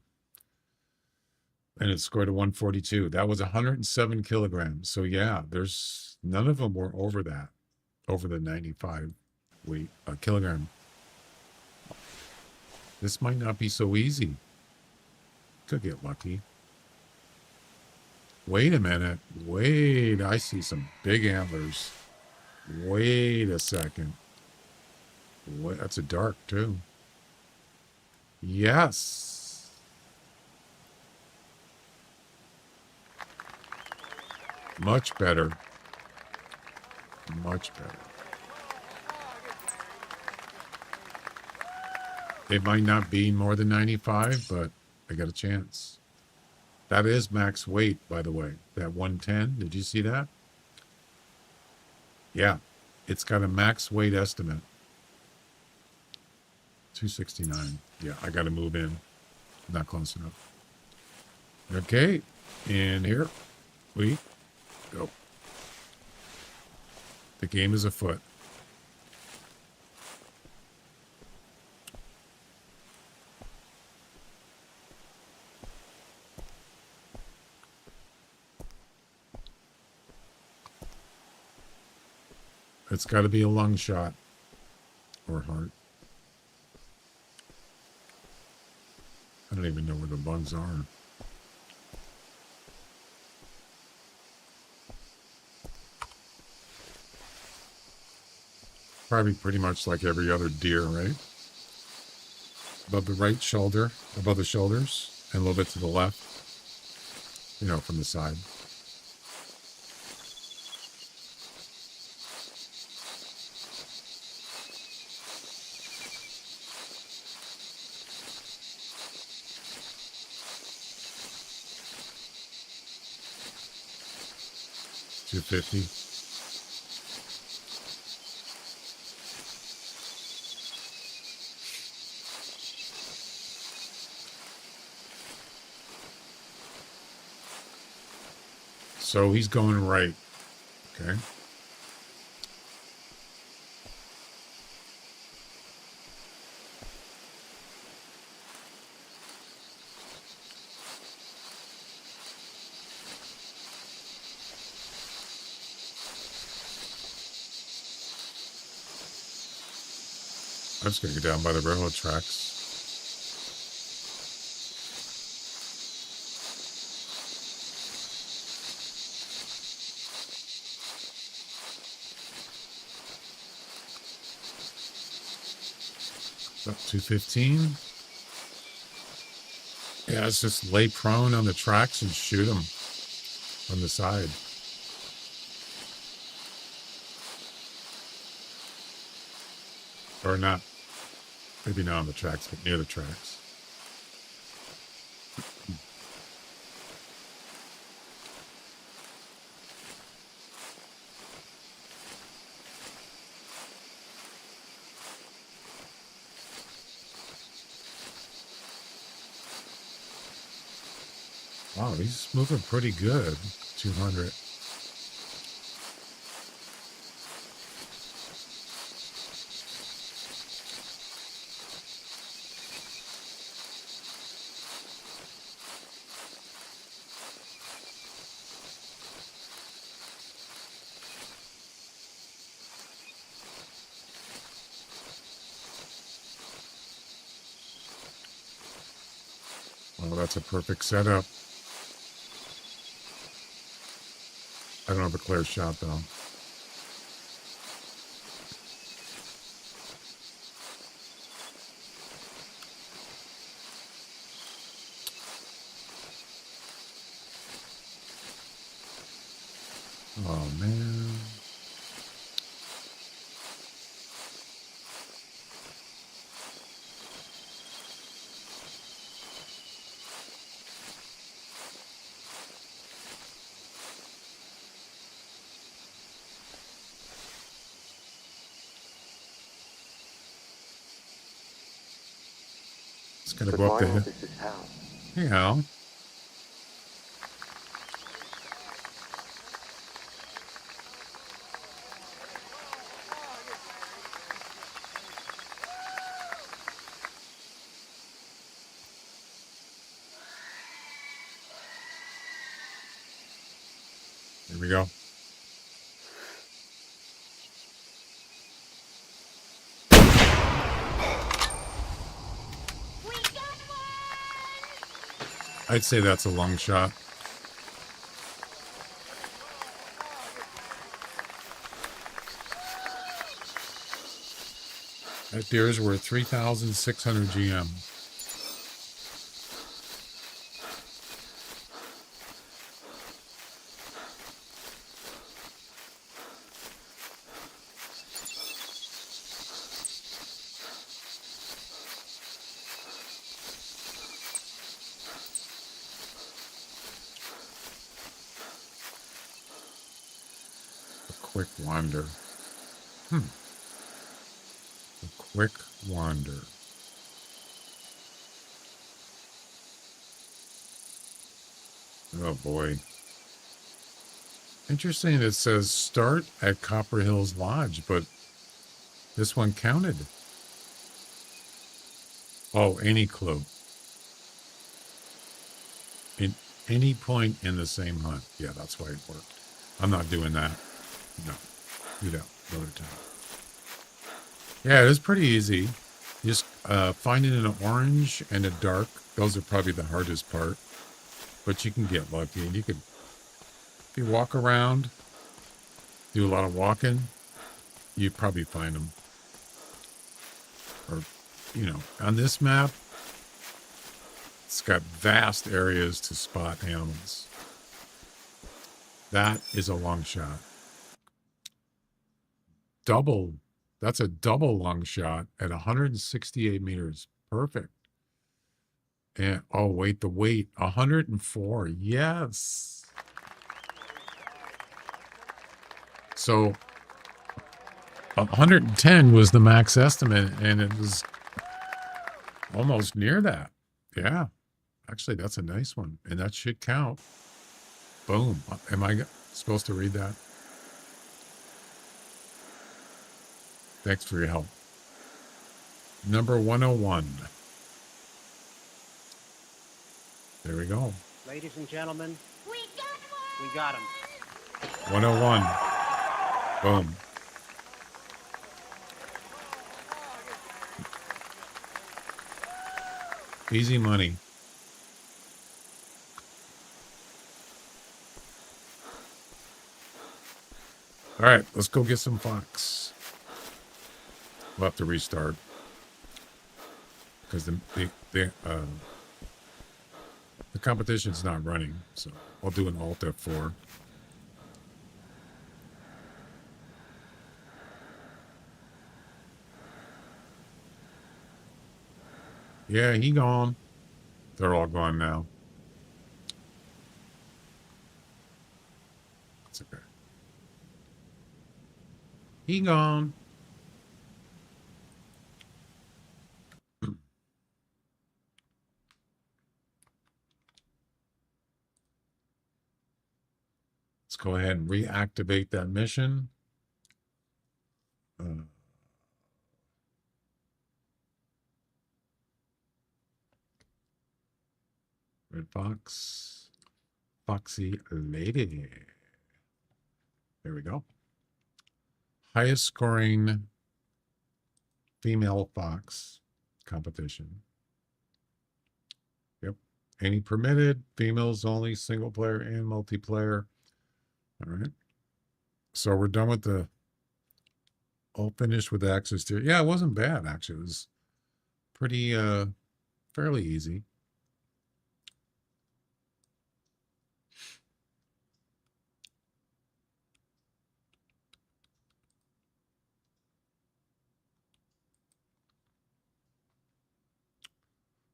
And it scored a 142. That was 107 kilograms. So yeah, there's none of them were over that, over the 95 weight kilogram. This might not be so easy. Could get lucky. Wait a minute. Wait, I see some big antlers. Wait a second. What? That's a dark too. Yes. Much better. Much better. It might not be more than 95, but I got a chance. That is max weight, by the way. That 110. Did you see that? Yeah. It's got a max weight estimate. 269. Yeah, I got to move in. Not close enough. Okay. And here we go. The game is afoot. It's got to be a lung shot or heart. I don't even know where the lungs are. Probably pretty much like every other deer, right? Above the right shoulder, above the shoulders, and a little bit to the left, you know, from the side. $250. So he's going right. Okay. I'm just going to go down by the railroad tracks. About 215. Yeah, let's just lay prone on the tracks and shoot them on the side. Or not. Maybe not on the tracks, but near the tracks. Wow, he's moving pretty good. 200. Well, that's a perfect setup. I don't have a clear shot, though. Oh, man. Just gotta But go up my the hill. office is Hal. Hey, Al. Here we go. We got one! I'd say that's a long shot. That deer's worth 3,600 GM. A quick wander. A quick wander. Oh boy. Interesting. It says start at Copper Hills Lodge, but this one counted. Oh, any clue. In any point in the same hunt. Yeah, that's why it worked. I'm not doing that. No. Do that another time. Yeah, it is pretty easy. Just finding an orange and a dark. Those are probably the hardest part. But you can get lucky. And you could, if you walk around, do a lot of walking, you probably find them. Or, you know, on this map, it's got vast areas to spot animals. That is a long shot. Double. That's a double long shot at 168 meters. Perfect. And oh, wait, the weight 104. Yes. So 110 was the max estimate, and it was almost near that. Yeah. Actually, that's a nice one, and that should count. Boom. Am I supposed to read that? Thanks for your help. Number 101. There we go. Ladies and gentlemen, We got one! we got him. 101. Boom. Easy money. All right, let's go get some fox. We'll have to restart because the competition's not running. So I'll do an Alt F4. Yeah, he gone. They're all gone now. It's okay. He gone. Let's go ahead and reactivate that mission. Red Fox. Foxy Lady. There we go. Highest scoring female fox competition. Yep. Any permitted, females only, single player and multiplayer. All right. So we're done with the all finished with access to. Yeah, it wasn't bad actually. It was pretty fairly easy.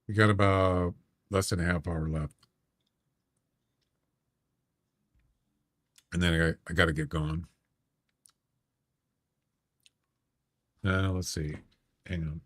We got about less than a half hour left. And then I got to get going. Let's see. Hang on.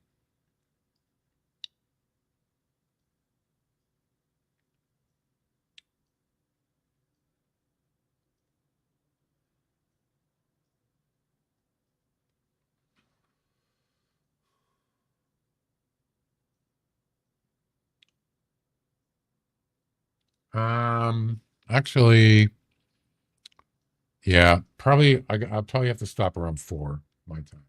Actually, yeah, probably. I'll probably have to stop around 4 my time.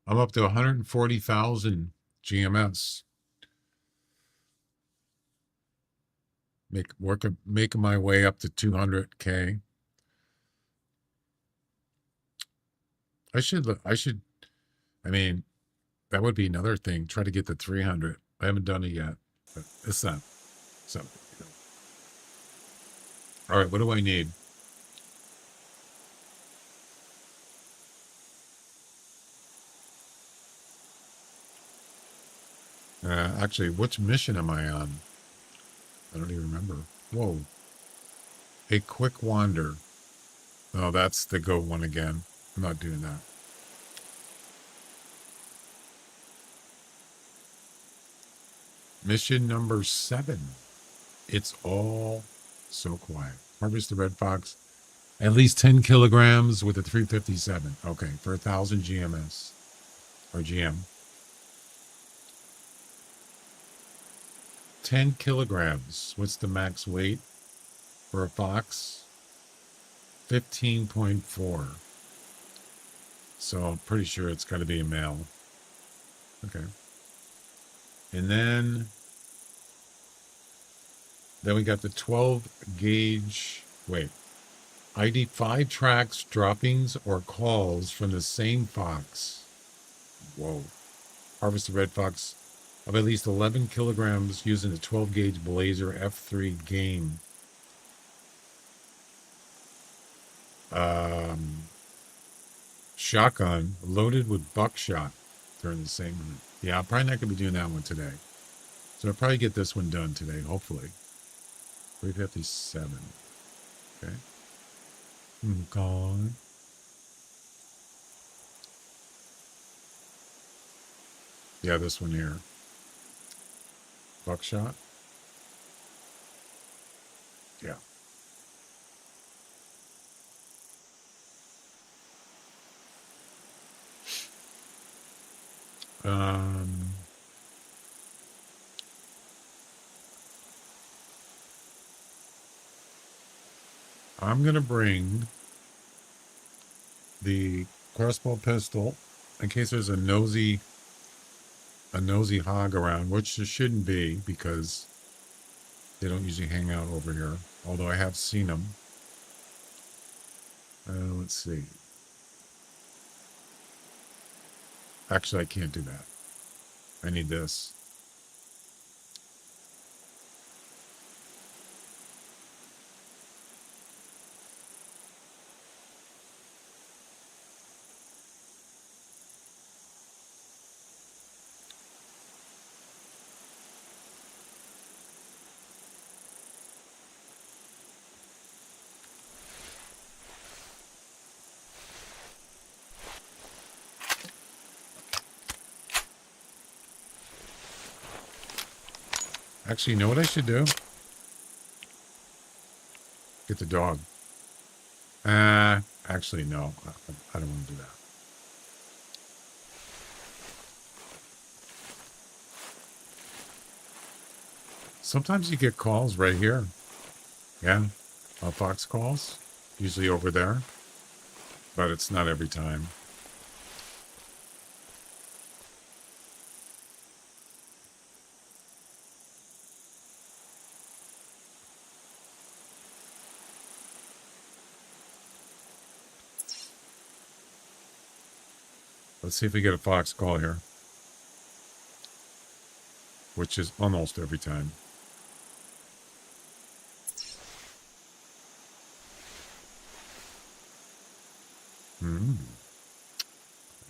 I'm up to 140,000 GMS. Making my way up to 200K. I mean, that would be another thing. Try to get to 300. I haven't done it yet, but it's not. So, all right, what do I need? Actually, which mission am I on? I don't even remember. Whoa. A quick wander. Oh, that's the go one again. I'm not doing that. Mission number 7. It's all so quiet. Harvest the red fox. At least 10 kilograms with a 357. Okay, for 1,000 GMS. Or GM. 10 kilograms. What's the max weight for a fox? 15.4. So I'm pretty sure it's got to be a male. Okay. And then we got the 12 gauge. Wait. ID 5 tracks, droppings, or calls from the same fox. Whoa. Harvest a red fox of at least 11 kilograms using the 12 gauge Blazer F3 game. Shotgun loaded with buckshot during the same minute. Yeah, I'm probably not going to be doing that one today. So I'll probably get this one done today, hopefully. 357. Okay. God. Yeah, this one here. Buckshot. Yeah. I'm going to bring the crossbow pistol in case there's a nosy hog around, which there shouldn't be because they don't usually hang out over here, although I have seen them. Let's see. Actually, I can't do that. I need this. Actually, you know what I should do? Get the dog. Actually, no. I don't want to do that. Sometimes you get calls right here. Yeah. Fox calls. Usually over there. But it's not every time. Let's see if we get a fox call here. Which is almost every time.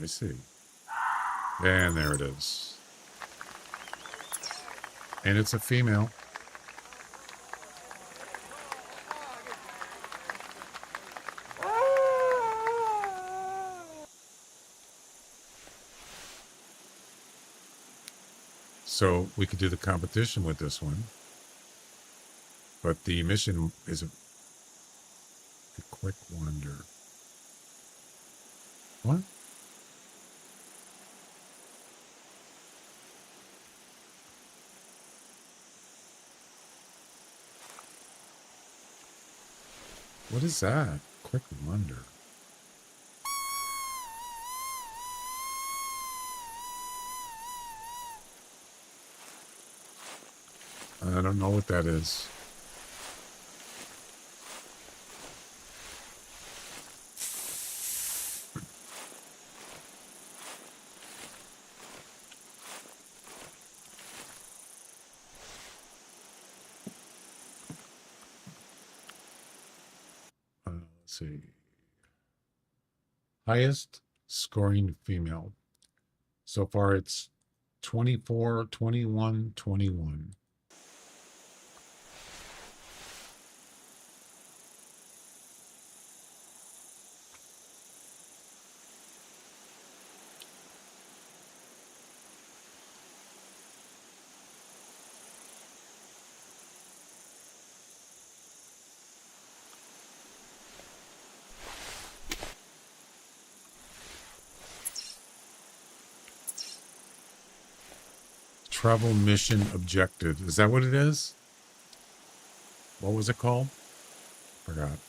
I see. And there it is. And it's a female. So we could do the competition with this one. But the mission is a quick wander. What? What is that? Quick wonder. I don't know what that is. Let's see. Highest scoring female. So far it's 24, 21, 21. Travel mission objective. Is that what it is? What was it called? Forgot.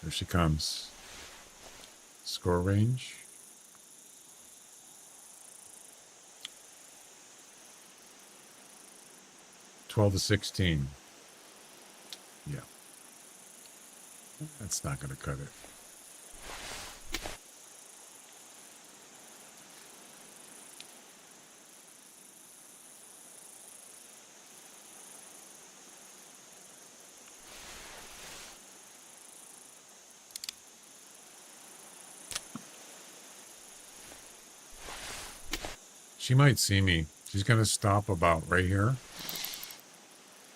There she comes. Score range. $12 to 16. Yeah. That's not going to cut it. She might see me. She's going to stop about right here.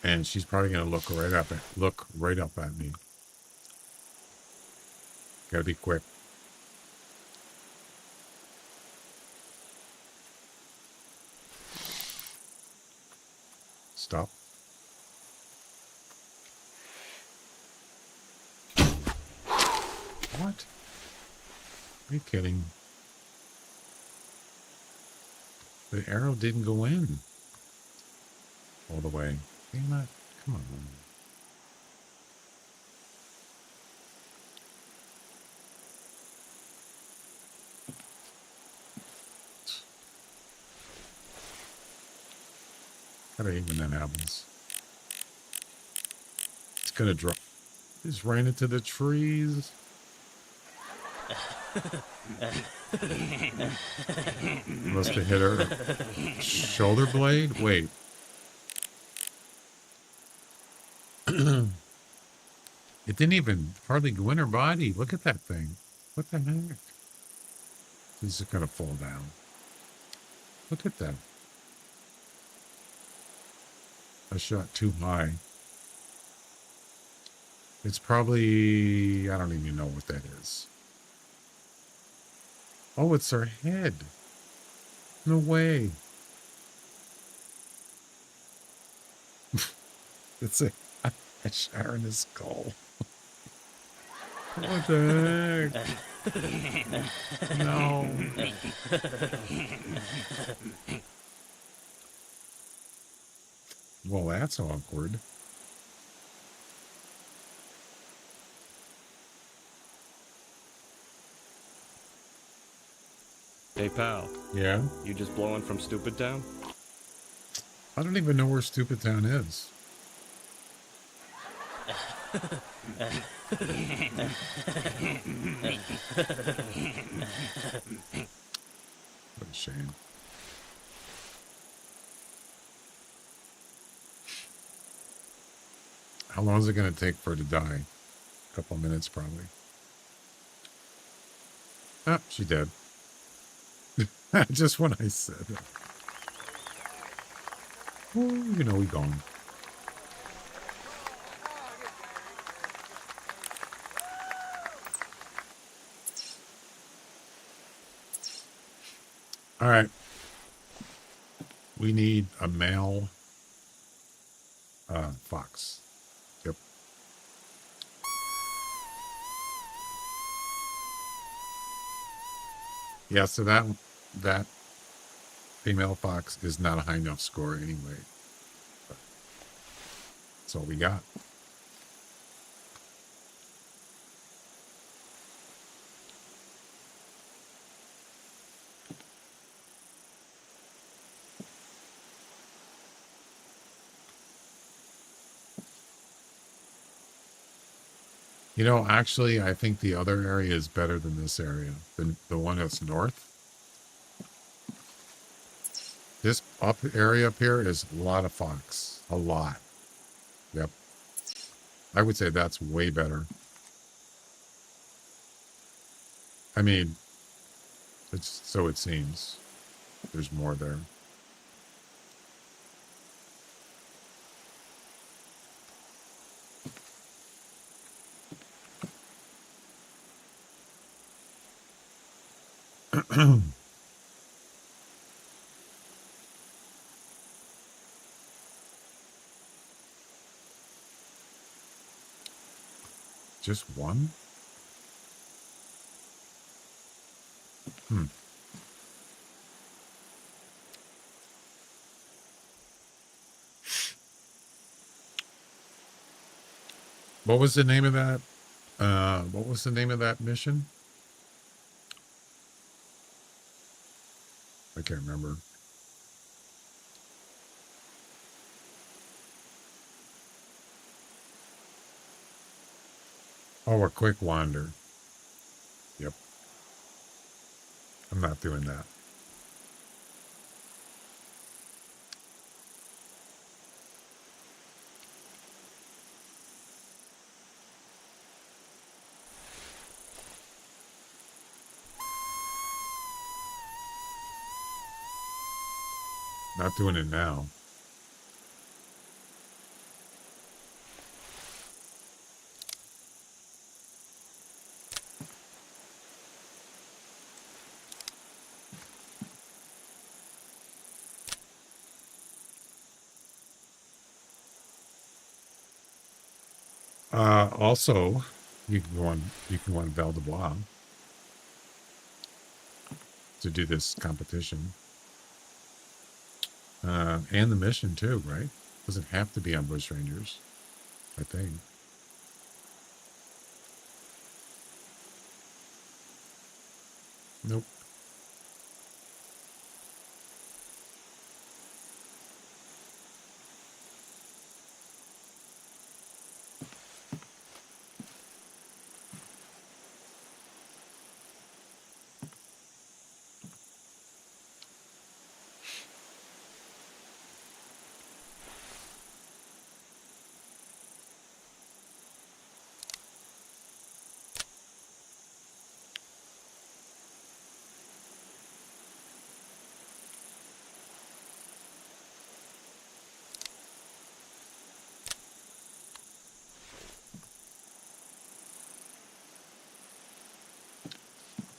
And she's probably going to look right up at me. Gotta be quick. Stop. What? Are you kidding? The arrow didn't go in all the way. Damn it. Come on. I hate when that happens. It's gonna drop. Just ran into the trees. Must have hit her shoulder blade. Wait. It didn't even hardly go in her body. Look at that thing. What the heck? She's just gonna fall down. Look at that. I shot too high. It's probably, I don't even know what that is. Oh, it's her head. No way. It's a shot her in the skull. What the heck? No. Well, that's awkward. Hey, pal. Yeah? You just blowing from Stupid Town? I don't even know where Stupid Town is. What a shame. How long is it going to take for her to die? A couple of minutes, probably. Ah, she dead. Just when I said it. Well, you know, we gone. All right. We need a male fox. Yep. Yeah, so that female fox is not a high enough score anyway. But that's all we got. You know, actually, I think the other area is better than this area. The one that's north. This area up here is a lot of fox. A lot. Yep. I would say that's way better. I mean, it's so it seems. There's more there. Just one? Hmm. What was the name of that? What was the name of that mission? I can't remember. Oh, a quick wander. Yep. I'm not doing that. Not doing it now. Also, you can go on Val de Bois to do this competition. And the mission too, right? Doesn't have to be on Bush Rangers, I think. Nope.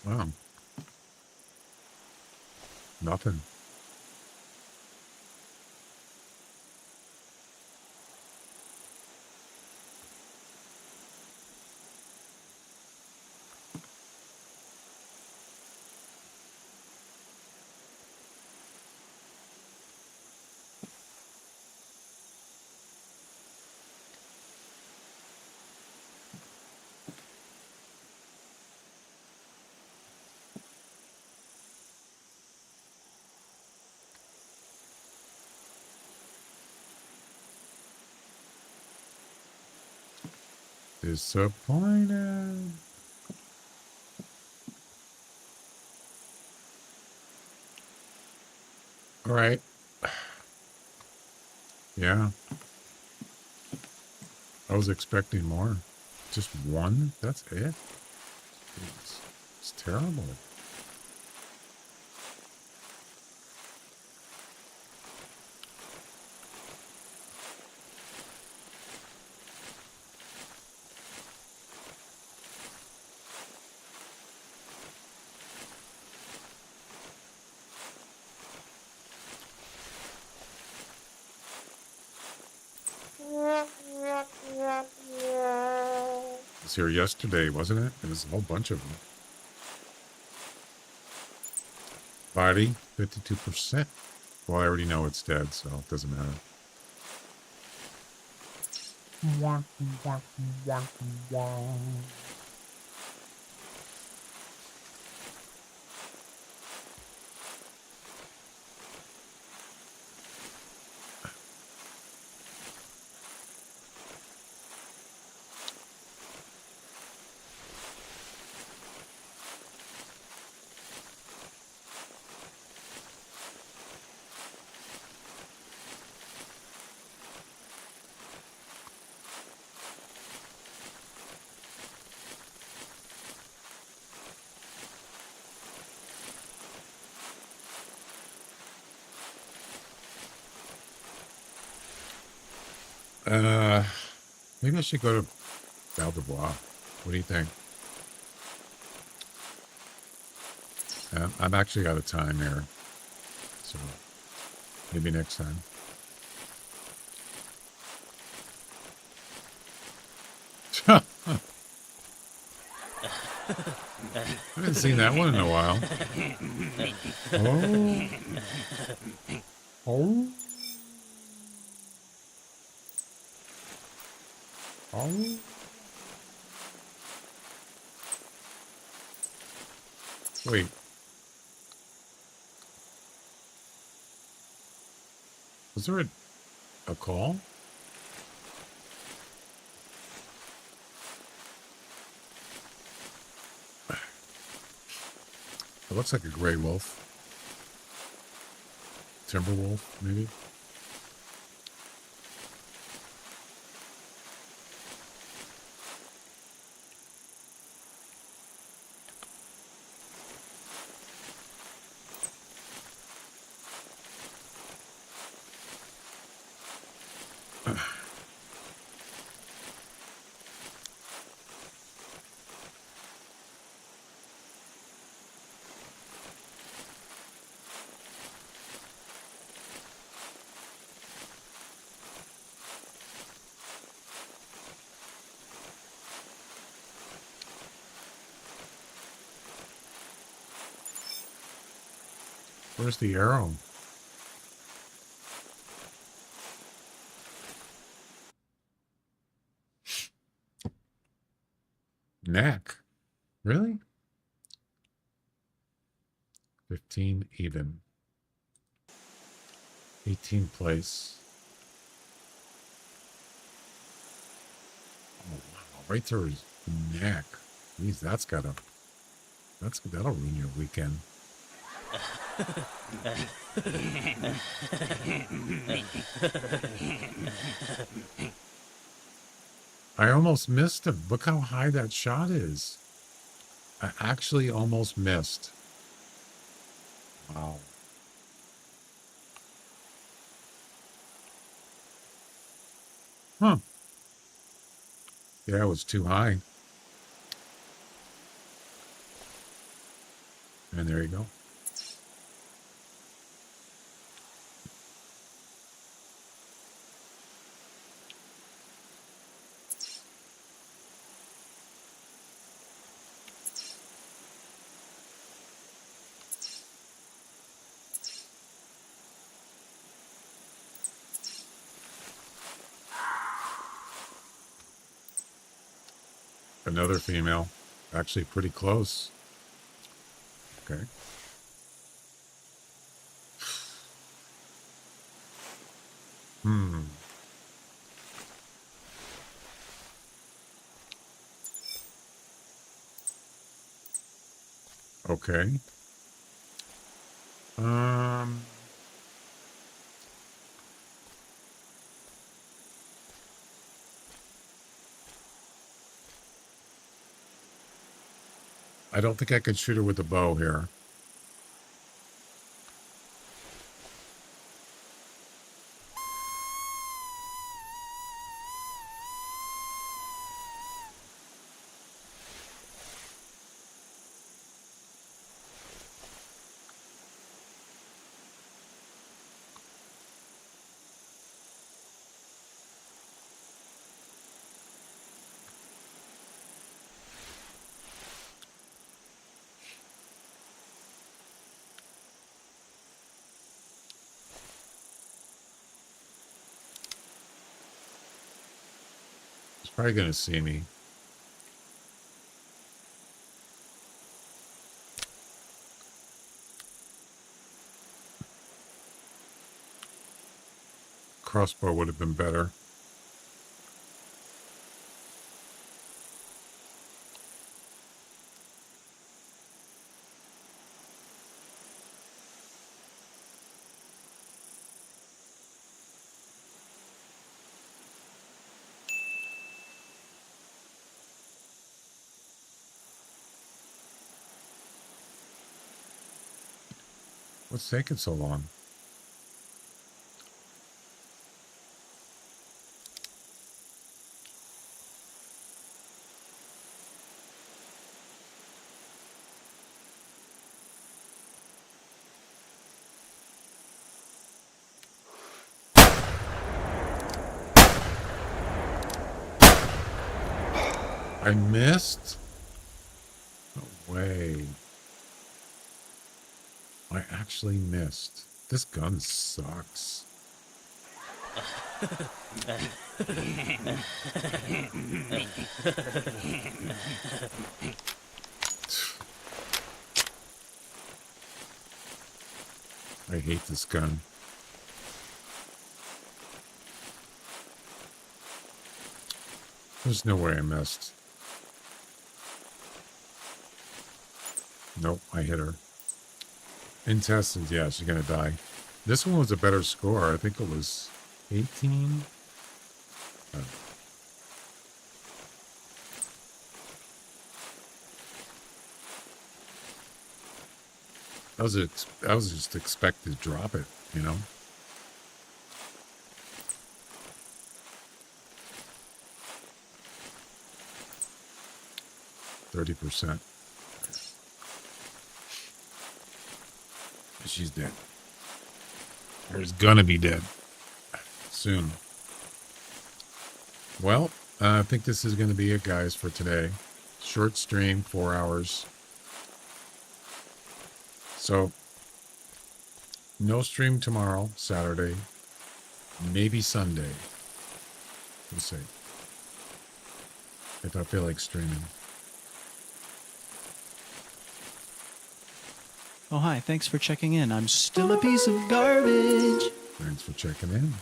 Wow. Nothing. Disappointed. All right. Yeah. I was expecting more. Just one? That's it? It's terrible. was here yesterday, wasn't it? There's a whole bunch of them. Body, 52%. Well, I already know it's dead, so it doesn't matter. Maybe I should go to Val de Bois. What do you think? I'm actually out of time here, so maybe next time. I haven't seen that one in a while. Oh. Oh. Wait. Was there a call? It looks like a gray wolf. Timber wolf, maybe? Where's the arrow? Neck. Really? 15 even. 18 place. Oh wow, right through his neck. Jeez, that'll ruin your weekend. I almost missed him. Look how high that shot is. I actually almost missed. Wow. Huh. Yeah, it was too high. And there you go. Another female. Actually pretty close. Okay. Okay. I don't think I could shoot her with a bow here. probably gonna see me. Crossbow would have been better. What's taking so long? I missed? No way. I actually missed. This gun sucks. I hate this gun. There's no way I missed. Nope, I hit her. Intestines, yeah, she's gonna die. This one was a better score. I think it was 18. I was just expected to drop it, you know. 30%. She's dead. There's gonna be dead soon. Well, I think this is gonna be it, guys, for today. Short stream, 4 hours. So, no stream tomorrow, Saturday. Maybe Sunday. We'll see. If I feel like streaming. Oh, hi. Thanks for checking in. I'm still a piece of garbage. Thanks for checking in.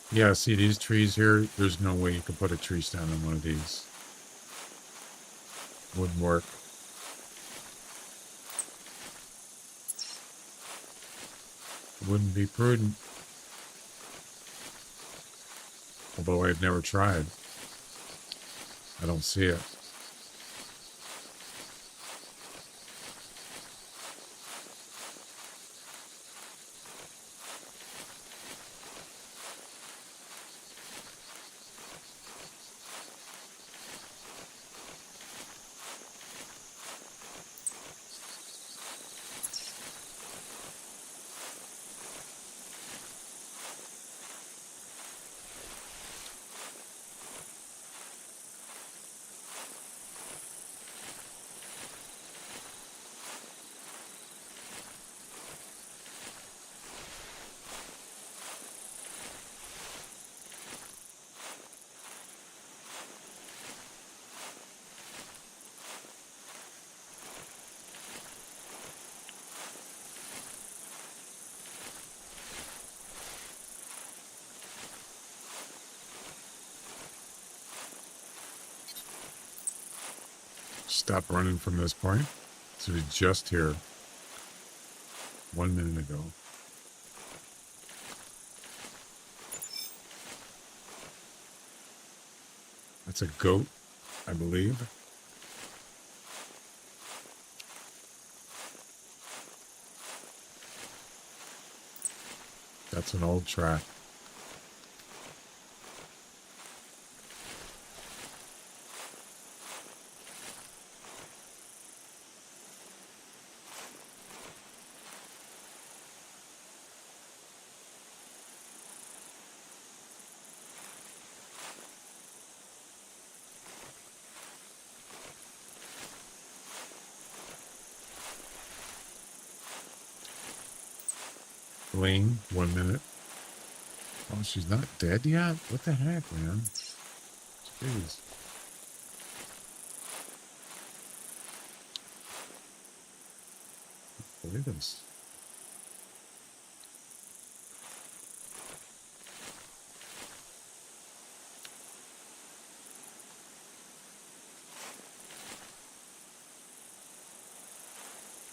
Yeah, see these trees here? There's no way you could put a tree stand on one of these. Wouldn't work. Wouldn't be prudent. Although I've never tried. I don't see it. Stop running from this point. So it's just here 1 minute ago. That's a goat, I believe. That's an old track. Gleam, 1 minute. Oh, she's not dead yet? What the heck, man? Jeez. Look at this.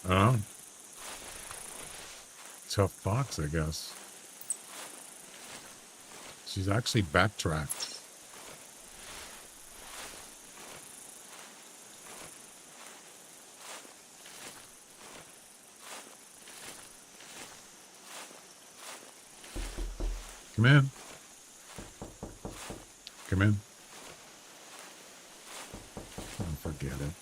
Oh. Tough box, I guess. She's actually backtracked. Come in. Come in. Oh, forget it.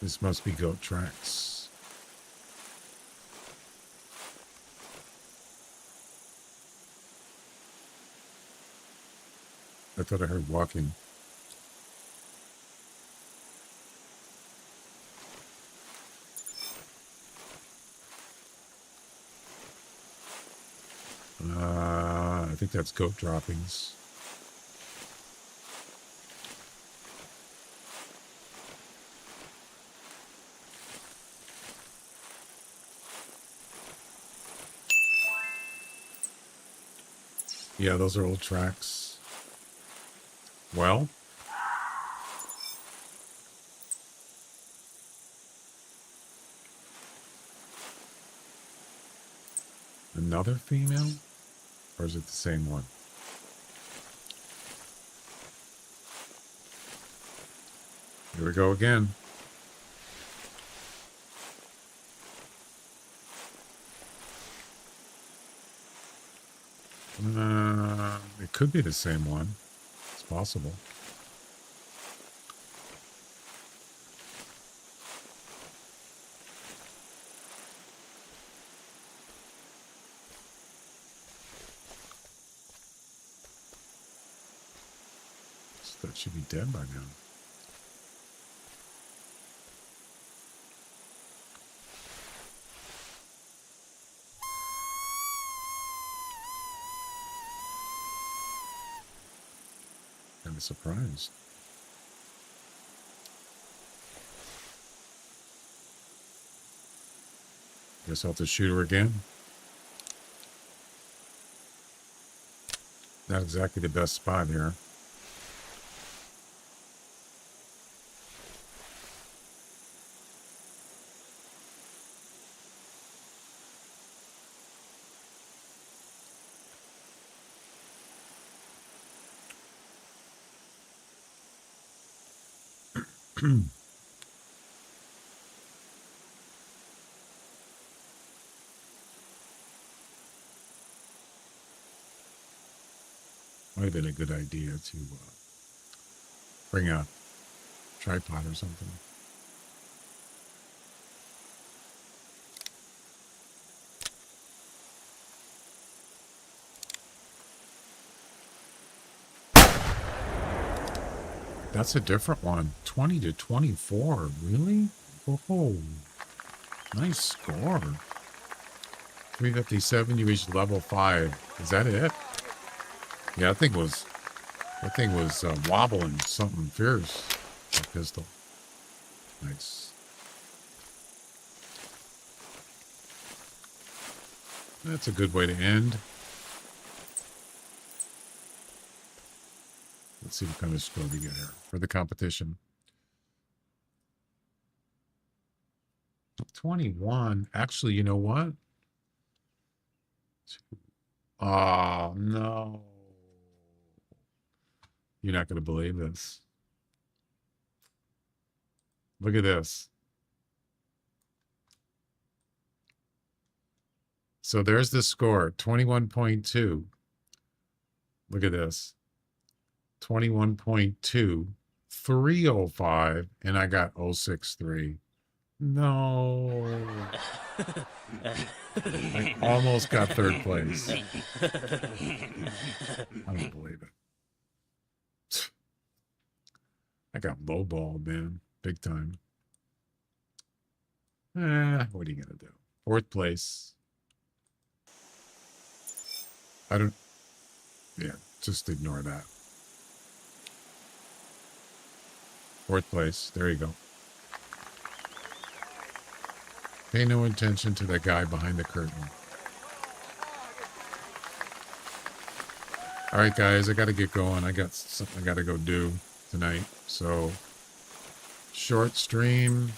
This must be goat tracks. I thought I heard walking. I think that's goat droppings. Yeah, those are old tracks. Well, another female? Or is it the same one? Here we go again. It could be the same one. It's possible. That should be dead by now. Kind of surprised. Guess I'll have to shoot her again. Not exactly the best spot here. Might have been a good idea to bring a tripod or something. That's a different one. 20 to 24. Really? Oh, nice score. 357. You reached level 5. Is that it? Yeah, that thing was wobbling something fierce. That pistol. Nice. That's a good way to end. Let's see what kind of score we get here for the competition. 21. Actually, you know what? Oh, no. You're not going to believe this. Look at this. So there's the score, 21.2. Look at this. 21.2, 305, and I got 063. No. I almost got third place. I don't believe it. I got lowballed, man. Big time. What are you going to do? Fourth place. Yeah, just ignore that. Fourth place. There you go. Pay no attention to that guy behind the curtain. All right, guys, I got to get going. I got something I got to go do tonight. So, short stream,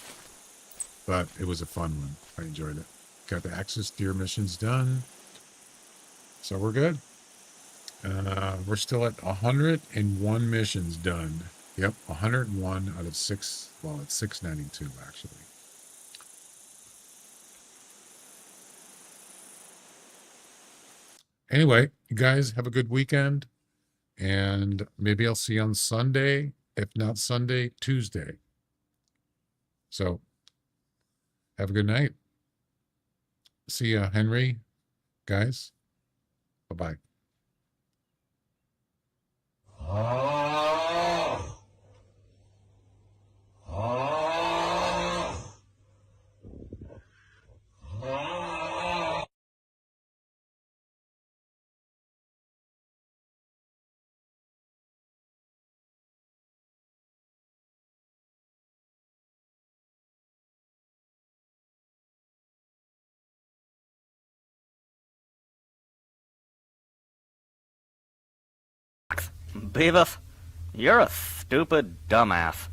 but it was a fun one. I enjoyed it. Got the Axis Deer missions done. So we're good. We're still at 101 missions done. Yep, 101 out of 6. Well, it's 692, actually. Anyway, you guys have a good weekend. And maybe I'll see you on Sunday. If not Sunday, Tuesday. So, have a good night. See ya, Henry. Guys. Bye-bye. Beavis, you're a stupid dumbass.